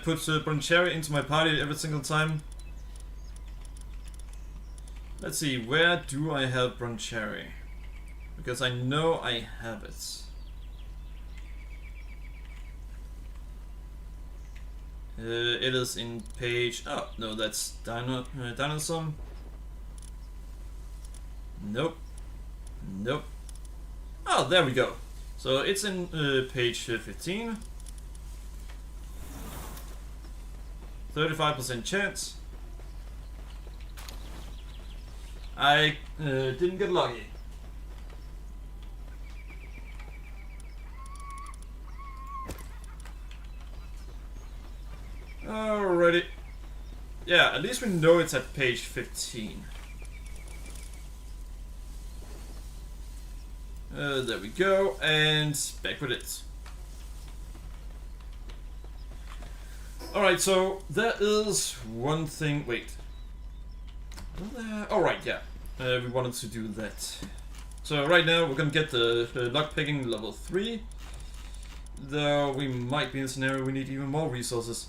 S1: put Broncherry into my party every single time. Let's see, where do I have Broncherry? Because I know I have it. It is in page... Oh, no, that's Dinosaur. Nope. Nope. Oh, there we go. So it's in page 15. 35% chance. I didn't get lucky. Alrighty. Yeah, at least we know it's at page 15. There we go, and back with it. Alright, so there is one thing. Wait. Alright, yeah. We wanted to do that. So right now we're gonna get the lockpicking level 3. Though we might be in a scenario we need even more resources.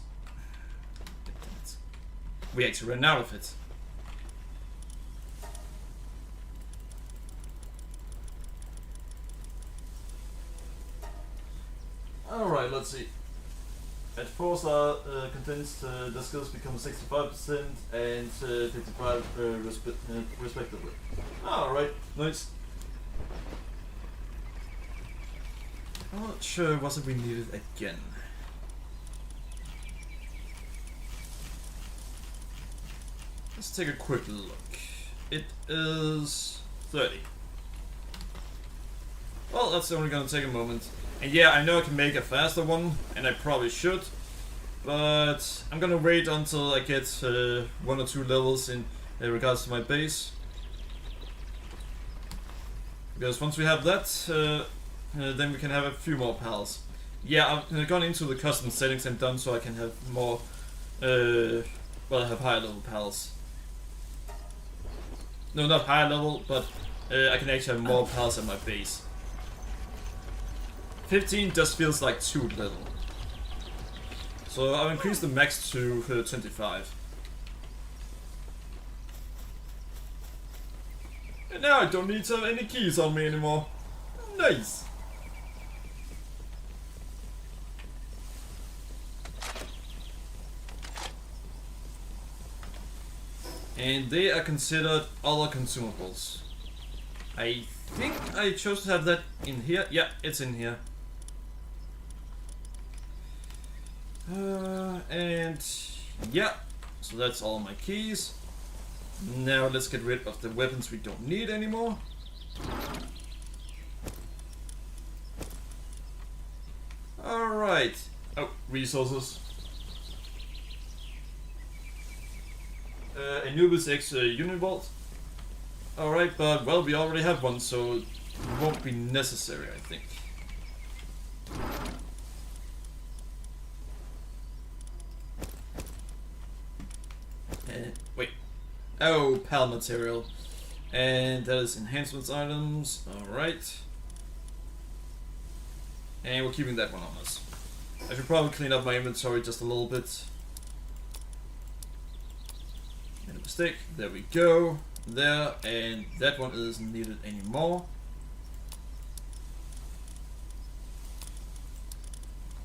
S1: We actually ran out of it. Alright, let's see. At 4-star, condensed the skills become 65% and 55 respectively. Alright, nice. I'm not sure what we needed again. Let's take a quick look. It is 30. Well, that's only gonna take a moment. And yeah, I know I can make a faster one, and I probably should. But I'm gonna wait until I get 1 or 2 levels in regards to my base. Because once we have that, then we can have a few more pals. Yeah, I've gone into the custom settings and done so I can have more, well, have higher level pals. No, not higher level, but I can actually have more pals at my base. 15 just feels like too little. So I've increased the max to 25. And now I don't need to have any keys on me anymore. Nice! And they are considered other consumables. I think I chose to have that in here. Yeah, it's in here. And yeah, so that's all my keys. Now let's get rid of the weapons we don't need anymore. Alright. Oh, resources. Anubis X Univault. Alright, but well, we already have one, so it won't be necessary, I think. Wait. Oh, PAL material. And that is enhancements items. Alright. And we're keeping that one on us. I should probably clean up my inventory just a little bit. Made a mistake. There we go. There, and that one isn't needed anymore.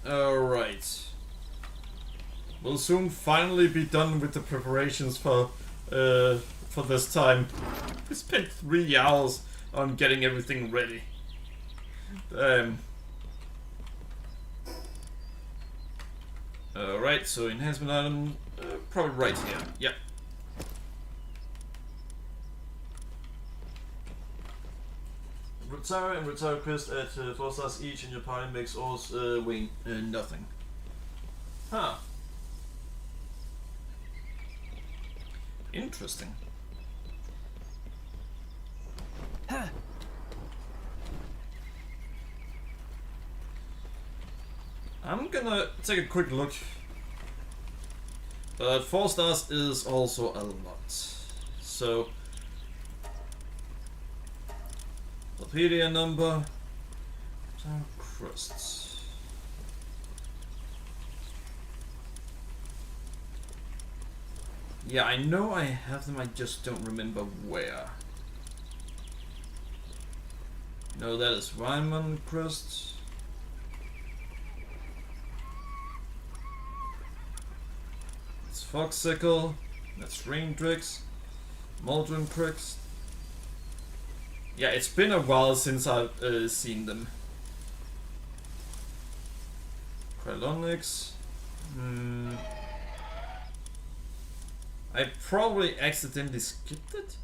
S1: Alright. We'll soon finally be done with the preparations for this time. We spent 3 hours on getting everything ready. Alright, so enhancement item, probably right here. Yep. Retire and retire quest at 4 stars each, and your party makes ores weighing nothing. Huh. Interesting.
S2: Huh.
S1: I'm gonna take a quick look. But 4 stars is also a lot. So Wikipedia number. Crusts. Yeah, I know I have them, I just don't remember where. No, that is Wyman Crust. It's Foxicle. That's Raindrix. Maldron Crix. Yeah, it's been a while since I've seen them. Krylonix. I probably accidentally skipped it.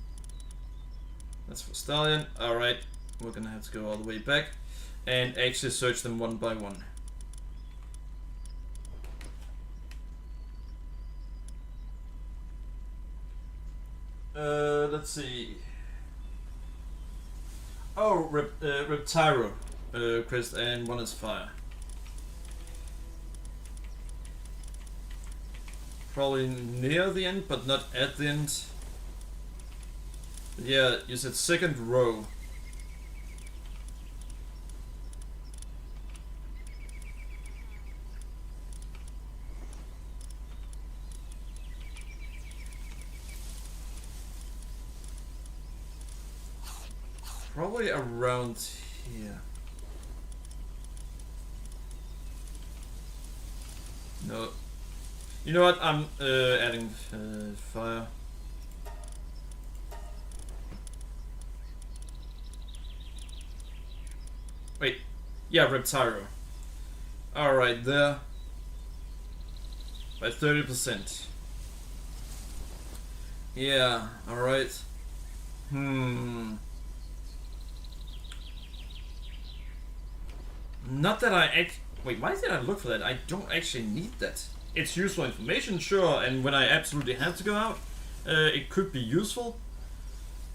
S1: That's for Stallion. Alright, we're gonna have to go all the way back and actually search them one by one. Let's see. Oh, Reptyro, Crest, and one is Fire. Probably near the end, but not at the end. But yeah, you said second row. Probably around here. No. You know what? I'm adding Fire. Wait. Yeah, Reptyro. Alright, there. By 30%. Yeah, alright. Not that I wait, why did I look for that? I don't actually need that. It's useful information, sure, and when I absolutely have to go out, it could be useful.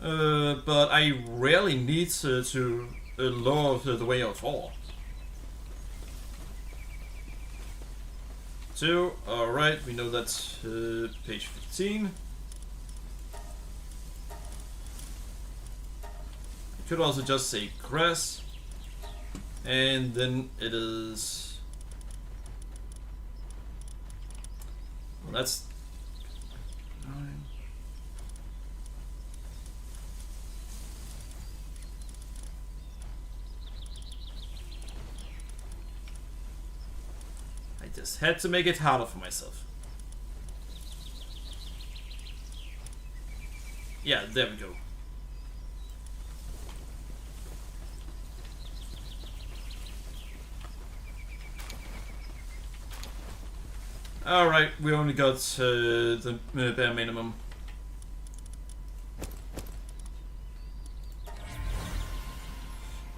S1: But I rarely need to lower the way at all. 2, alright, we know that's page 15. I could also just say grass. And then it is... Well, that's... 9. I just had to make it harder for myself. Yeah, there we go. Alright, we only got the bare minimum.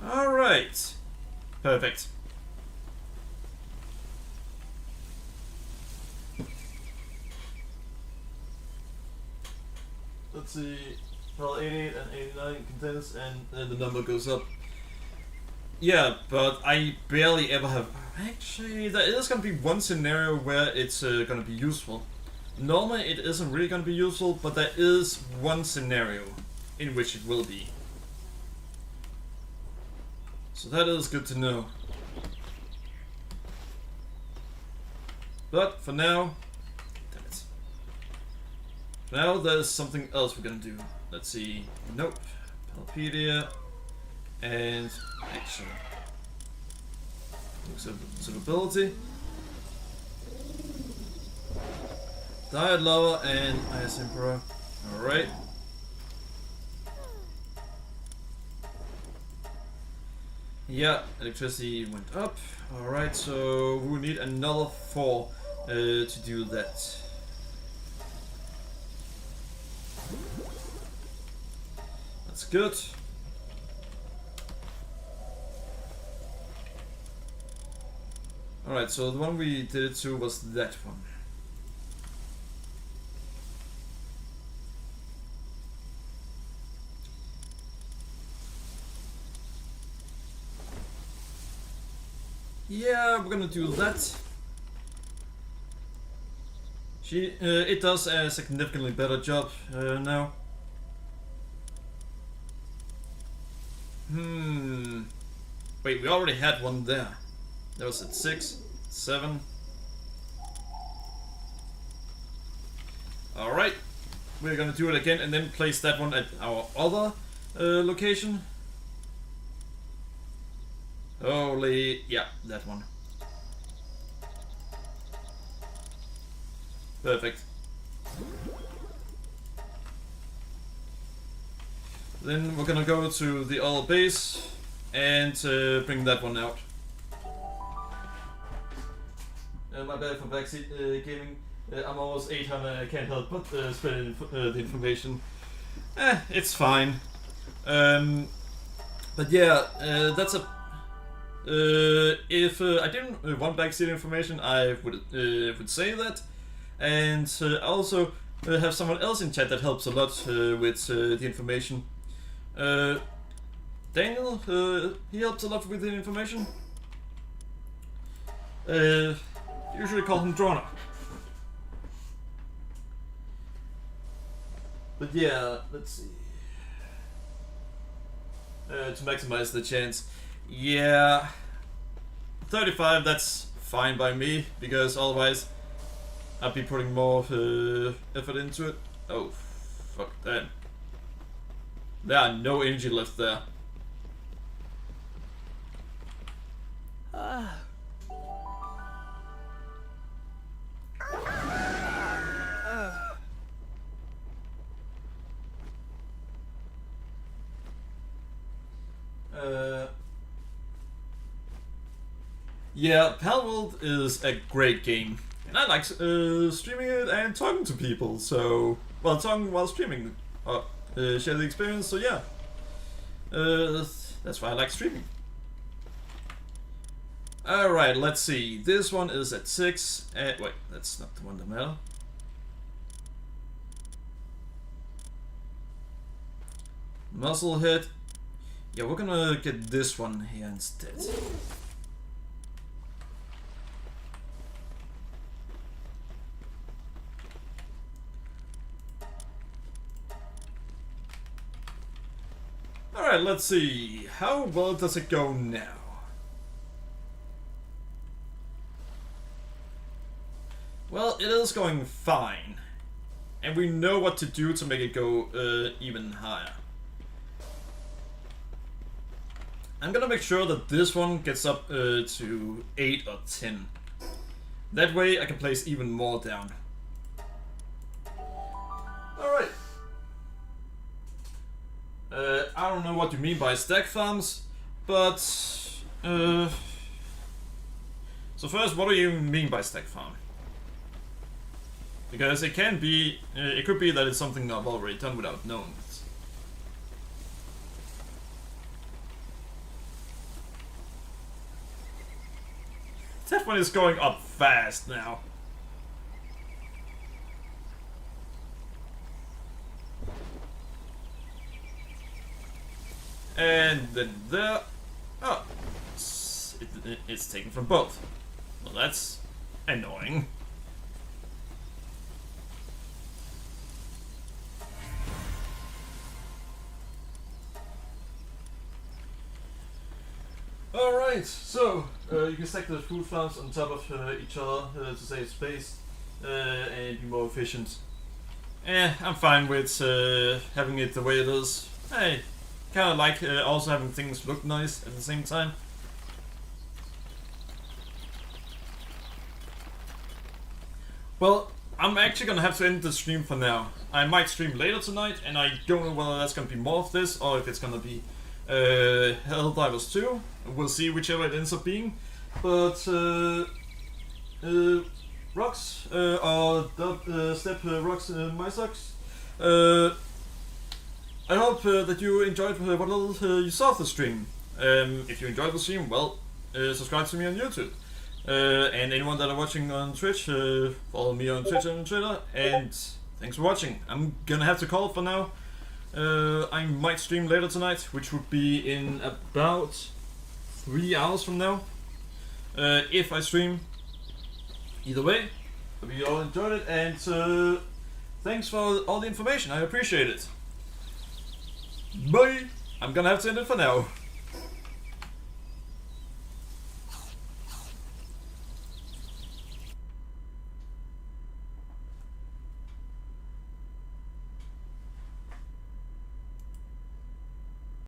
S1: Alright. Perfect. Let's see. Well, 88 and 89 condense, and the number goes up. Yeah, but I barely ever have... Actually, there is going to be one scenario where it's going to be useful. Normally it isn't really going to be useful, but there is one scenario in which it will be. So that is good to know. But for now... Damn it. For now there's something else we're going to do. Let's see. Nope. Palpedia. And action. Observability. Diet Lover and Ice Emperor. Alright. Yeah, electricity went up. Alright, so we need another 4 to do that. That's good. Alright, so the one we did it to was that one. Yeah, we're gonna do that. It does a significantly better job now. Wait, we already had one there. That was at 6, 7. Alright, we're gonna do it again and then place that one at our other location. Holy, yeah, that one. Perfect. Then we're gonna go to the other base and bring that one out. My bad for backseat gaming. I'm almost 800, I can't help but spread the information. It's fine. But yeah, that's a... if I didn't want backseat information, I would say that. And I also have someone else in chat that helps a lot with the information. Daniel, he helps a lot with the information. Usually call him Drona. But yeah, let's see. To maximize the chance. Yeah, 35, that's fine by me, because otherwise I'd be putting more effort into it. Oh, fuck that. There are no energy left there. Yeah, Palworld is a great game, and I like streaming it and talking to people. So, well, talking while streaming, share the experience. So yeah, that's why I like streaming. All right, let's see. This one is at 6. Wait, that's not the one that matters. Muscle head. Yeah, we're gonna get this one here instead. Alright, let's see. How well does it go now? Well, it is going fine. And we know what to do to make it go even higher. I'm gonna make sure that this one gets up to 8 or 10. That way I can place even more down. Alright. I don't know what you mean by stack farms, but... so first, what do you mean by stack farm? Because it can be... it could be that it's something I've already done without knowing it. That one is going up fast now. And then there... Oh, it's taken from both. Well, that's annoying. Alright, so you can stack the food farms on top of each other to save space and be more efficient. I'm fine with having it the way it is. Hey, kind of like also having things look nice at the same time. Well, I'm actually gonna have to end the stream for now. I might stream later tonight, and I don't know whether that's gonna be more of this or if it's gonna be Helldivers 2. We'll see whichever it ends up being. But Rocks or Step Rocks my socks. I hope that you enjoyed what little you saw of the stream. If you enjoyed the stream, well, subscribe to me on YouTube. And anyone that are watching on Twitch, follow me on Twitch and Twitter. And thanks for watching. I'm gonna have to call it for now. I might stream later tonight, which would be in about 3 hours from now. If I stream. Either way, hope you all enjoyed it, and thanks for all the information. I appreciate it. Bye! I'm gonna have to end it for now.